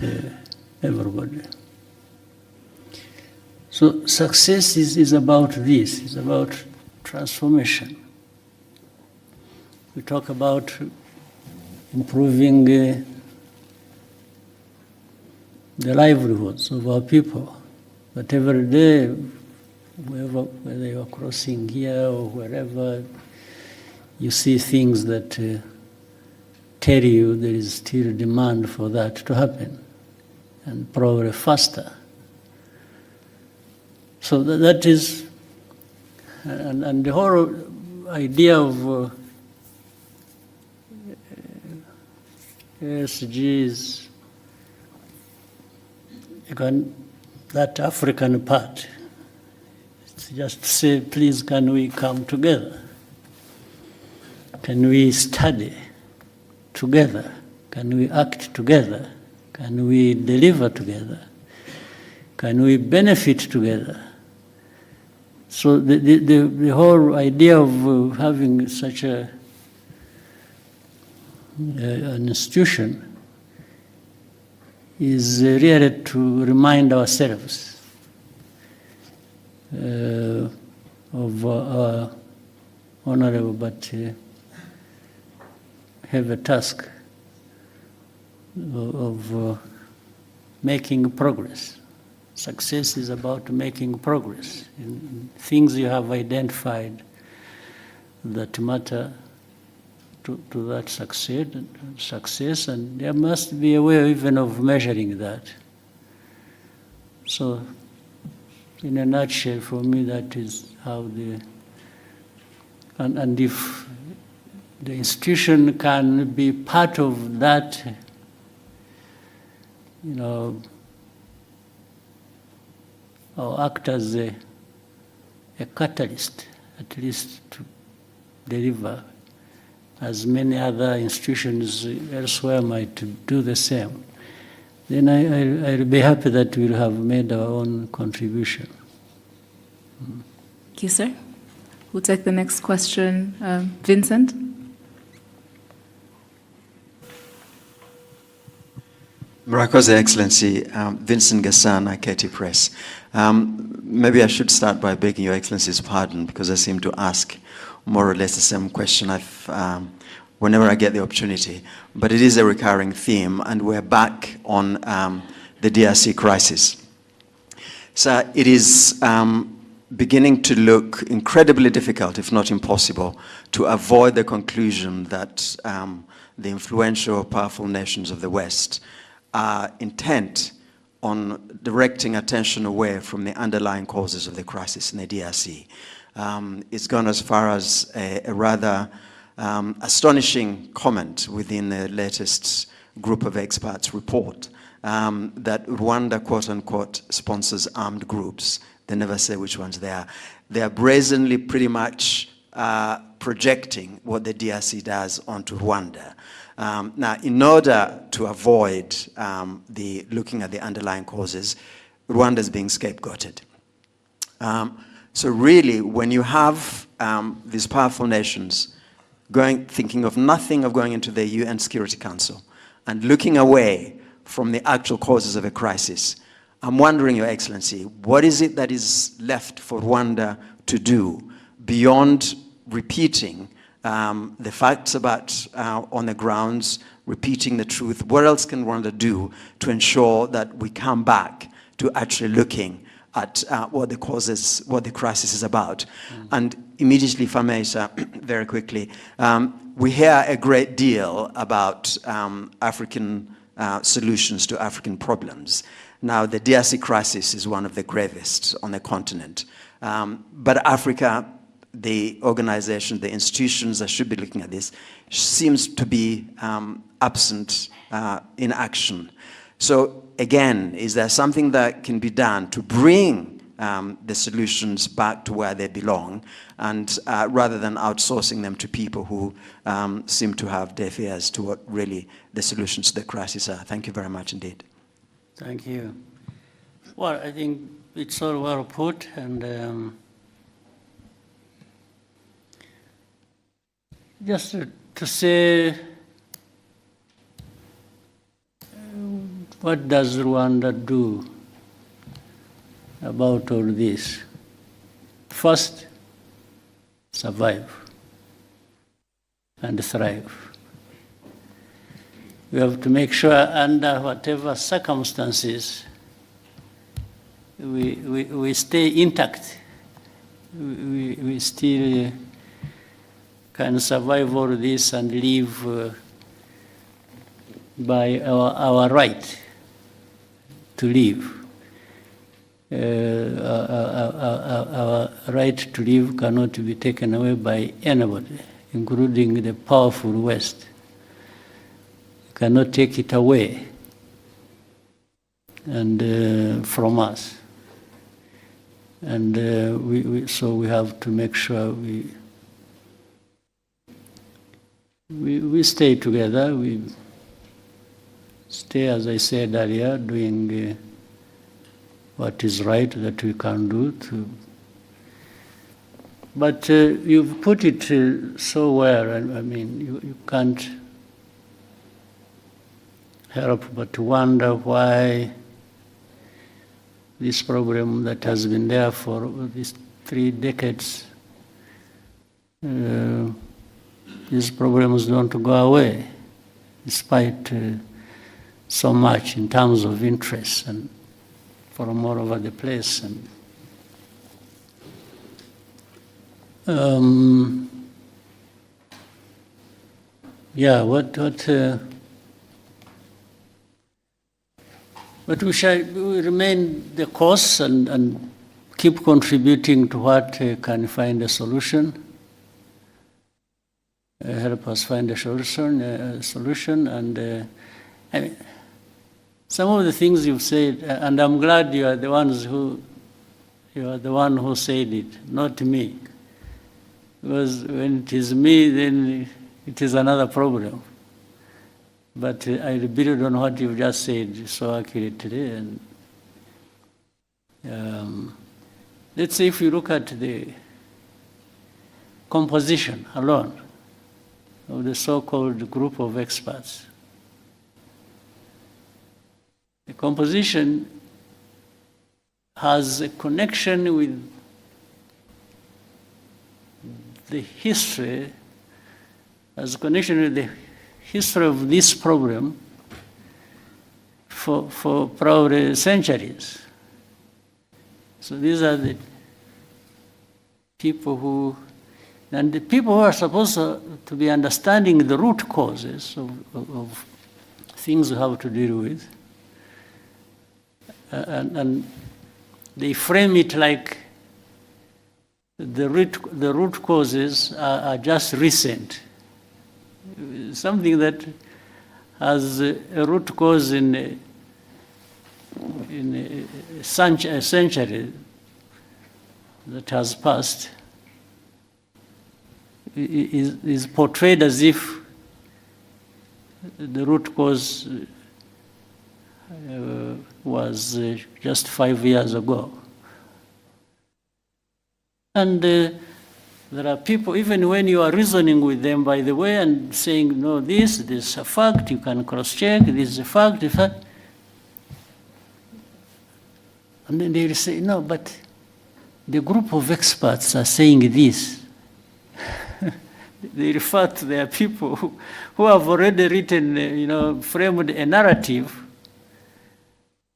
everybody. So success is about this, it's about transformation. We talk about improving the livelihoods of our people. But every day, whether you are crossing here or wherever, you see things that tell you there is still demand for that to happen, and probably faster. So that is, and the whole idea of SGs, that African part, it's just to say, please, can we come together? Can we study together? Can we act together? Can we deliver together? Can we benefit together? So the whole idea of having such an institution is really to remind ourselves of our honorable but heavy task of making progress. Success is about making progress in things you have identified that matter to that success, and there must be a way even of measuring that. So, in a nutshell, for me, that is how and if the institution can be part of that, or act as a catalyst, at least to deliver, as many other institutions elsewhere might do the same, then I'll be happy that we'll have made our own contribution. Thank you, sir. We'll take the next question. Vincent? Murakoze, Excellency, Vincent Gasana, Katie Press. Maybe I should start by begging Your Excellency's pardon because I seem to ask more or less the same question whenever I get the opportunity. But it is a recurring theme, and we're back on the DRC crisis. So it is beginning to look incredibly difficult, if not impossible, to avoid the conclusion that the influential, powerful nations of the West are intent on directing attention away from the underlying causes of the crisis in the DRC. It's gone as far as a rather astonishing comment within the latest group of experts report that Rwanda, quote unquote, sponsors armed groups. They never say which ones they are. They are brazenly pretty much projecting what the DRC does onto Rwanda. Now, in order to avoid looking at the underlying causes, Rwanda is being scapegoated. So really, when you have these powerful nations thinking of nothing of going into the UN Security Council and looking away from the actual causes of a crisis, I'm wondering, Your Excellency, what is it that is left for Rwanda to do beyond repeating the facts about on the grounds, repeating the truth? What else can Rwanda do to ensure that we come back to actually looking at what the crisis is about? And immediately, if I may, sir, very quickly, we hear a great deal about African solutions to African problems. Now, the DRC crisis is one of the gravest on the continent. But Africa, the organization, the institutions that should be looking at this, seems to be absent in action. So again, is there something that can be done to bring the solutions back to where they belong, and rather than outsourcing them to people who seem to have deaf ears to what really the solutions to the crisis are? Thank you very much indeed. Thank you. Well, I think it's all well put, and just to say, what does Rwanda do about all this? First, survive and thrive. we have to make sure under whatever circumstances we stay intact. We still can survive all this and live by our right to live. Our right to live cannot be taken away by anybody, including the powerful West. You cannot take it away and from us. And so we have to make sure we stay together. We stay, as I said earlier, doing what is right that we can do. But you've put it so well. I mean, you can't help but wonder why this problem that has been there for these 3 decades, these problems don't go away, despite so much in terms of interest and from all over the place. And but we shall remain the course and keep contributing to what can find a solution, help us find a solution. And I mean, some of the things you've said, and I'm glad you are the one who said it, not me. Because when it is me, then it is another problem. But I build on what you've just said so accurately. And let's say if you look at the composition alone of the so-called group of experts, the composition has a connection with the history, has a connection with the history of this problem for probably centuries. So these are the people who are supposed to be understanding the root causes of things we have to deal with. And they frame it like the root causes are just recent. Something that has a root cause in a century that has passed is portrayed as if the root cause was just 5 years ago. And there are people, even when you are reasoning with them, by the way, and saying, no, this is a fact, you can cross-check, this is a fact, and then they will say, no, but the group of experts are saying this. They refer to their people who have already written, framed a narrative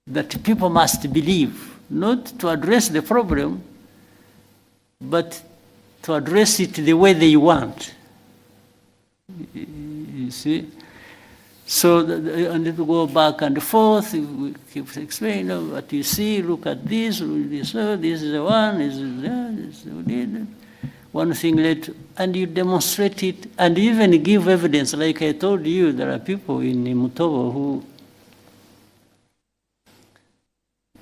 that people must believe, not to address the problem, but to address it the way they want. You see? So, and if we go back and forth, we keep explaining, what you see, look at this is the one, this is that, this is that. One thing later, and you demonstrate it, and even give evidence. Like I told you, there are people in Mutobo who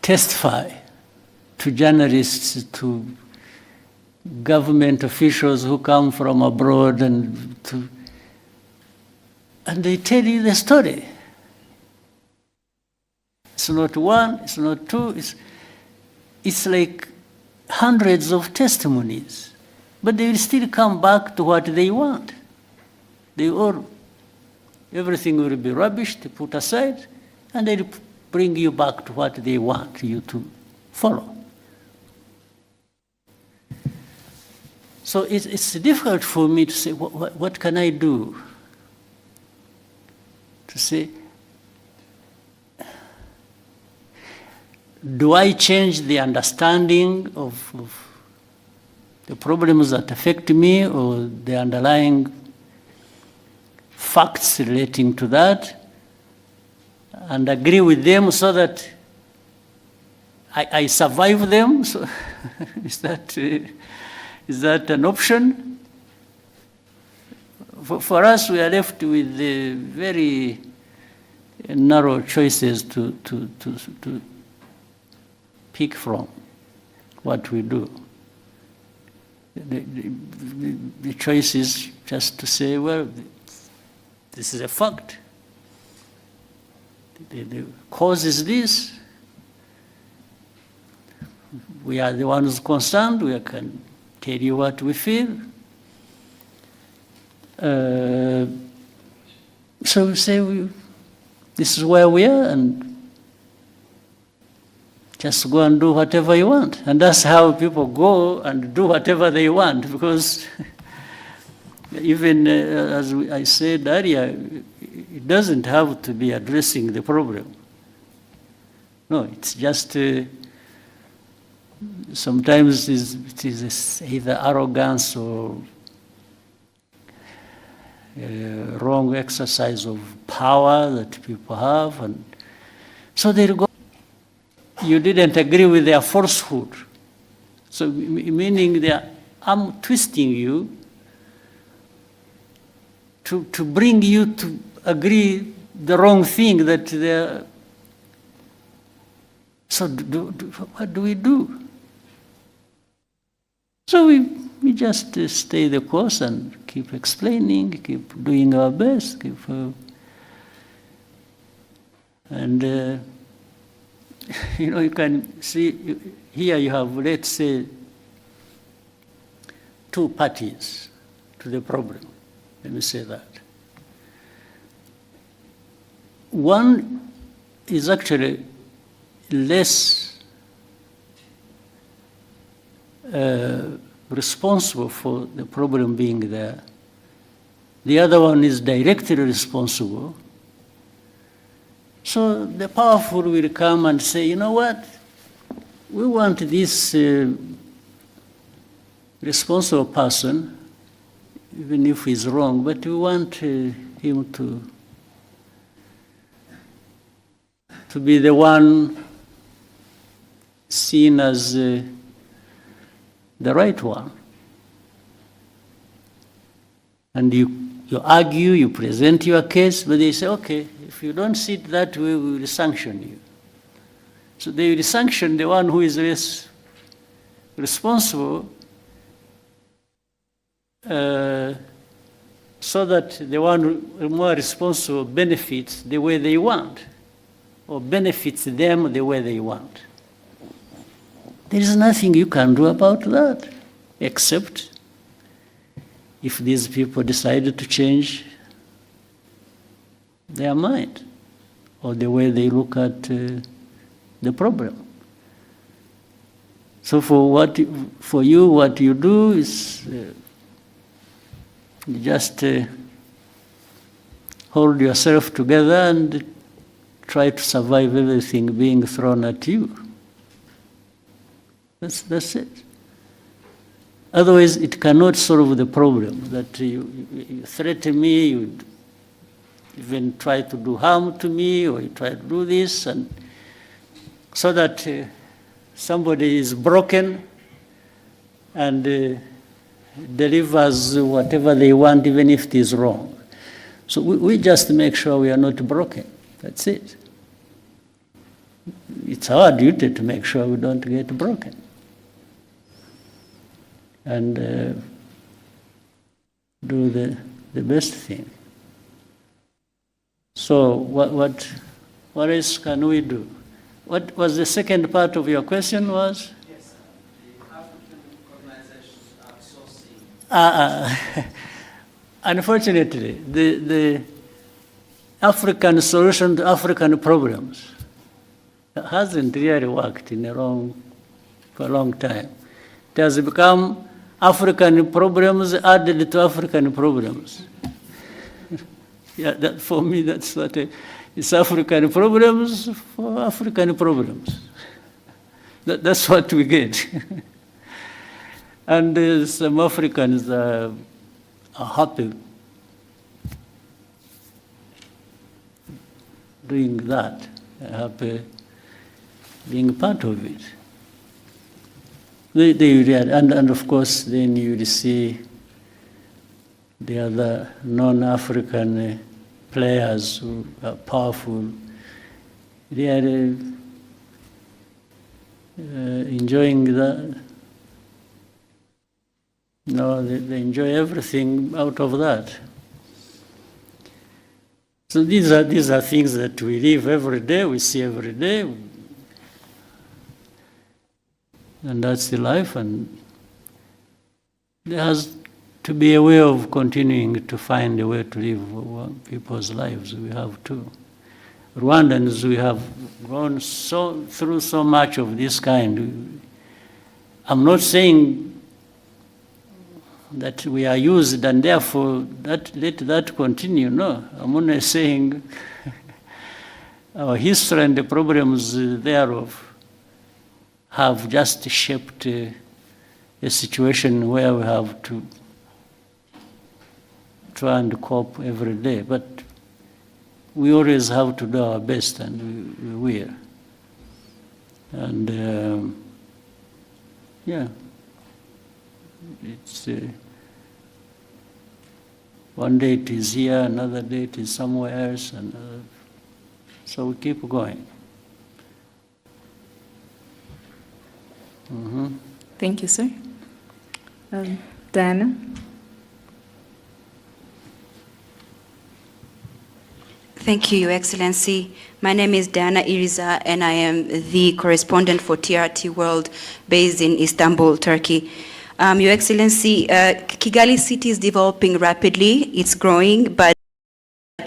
testify to journalists, to government officials who come from abroad, and they tell you the story. It's not one, it's not two, it's like hundreds of testimonies. But they will still come back to what they want. Everything will be rubbish, to put aside, and they'll bring you back to what they want you to follow. So it's difficult for me to say, what can I do to say, do I change the understanding of the problems that affect me or the underlying facts relating to that and agree with them so that I survive them? So is that an option? For us, we are left with very narrow choices to pick from what we do. The choice is just to say, well, this is a fact. The cause is this. We are the ones concerned. We can tell you what we feel. So we say, this is where we are, and just go and do whatever you want. And that's how people go and do whatever they want, because even as I said earlier, it doesn't have to be addressing the problem. No, it's just sometimes it is either arrogance or wrong exercise of power that people have, and so they go. You didn't agree with their falsehood, so meaning they are arm twisting you to bring you to agree the wrong thing that they're. So what do we do? So we just stay the course and keep explaining, keep doing our best, and you can see here you have, let's say, two parties to the problem. Let me say that. One is actually less responsible for the problem being there. The other one is directly responsible. So the powerful will come and say, you know what, we want this responsible person, even if he's wrong, but we want him to be the one seen as the right one. And you argue, you present your case, but they say, okay, if you don't see it that way, we will sanction you. So they will sanction the one who is less responsible, so that the one more responsible benefits the way they want, or benefits them the way they want. There is nothing you can do about that, except if these people decided to change their mind or the way they look at the problem. So for you, what you do is you just hold yourself together and try to survive everything being thrown at you. That's it. Otherwise, it cannot solve the problem. That you threaten me, you even try to do harm to me, or you try to do this, and so that somebody is broken and delivers whatever they want, even if it is wrong. So we just make sure we are not broken. That's it. It's our duty to make sure we don't get broken. And do the best thing. So what else can we do? What was the second part of your question was? Yes, the African organizations outsourcing. Unfortunately, the African solution to African problems hasn't really worked for a long time. It has become African problems added to African problems. Yeah, that, for me, that's what it's African problems for African problems. That's what we get. And some Africans are happy doing that, happy being part of it. And of course, then you will see the other non-African players who are powerful. They are enjoying that. No, they enjoy everything out of that. So these are things that we live every day, we see every day, and that's the life. And there has to be a way of continuing to find a way to live people's lives. We have to. Rwandans, we have gone through so much of this kind. I'm not saying that we are used and therefore let that continue. No, I'm only saying our history and the problems thereof have just shaped a situation where we have to try and cope every day. But we always have to do our best, and we will. And yeah, it's one day it is here, another day it is somewhere else, and so we keep going. Mm-hmm. Thank you, sir. Diana? Thank you, Your Excellency. My name is Diana Iriza, and I am the correspondent for TRT World based in Istanbul, Turkey. Your Excellency, Kigali city is developing rapidly. It's growing, but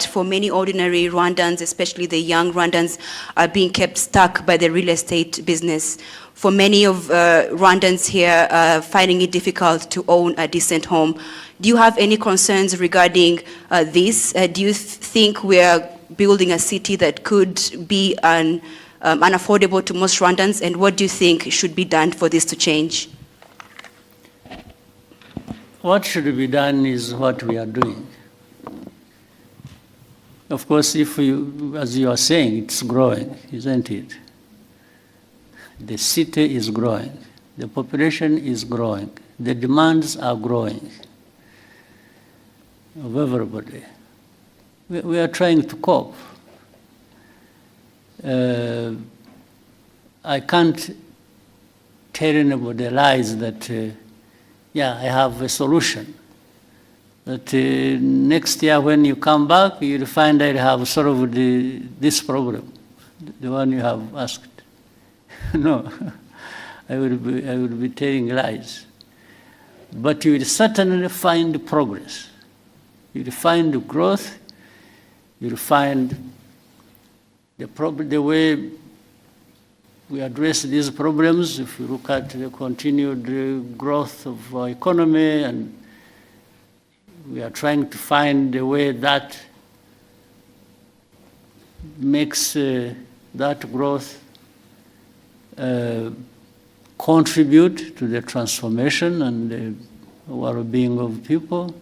for many ordinary Rwandans, especially the young Rwandans, are being kept stuck by the real estate business. For many of Rwandans here, finding it difficult to own a decent home. Do you have any concerns regarding this? Do you think we are building a city that could be unaffordable to most Rwandans? And what do you think should be done for this to change? What should be done is what we are doing. Of course, if you, as you are saying, it's growing, isn't it? The city is growing. The population is growing. The demands are growing of everybody. We are trying to cope. I can't tell anybody lies that, yeah, I have a solution. That next year when you come back, you'll find I have solved this problem, the one you have asked. No, I will be telling lies. But you will certainly find progress. You will find growth. You will find the way we address these problems. If you look at the continued growth of our economy, and we are trying to find a way that makes that growth contribute to the transformation and the well-being of people.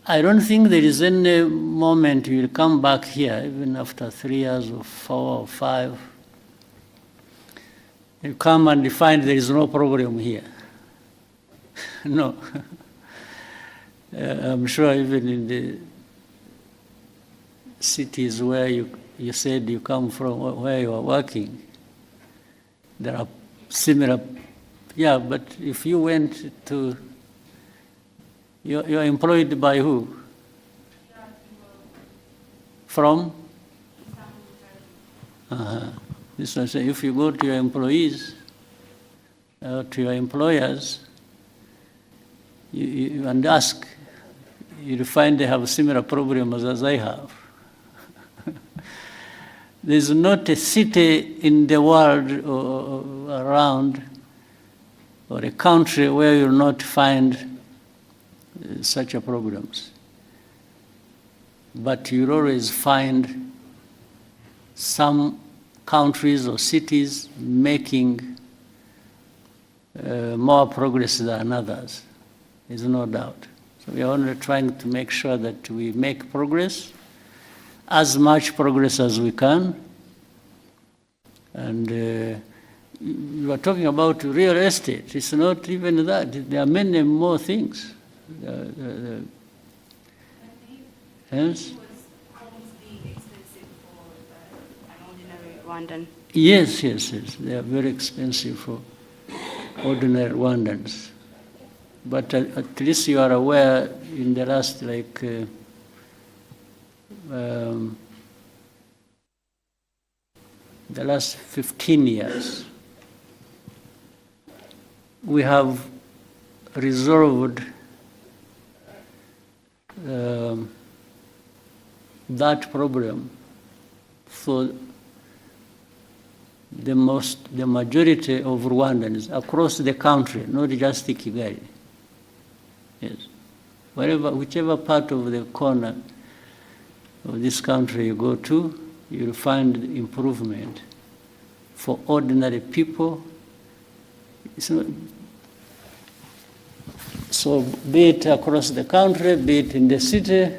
I don't think there is any moment you will come back here, even after 3 years or 4 or 5, you come and you find there is no problem here. No. I'm sure even in the cities where you said you come from, where you are working, there are similar, yeah, but if you went to, you're employed by who? From? This one say, if you go to your employees, to your employers, you and ask, you'll find they have similar problems as I have. There's not a city in the world or around, or a country where you'll not find such problems. but you'll always find some countries or cities making more progress than others. There's no doubt. So we are only trying to make sure that we make progress, as much progress as we can. And you are talking about real estate. It's not even that. There are many more things. Yes? Yes. They are very expensive for ordinary Rwandans. But at least you are aware in the last the last 15 years, we have resolved that problem for the majority of Rwandans across the country, not just Kigali. Yes. Whichever part of the corner of this country you go to, you'll find improvement for ordinary people. So be it across the country, be it in the city.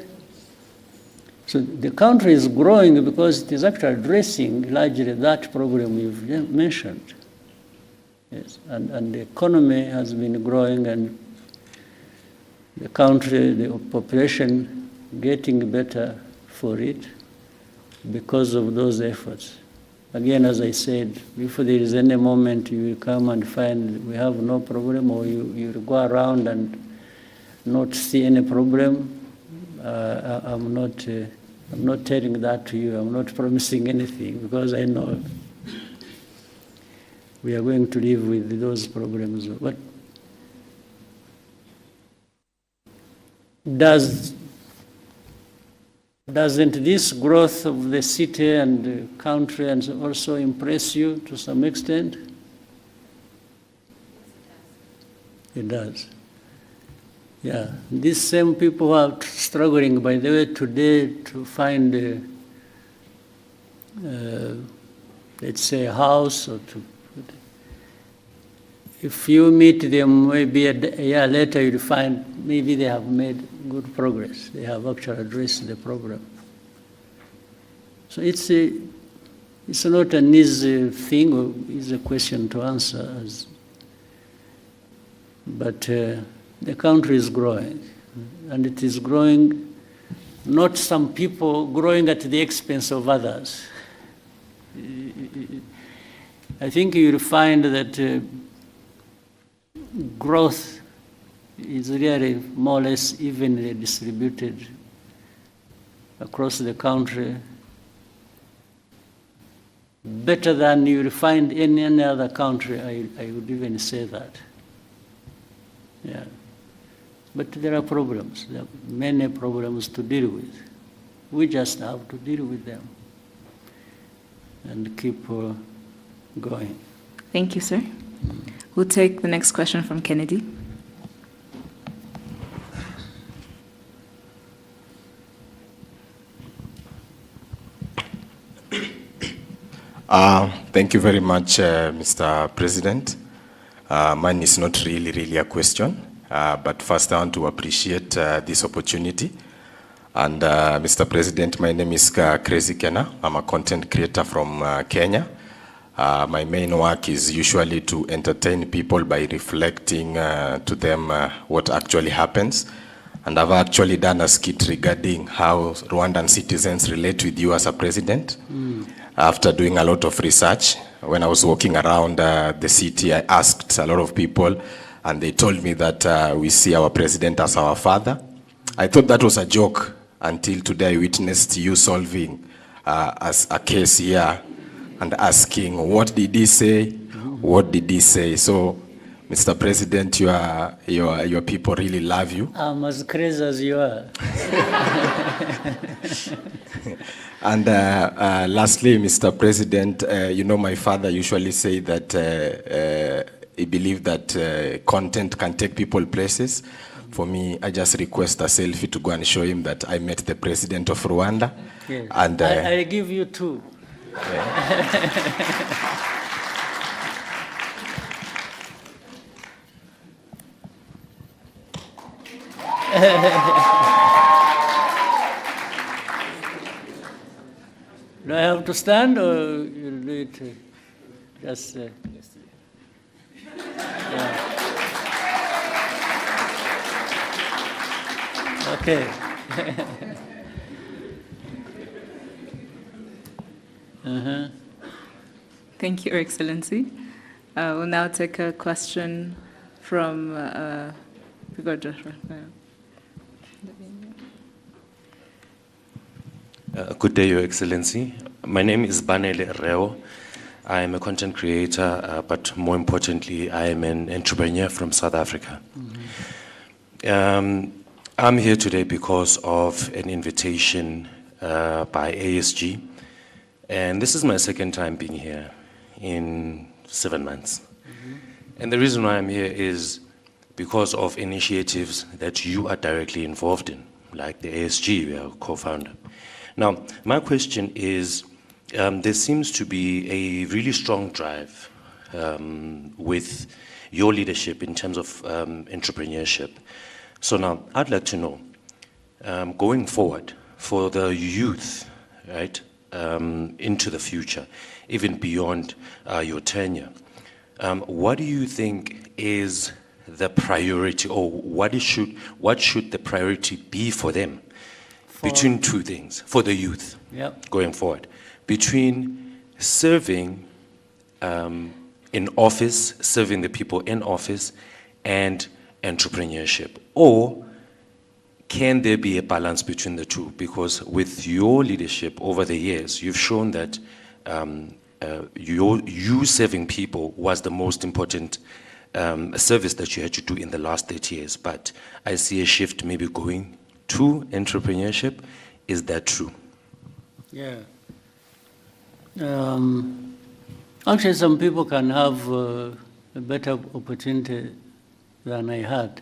So the country is growing because it is actually addressing largely that problem you've mentioned. Yes. And the economy has been growing, and the country, the population getting better for it because of those efforts. Again, as I said, if there is any moment you will come and find we have no problem, or you will go around and not see any problem, I'm not telling that to you. I'm not promising anything, because I know we are going to live with those problems. But doesn't this growth of the city and the country and also impress you to some extent? It does. Yeah, these same people are struggling, by the way, today to find, let's say, a house, or to. If you meet them maybe a year later, you'll find maybe they have made good progress. They have actually addressed the problem. So it's not an easy thing, or easy question to answer, but the country is growing, and it is growing, not some people growing at the expense of others. I think you'll find that growth is really more or less evenly distributed across the country, better than you will find in any other country. I would even say that. Yeah. But there are problems. There are many problems to deal with. We just have to deal with them and keep going. Thank you, sir. We'll take the next question from Kennedy. Thank you very much, Mr. President. Mine is not really a question, but first I want to appreciate this opportunity. And Mr. President, my name is Crazy Kena. I'm a content creator from Kenya. My main work is usually to entertain people by reflecting to them what actually happens. And I've actually done a skit regarding how Rwandan citizens relate with you as a president. After doing a lot of research, when I was walking around the city, I asked a lot of people, and they told me that we see our president as our father. I thought that was a joke until today I witnessed you solving as a case here and asking, what did he say? What did he say? So, Mr. President, your people really love you. I'm as crazy as you are. And lastly, Mr. President, you know, my father usually say that he believed that content can take people places. for me, I just request a selfie to go and show him that I met the president of Rwanda. Yes. And I give you 2. Do I have to stand or you'll do it just... yeah. Okay. Thank you, Your Excellency. We'll now take a question from Good day, Your Excellency. My name is Banele Reo. I am a content creator, but more importantly, I am an entrepreneur from South Africa. I'm here today because of an invitation by ASG, and this is my second time being here in 7 months. And the reason why I'm here is because of initiatives that you are directly involved in, like the ASG, we are co-founder. Now, my question is, there seems to be a really strong drive with your leadership in terms of entrepreneurship. So now, I'd like to know, going forward, for the youth, right, into the future, even beyond your tenure, what do you think is the priority, or what should the priority be for them? Between 2 things, for the youth, going forward. Between serving in office, serving the people in office, and entrepreneurship. Or can there be a balance between the 2? Because with your leadership over the years, you've shown that you serving people was the most important service that you had to do in the last 30 years. But I see a shift maybe going to entrepreneurship. Is that true? Yeah. Actually, some people can have a better opportunity than I had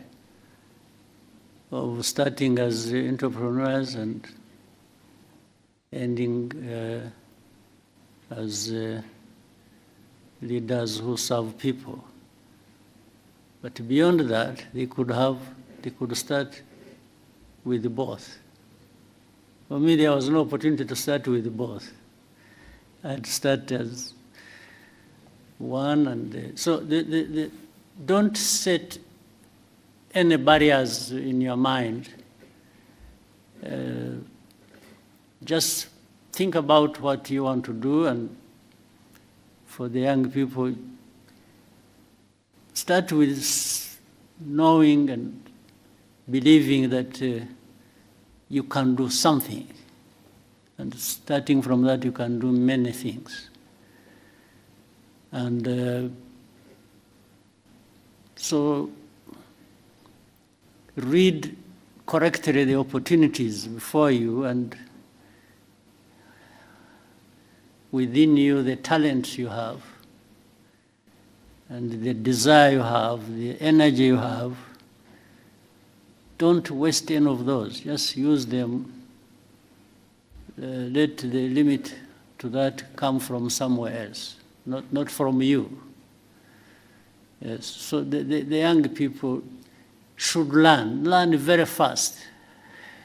of starting as entrepreneurs and ending as leaders who serve people. But beyond that, they could start with both. For me, there was no opportunity to start with both. I'd start as one, and so don't set any barriers in your mind. Just think about what you want to do, and for the young people, start with knowing and believing that you can do something. And starting from that, you can do many things. And so read correctly the opportunities before you, and within you the talents you have, and the desire you have, the energy you have. Don't waste any of those. Just use them. Let the limit to that come from somewhere else, not from you. Yes. So the young people should learn very fast.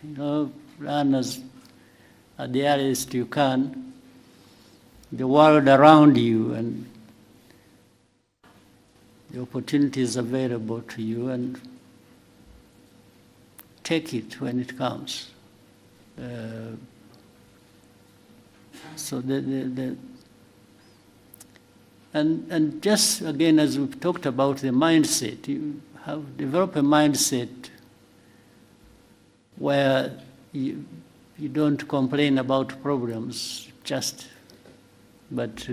Learn at the earliest you can, the world around you and the opportunities available to you, and take it when it comes. So and just again, as we've talked about the mindset, you have developed a mindset where you don't complain about problems, but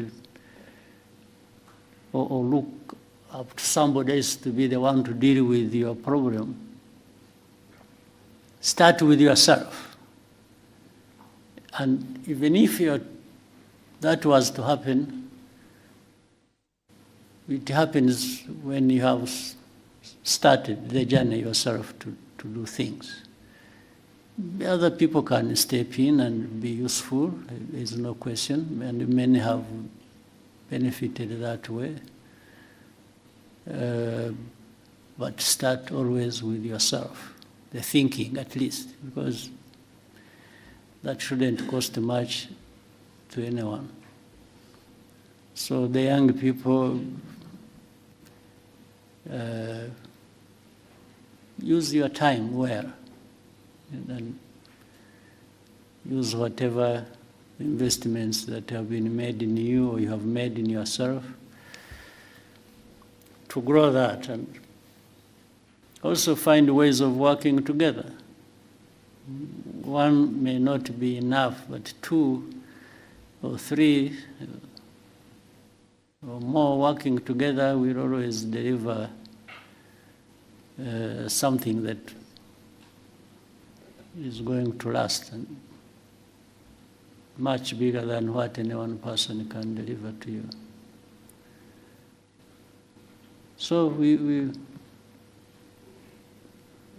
or look up to somebody else to be the one to deal with your problem. Start with yourself. And even if that was to happen, it happens when you have started the journey yourself do things. Other people can step in and be useful, there's no question, and many have benefited that way. But start always with yourself, the thinking at least, because that shouldn't cost much to anyone. So the young people, use your time well, and use whatever investments that have been made in you or you have made in yourself to grow that, and also find ways of working together. One may not be enough, but 2 or 3 or more working together will always deliver something that is going to last and much bigger than what any one person can deliver to you. So we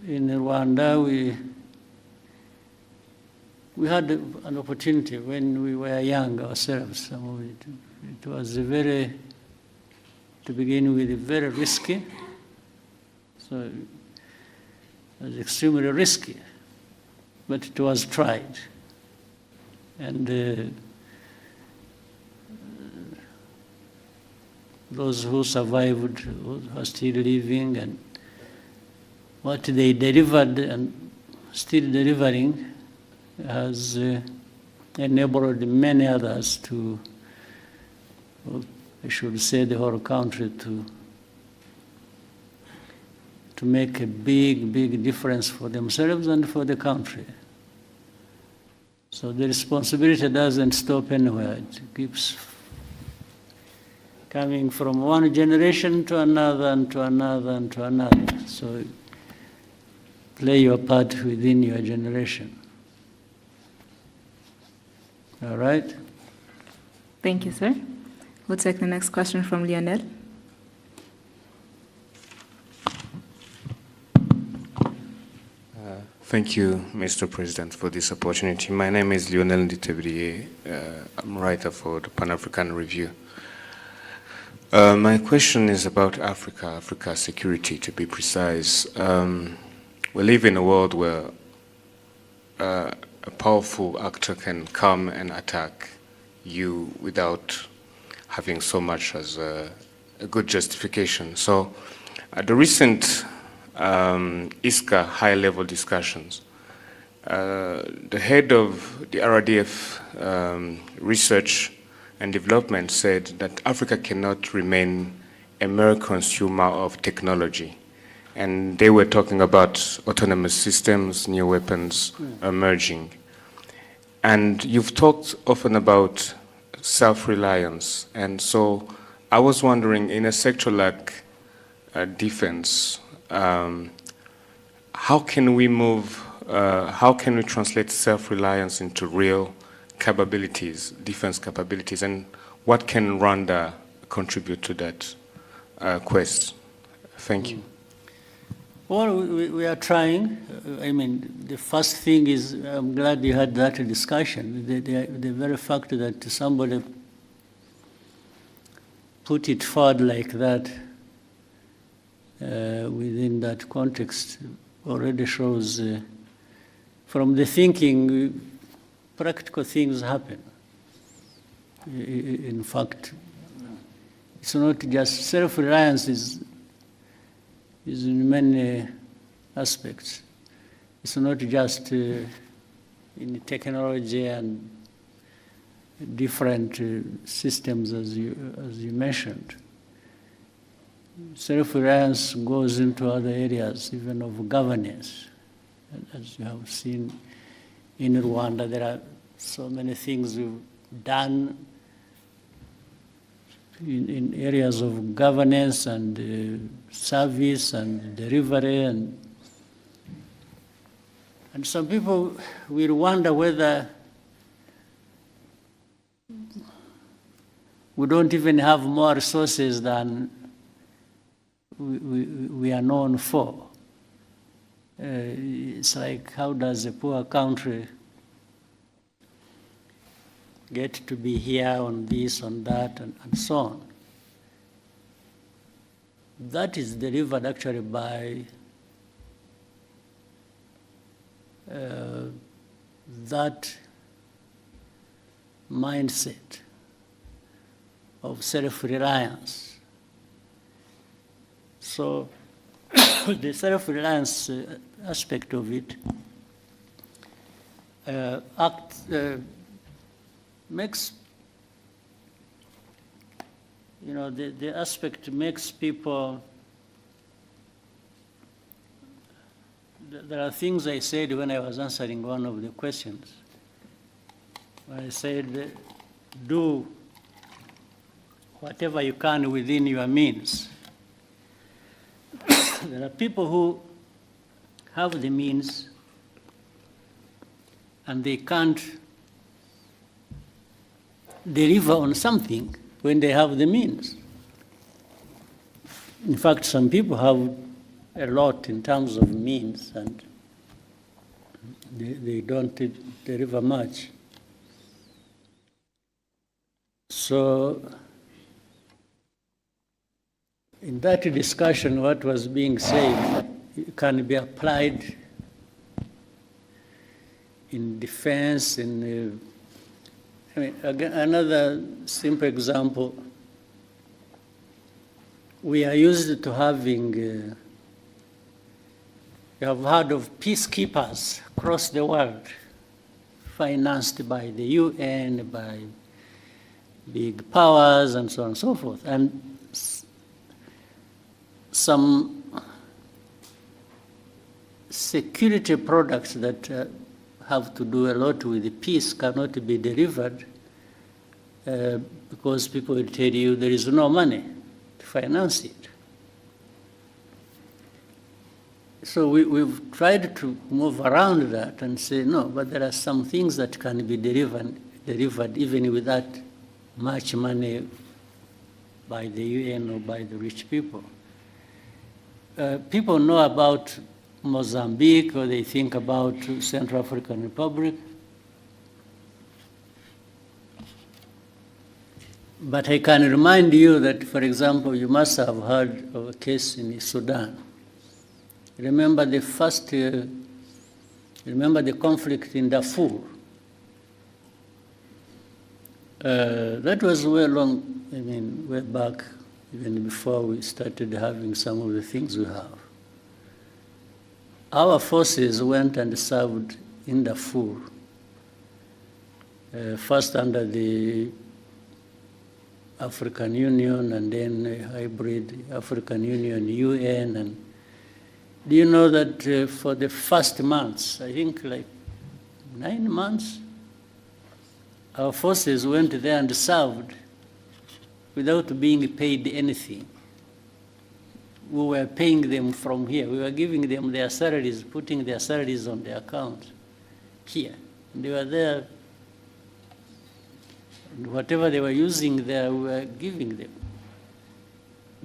in Rwanda, we had an opportunity when we were young ourselves. It was to begin with, very risky. So it was extremely risky, but it was tried. And those who survived, who are still living, and what they delivered and still delivering has enabled many others to, well, I should say the whole country, to make a big, big difference for themselves and for the country. So the responsibility doesn't stop anywhere. It keeps coming from one generation to another and to another and to another. So play your part within your generation. All right? Thank you, sir. We'll take the next question from Lionel. Thank you, Mr. President, for this opportunity. My name is Lionel Nditebriye. I'm a writer for the Pan-African Review. My question is about Africa's security, to be precise. We live in a world where a powerful actor can come and attack you without having so much as a good justification. So at the recent ISCA high-level discussions, the head of the RDF research and development said that Africa cannot remain a mere consumer of technology. And they were talking about autonomous systems, new weapons emerging. And you've talked often about self-reliance. And so I was wondering, in a sector like defense, how can we translate self-reliance into real capabilities, defense capabilities, and what can Rwanda contribute to that quest? Thank you. Well, we are trying. I mean, the first thing is, I'm glad you had that discussion. The very fact that somebody put it forward like that within that context already shows from the thinking, practical things happen. In fact, it's not just self-reliance is in many aspects. It's not just in technology and different systems as you mentioned. Self-reliance goes into other areas, even of governance. As you have seen in Rwanda, there are so many things we've done in areas of governance and service and delivery, and some people will wonder whether we don't even have more resources than we are known for. It's like, how does a poor country get to be here on this, on that, and so on? That is delivered actually by that mindset of self-reliance. So the self-reliance aspect of it makes, you know, the aspect makes people, there are things I said when I was answering one of the questions. I said, do whatever you can within your means. There are people who have the means and they can't deliver on something when they have the means. In fact, some people have a lot in terms of means and they don't deliver much. So in that discussion, what was being said can be applied in defense, in I mean, again, another simple example, we are used to having, you have heard of peacekeepers across the world, financed by the UN, by big powers, and so on and so forth. And some security products that have to do a lot with the peace cannot be delivered because people will tell you there is no money to finance it. So we've tried to move around that and say, no, but there are some things that can be delivered even without much money by the UN or by the rich people. People know about Mozambique, or they think about Central African Republic. But I can remind you that, for example, you must have heard of a case in Sudan. Remember the conflict in Darfur. That was way back, even before we started having some of the things we have. Our forces went and served in Darfur, first under the African Union and then a hybrid African Union, UN. And do you know that for the first months, I think like 9 months, our forces went there and served without being paid anything. We were paying them from here. We were giving them their salaries, putting their salaries on their account here. And they were there, and whatever they were using there, we were giving them.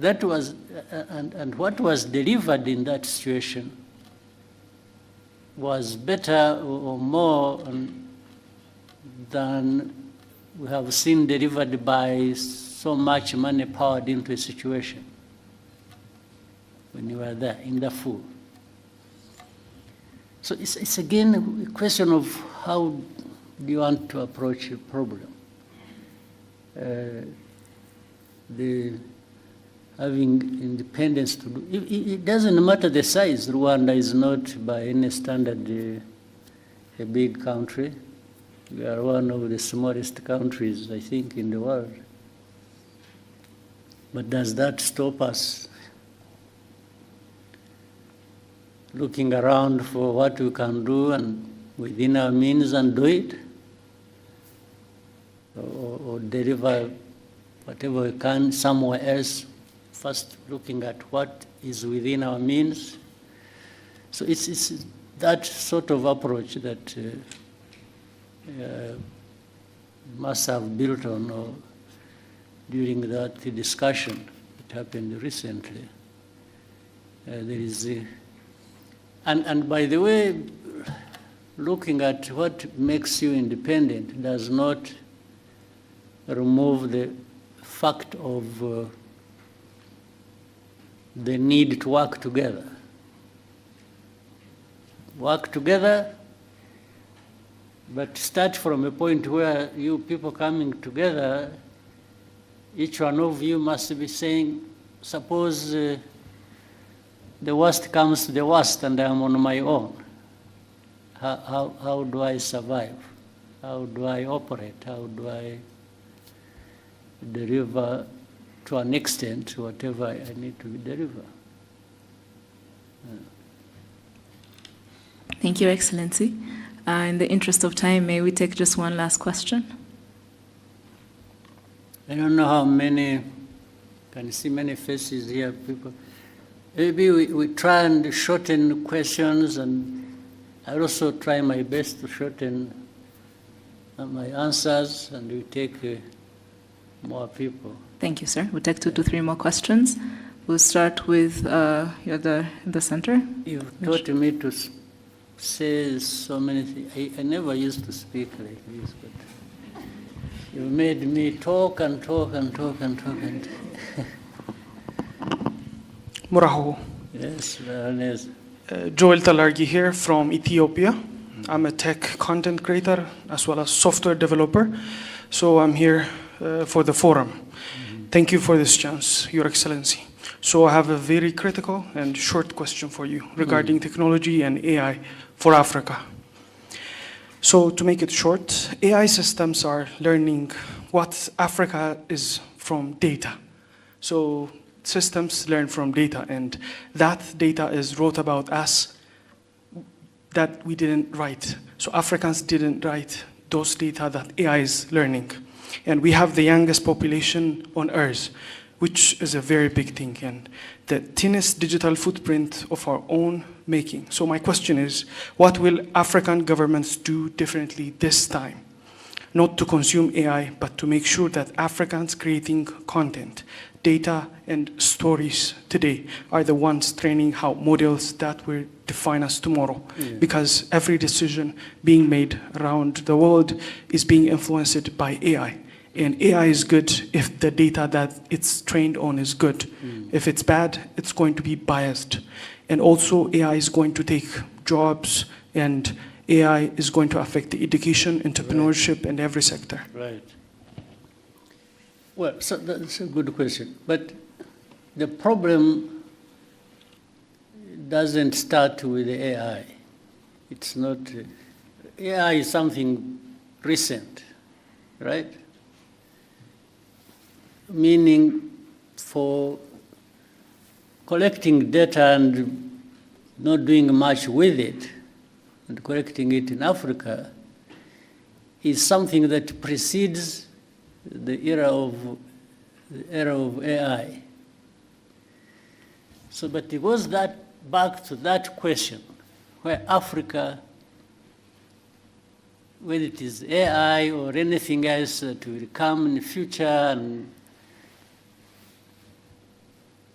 That was, and what was delivered in that situation was better or more than we have seen delivered by so much money poured into a situation when you were there in Darfur. So it's again a question of how do you want to approach a problem. Having independence to do, it doesn't matter the size. Rwanda is not by any standard a big country. We are one of the smallest countries, I think, in the world. But does that stop us looking around for what we can do and within our means and do it? Or deliver whatever we can somewhere else, first looking at what is within our means? So it's that sort of approach that must have built on or during that discussion that happened recently. There is And by the way, looking at what makes you independent does not remove the fact of the need to work together. Work together, but start from a point where you people coming together, each one of you must be saying, suppose the worst comes to the worst and I'm on my own. How do I survive? How do I operate? How do I deliver to an extent whatever I need to deliver? Thank you, Excellency. In the interest of time, may we take just one last question? I don't know how many, can see many faces here, people. Maybe we try and shorten questions, and I also try my best to shorten my answers, and we take more people. Thank you, sir. We'll take 2 to 3 more questions. We'll start with you're the center. You've taught me to say so many things. I never used to speak like this, but you made me talk and talk and talk and talk and Muraho. Yes, Ernest. Joel Talargi here from Ethiopia. I'm a tech content creator as well as software developer. So I'm here for the forum. Thank you for this chance, Your Excellency. So I have a very critical and short question for you regarding technology and AI for Africa. So to make it short, AI systems are learning what Africa is from data. So systems learn from data, and that data is wrote about us that we didn't write. So Africans didn't write those data that AI is learning. And we have the youngest population on Earth, which is a very big thing, and the thinnest digital footprint of our own making. So my question is, what will African governments do differently this time? Not to consume AI, but to make sure that Africans creating content, data, and stories today are the ones training how models that will define us tomorrow. Because every decision being made around the world is being influenced by AI. And AI is good if the data that it's trained on is good. If it's bad, it's going to be biased. And also AI is going to take jobs, and AI is going to affect the education, entrepreneurship, and every sector. Right. Well, so that's a good question. But the problem doesn't start with the AI. It's not, AI is something recent, right? Meaning for collecting data and not doing much with it, and collecting it in Africa, is something that precedes the era of AI. So, but it goes back to that question, where Africa, whether it is AI or anything else that will come in the future, and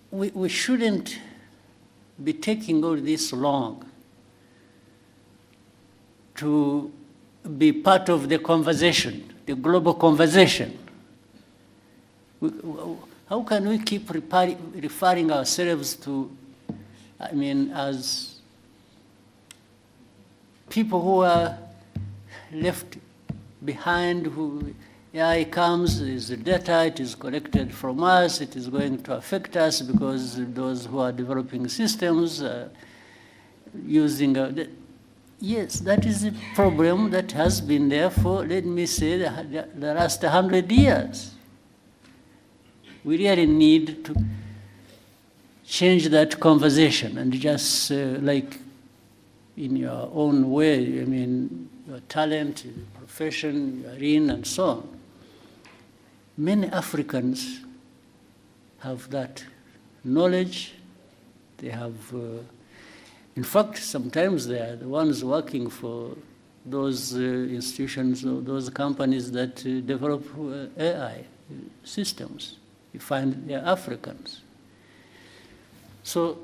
we shouldn't be taking all this long to be part of the conversation, the global conversation. How can we keep referring ourselves to, I mean, as people who are left behind, who AI comes, is the data, it is collected from us, it is going to affect us because those who are developing systems are using yes, that is a problem that has been there for, let me say, the last 100 years. We really need to change that conversation and just like in your own way, I mean, your talent, your profession, you are in, and so on. Many Africans have that knowledge. They have, in fact, sometimes they are the ones working for those institutions or those companies that develop AI systems. You find they're Africans. So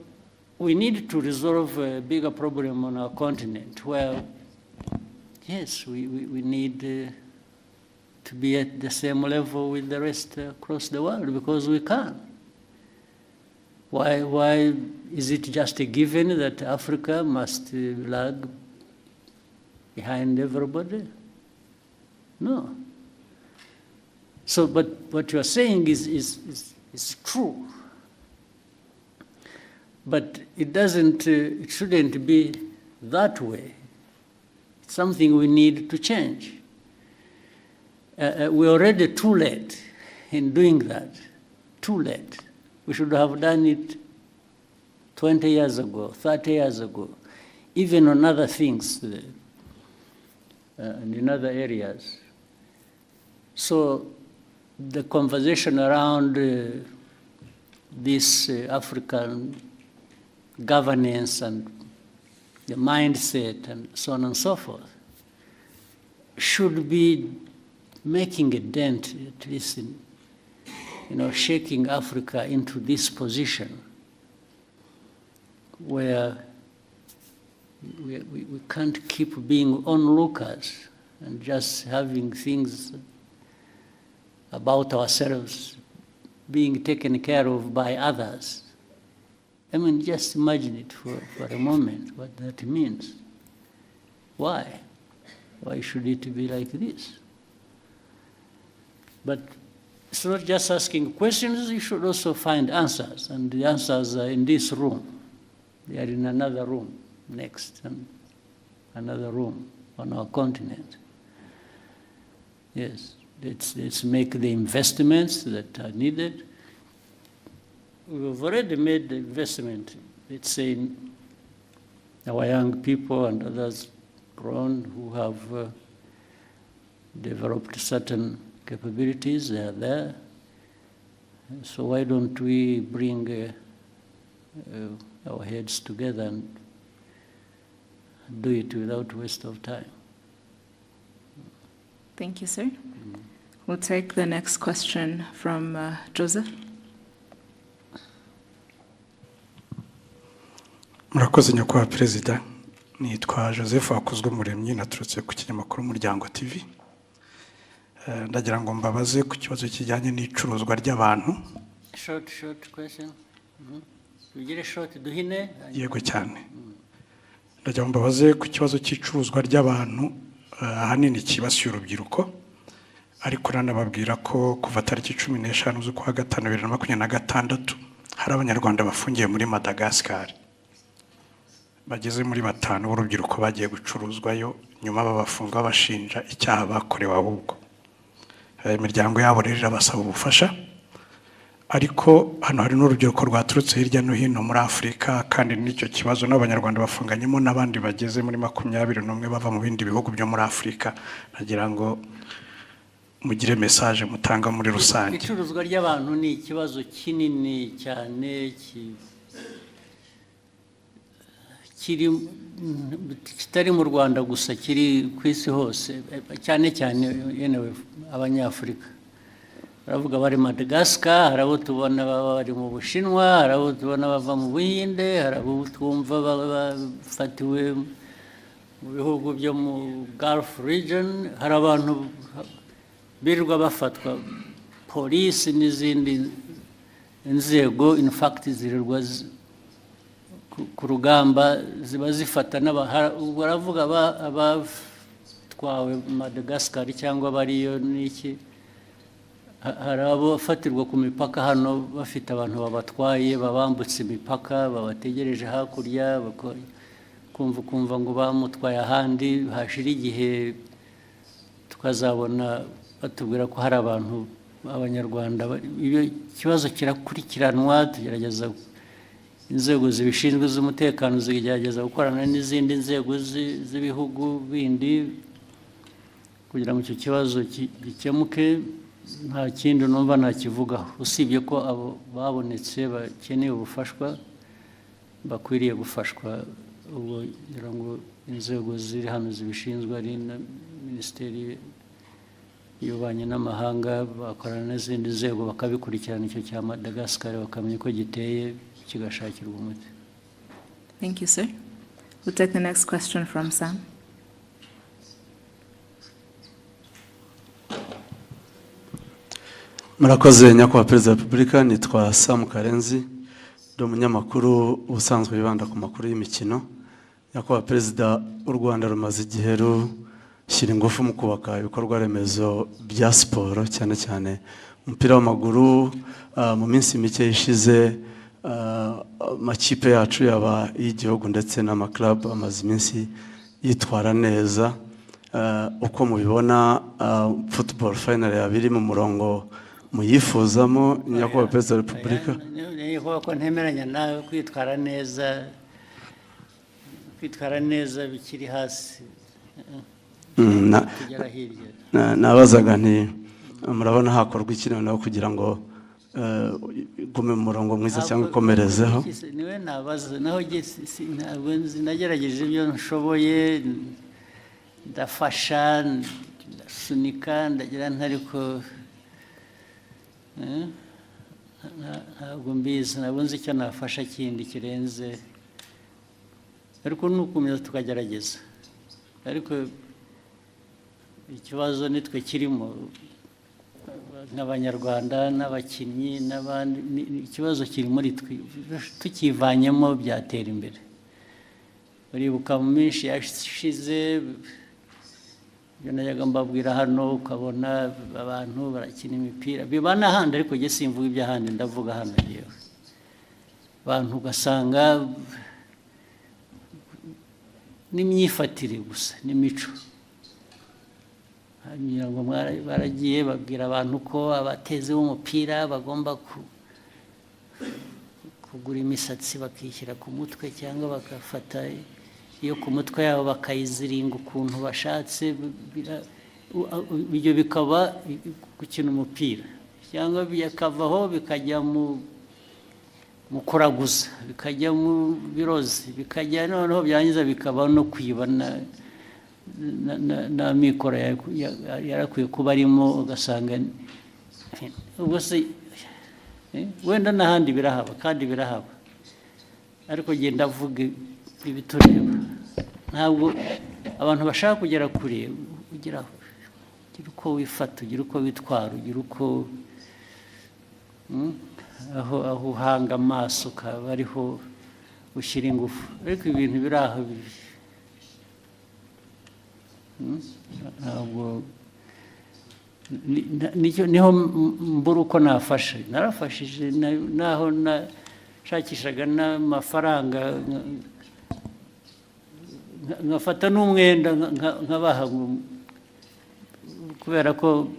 we need to resolve a bigger problem on our continent where, yes, we need to be at the same level with the rest across the world, because we can. Why is it just a given that Africa must lag behind everybody? No. So, but what you are saying is true. But it doesn't, it shouldn't be that way. It's something we need to change. We're already too late in doing that. Too late. We should have done it 20 years ago, 30 years ago, even on other things and in other areas. So the conversation around this African governance and the mindset and so on and so forth should be making a dent, at least in, shaking Africa into this position where we can't keep being onlookers and just having things about ourselves being taken care of by others. I mean, just imagine it for a moment, what that means. Why? Why should it be like this? But it's not just asking questions, you should also find answers. And the answers are in this room. They are in another room next, and another room on our continent. Yes, let's make the investments that are needed. We've already made the investment, let's say, in our young people and others grown who have developed certain capabilities. They are there. So why don't we bring our heads together and do it without waste of time? Thank you, sir. We'll take the next question from Joseph. Murakoze nyakubahwa Perezida, nitwa Joseph Hakuzweumuremyi, naturutse ku kinyamakuru Umuryango TV. Ndagira ngo mbabaze ku kibazo kijyanye n'icuruzwa ry'abantu. Short question. Ugire short duhine. Yego cyane. Ndagira ngo mbabaze ku kibazo cy'icuruzwa ry'abantu ahanini kibasiye urubyiruko, ariko nanababwira ko kuva tariki 15 z'ukwa gatanu 2026 hari abanyarwanda bafungiye muri Madagascar. Bageze muri 5 b'urubyiruko bagiye gucuruzwayo, nyuma babafunga bashinja icyaha bakorewe ahubwo. Imiryango yabo rero basaba ubufasha, ariko hano hari n'urubyiruko rwaturutse hirya no hino muri Afurika, kandi n'icyo kibazo n'abanyarwanda bafunganyemo n'abandi bageze muri 21 bava mu bindi bihugu byo muri Afurika. Nagira ngo mugire message mutanga muri rusange. Icuruzwa ry'abantu ni ikibazo kinini cyane kitari mu Rwanda gusa, kiri ku isi hose, cyane cyane yenewe abanyafurika. Baravuga bari Madagascar, hari abo tubona bari mu Bushinwa, hari abo tubona bava mu Buhinde, hari abo twumva bafatiwe mu bihugu byo mu Gulf region, hari abantu birirwa bafatwa, polisi n'izindi inzego in fact zirirwa ku rugamba ziba zifata baravuga abatwawe Madagascar cyangwa bariyo n'iki. Hari abo bafatirwa ku mipaka hano bafite abantu babatwaye, babambutse imipaka, babategereje hakurya, kumva ngo bamutwaye ahandi, hashira igihe tukazabona batubwira ko hari abantu b'Abanyarwanda. Iyo kibazo kirakurikiranwa, tugerageza inzego zibishinzwe z'umutekano zigerageza gukorana n'izindi nzego z'ibihugu bindi kugira ngo icyo kibazo gikemuke. Nta kindi numva nakivugaho, usibye ko abo babonetse bakeneye ubufashwa bakwiriye gufashwa. Ubwo ngira ngo inzego ziri hano zibishinzwe ari na Minisiteri y'Ububanyi n'Amahanga bakorana n'izindi nzego bakabikurikirana icyo cya Madagascar bakamenya ko giteye kigashakirwa umuti. Thank you, sir. We'll take the next question from Sam. Murakoze nyakubahwa Perezida wa Repubulika, nitwa Sam Karenzi, ndi umunyamakuru ubusanzwe wibanda ku makuru y'imikino. Nyakubahwa Perezida, u Rwanda rumaze igihe rushyira ingufu mu kubaka ibikorwa remezo bya siporo, cyane cyane umupira w'amaguru. Mu minsi mike ishize amakipe yacu yaba y'igihugu ndetse n'amaklub amaze iminsi yitwara neza. Uko mubibona football final yabiri mu murongo muyifuzamo, nyakubahwa Perezida wa Repubulika? Niho ko ntemeranya nawe, kwitwara neza bikiri hasi. Kugera hirya. Nabazaga nti murabona hakorwa iki noneho kugira ngo gume mu murongo mwiza cyangwa ikomerezeho? Niwe nabaza, naho nagerageje ibyo nshoboye, ndafasha, ndasunika, ndagira ntariko ntabwo mbizi, ntabwo nzi icyo nafasha kindi kirenze, ariko nukomeza tukagerageza. Ariko ikibazo nitwe kirimo nk'abanyarwanda n'abakinnyi n'abandi, ikibazo kiri muri twe, tukivanyemo byatera imbere. Uribuka mu minsi yashize najyaga mbabwira hano, ukabona abantu barakina imipira, biba n'ahandi, ariko njye simvuga iby'ahandi, ndavuga hano yewe. Abantu ugasanga n'imyifatire gusa n'imico. Baragiye babwira abantu ko abatezi b'umupira bagomba kugura imisatsi bakishyira ku mutwe, cyangwa bagafata iyo ku mutwe yabo bakayiziringa ukuntu bashatse. Ibyo bikaba gukina umupira, cyangwa bikavaho bikajya mu kuraguza, bikajya mu birozi, bikajya noneho byangiza bikaba no kwiba na mikoro yarakwiye kuba arimo, ugasanga ubwo se wenda n'ahandi birahaba, kandi birahaba, ariko genda avuga ibitureba. Ntabwo abantu bashaka kugera kure, ugira uko wifata, ugira uko witwara, ugira uko aho uhanga amaso ukaba ariho ushyira ingufu. Ariko ibintu biri aho ntabwo, niho mbura uko nafasha. Narafashije naho nashakishaga n'amafaranga, nkafata n'umwenda nkabaha, kubera ko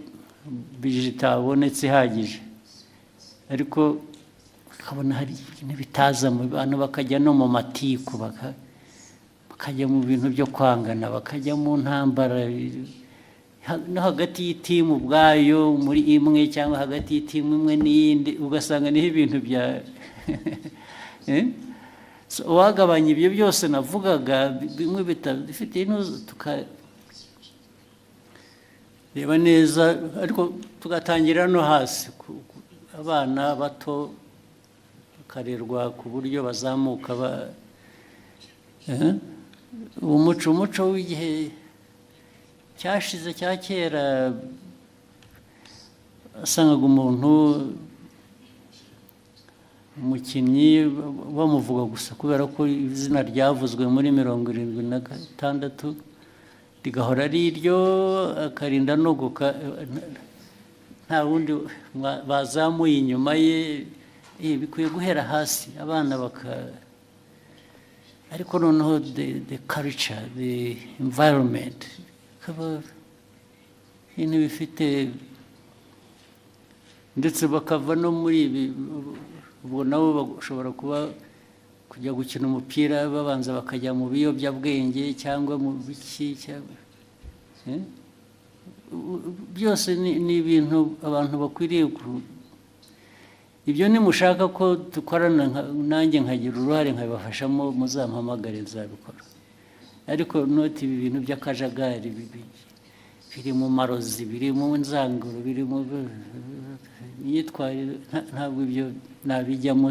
bije itabonetse ihagije. Ariko ukabona hari ibintu bitaza mu bantu, bakajya no mu matiku, bakajya mu bintu byo kwangana, bakajya mu ntambara no hagati y'itimu ubwayo muri imwe, cyangwa hagati y'itimu imwe n'iyindi, ugasanga niho ibintu bya wagabanya ibyo byose navugaga, bimwe bifite intuzo, tukareba neza, ariko tugatangira no hasi. Abana bato bakarerwa ku buryo bazamuka umuco w'igihe cyashize cya kera, wasangaga umuntu, umukinnyi bamuvuga gusa kubera ko izina ryavuzwe muri 76 rigahora ari iryo, akarinda no nta wundi bazamuye inyuma ye. Bikwiye guhera hasi, abana ariko noneho the culture, the environment, kaba ibintu bifite, ndetse bakava no muri ibi. Ubwo nabo bashobora kujya gukina umupira babanza bakajya mu biyobyabwenge cyangwa mu biki, byose ni ibintu abantu bakwiriye. Ibyo nimushaka ko dukorana, nanjye nkagira uruhare nkabibafashamo, muzampamagare nzabikora. Ariko noti ibi bintu by'akajagari biri mu marozi, biri mu nzanguro, biri mu myitwarire, ntabwo ibyo nabijyamo.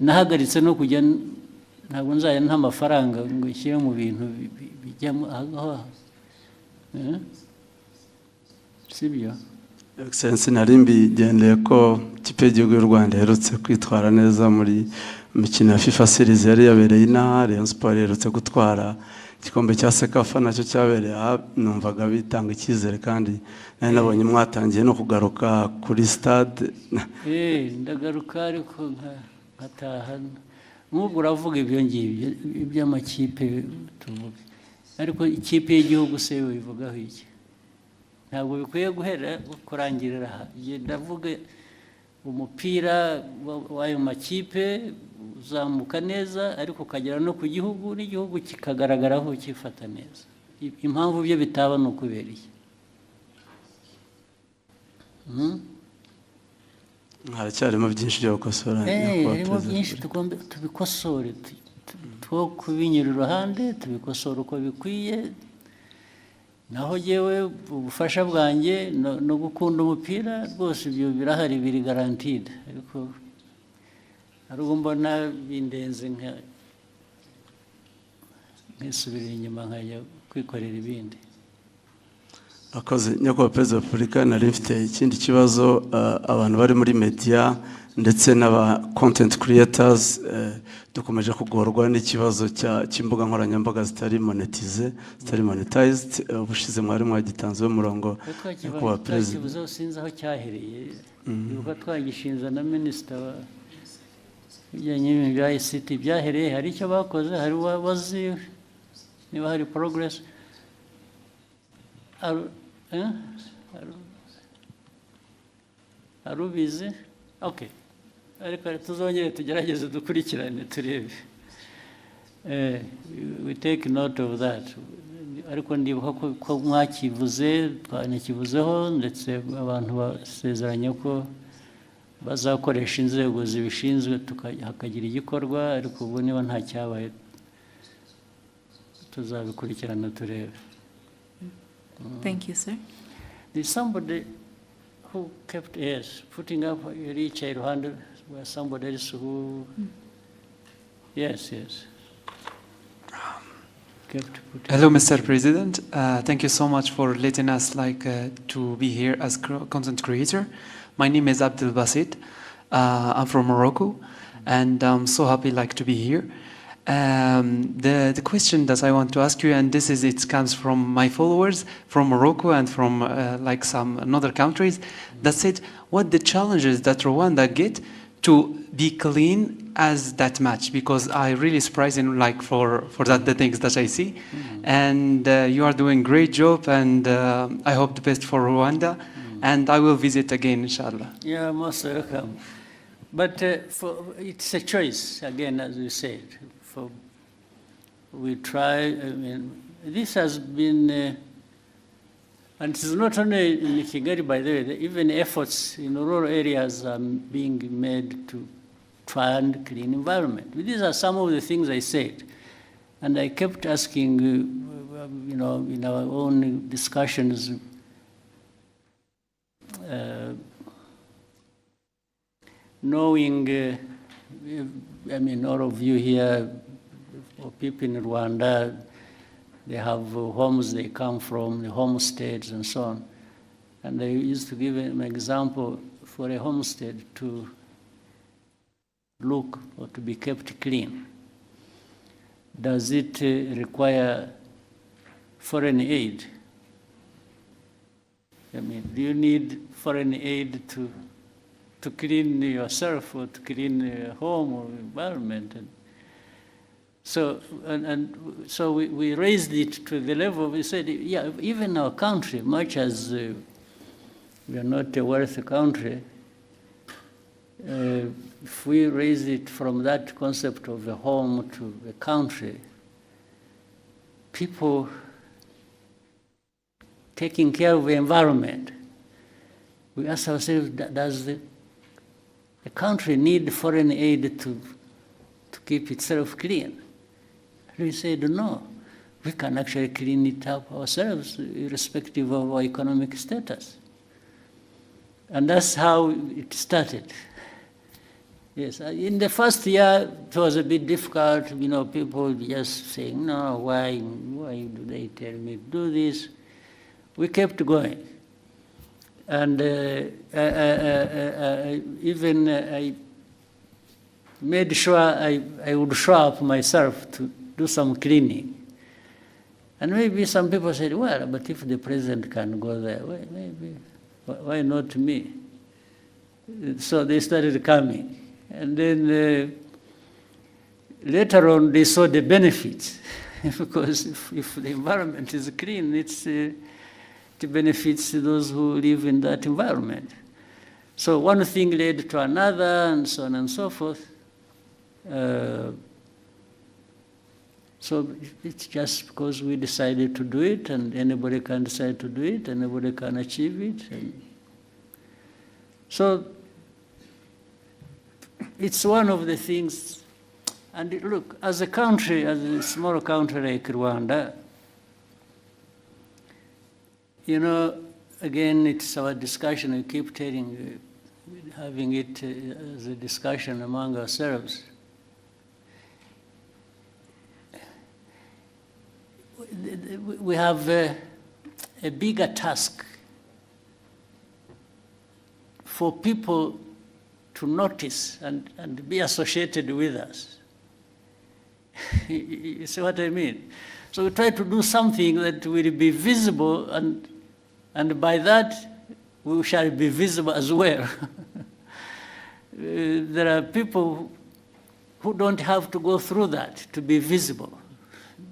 Nahagaritse no kujya ntabwo nzajya nta mafaranga ngo nshyire mu bintu bijyamo aho sibyo. Excellency, nari mbigendeye ko ikipe y'igihugu y'u Rwanda iherutse kwitwara neza muri mikino ya FIFA Series yari yabereye inaha. Rayon Sport iherutse gutwara igikombe cya Sekafa nacyo cyabereye aha, numvaga bitanga icyizere kandi nari nabonye mwatangiye no kugaruka kuri stade. Ndagaruka ariko nkataha nk'ubwo uravuga ibyo ngibyo iby'amakipe tuvuge, ariko ikipe y'igihugu se bivugaho iki? Ntabwo bikwiye guhera kurangirira aha. Ndavuga umupira w'ayo makipe uzamuka neza ariko ukagera no ku gihugu n'igihugu kikagaragaraho cyifata neza. Impamvu byo bitaba ni ukubera iki? Haracyarimo byinshi byo gukosora. Harimo byinshi tugomba tubikosore, two kubinyura iruhande tubikosora uko bikwiye. Naho yewe ubufasha bwanjye no gukunda umupira rwose ibyo birahari, biri garantide, ariko ariko mbona bindenze nkisubira inyuma nkajya kwikorera ibindi. Akoze nyakubahwa Perezida wa Repubulika, nari mfite ikindi kibazo. Abantu bari muri media ndetse n'aba content creators dukomeje kugorwa n'ikibazo cy'imbuga nkoranyambaga zitari monetized. Ubushize mwari mwagitanzeho umurongo nyakubahwa Perezida. Twakivuzeho sinzi aho cyahereye, yuko twagishinza na minisita bijyanye n'ibintu bya ICT byahereye. Hari icyo bakoze, hari wazi niba hari progress. Arubizi? Okay. Ariko tuzongere tugerageze dukurikirane turebe. We take note of that. Ariko ndibuka ko mwakivuze, twanakivuzeho, ndetse abantu basezeranye ko bazakoresha inzego zibishinzwe hakagira igikorwa, ariko ubu niba nta cyabaye tuzabikurikirana turebe. Thank you, sir. There's somebody who kept, yes, putting up each hand where somebody else who, yes. Hello, Mr. President. Thank you so much for letting us to be here as content creator. My name is Abdel Basit. I'm from Morocco, and I'm so happy to be here. The question that I want to ask you, and it comes from my followers from Morocco and from some other countries, that said, what the challenges that Rwanda get to be clean as that match? Because I really surprising for that the things that I see, and you are doing great job, and I hope the best for Rwanda, and I will visit again, inshallah. Yeah, most welcome. But it's a choice again, as you said. We try, I mean, this has been, and it's not only in Kigali, by the way, even efforts in rural areas are being made to try and clean environment. These are some of the things I said. And I kept asking, in our own discussions, knowing, all of you here, or people in Rwanda, they have homes they come from, the homesteads and so on. And I used to give an example for a homestead to look or to be kept clean. Does it require foreign aid? Do you need foreign aid to clean yourself or to clean your home or environment? So we raised it to the level, we said, yeah, even our country, much as we are not a wealthy country, if we raise it from that concept of a home to a country, people taking care of the environment, we ask ourselves, does the country need foreign aid to keep itself clean? We said, no, we can actually clean it up ourselves, irrespective of our economic status. And that's how it started. Yes, in the first year, it was a bit difficult, people just saying, no, why do they tell me to do this? We kept going. And even I made sure I would show up myself to do some cleaning. And maybe some people said, well, but if the president can go there, maybe, why not me? So they started coming. And then later on, they saw the benefits. Because if the environment is clean, it benefits those who live in that environment. So one thing led to another, and so on and so forth. So it's just because we decided to do it, and anybody can decide to do it, anybody can achieve it. And so it's one of the things. And look, as a country, as a small country like Rwanda, again, it's our discussion. We keep having it as a discussion among ourselves. We have a bigger task for people to notice and be associated with us. You see what I mean? So we try to do something that will be visible, and by that, we shall be visible as well. There are people who don't have to go through that to be visible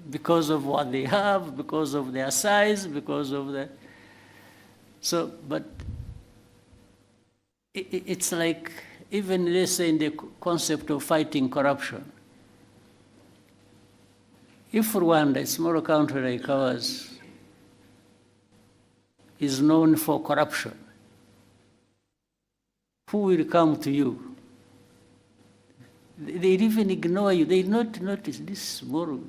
because of what they have, because of their size, because of the... So, but it's like, even let's say in the concept of fighting corruption, if Rwanda, a small country like ours, is known for corruption, who will come to you? They even ignore you. They not notice this small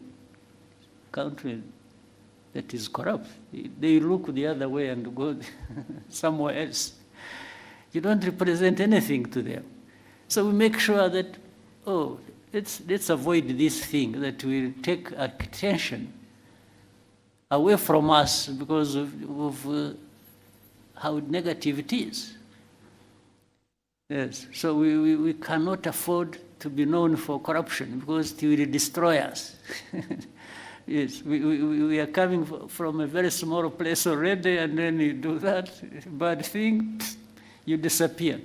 country that is corrupt. They look the other way and go somewhere else. You don't represent anything to them. So we make sure that, let's avoid this thing that will take attention away from us because of how negative it is. Yes, so we cannot afford to be known for corruption because it will destroy us. Yes, we are coming from a very small place already, and then you do that bad thing, you disappear.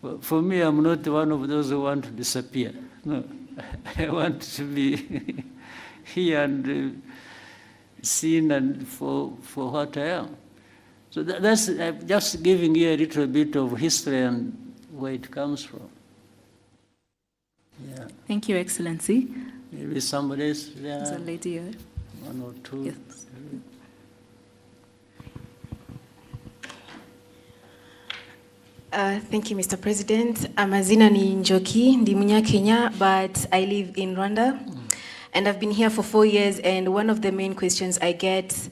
Well, for me, I'm not one of those who want to disappear. No, I want to be here and seen and for what I am. So that's I'm just giving you a little bit of history and where it comes from. Yeah. Thank you, Excellency. Maybe somebody else there. There's a lady here. One or two. Yes. Thank you, Mr. President. Amazina ni Njoki, ndi Munyakenya, but I live in Rwanda. And I've been here for 4 years, and one of the main questions I get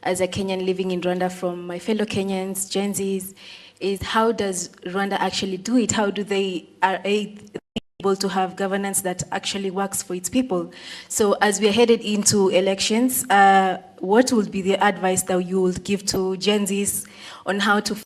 as a Kenyan living in Rwanda from my fellow Kenyans, Gen Zs, is how does Rwanda actually do it? How do they are able to have governance that actually works for its people? So as we are headed into elections, what would be the advice that you would give to Gen Zs on how to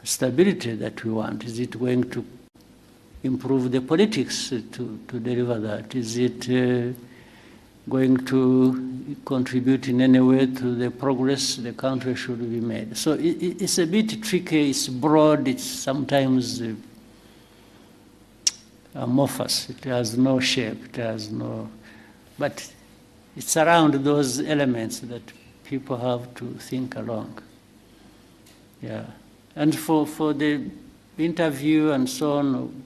stability that we want? Is it going to improve the politics to deliver that? Is it going to contribute in any way to the progress the country should be made? So it's a bit tricky, it's broad, it's sometimes amorphous, it has no shape, it has no, but it's around those elements that people have to think along. Yeah. And for the interview and so on,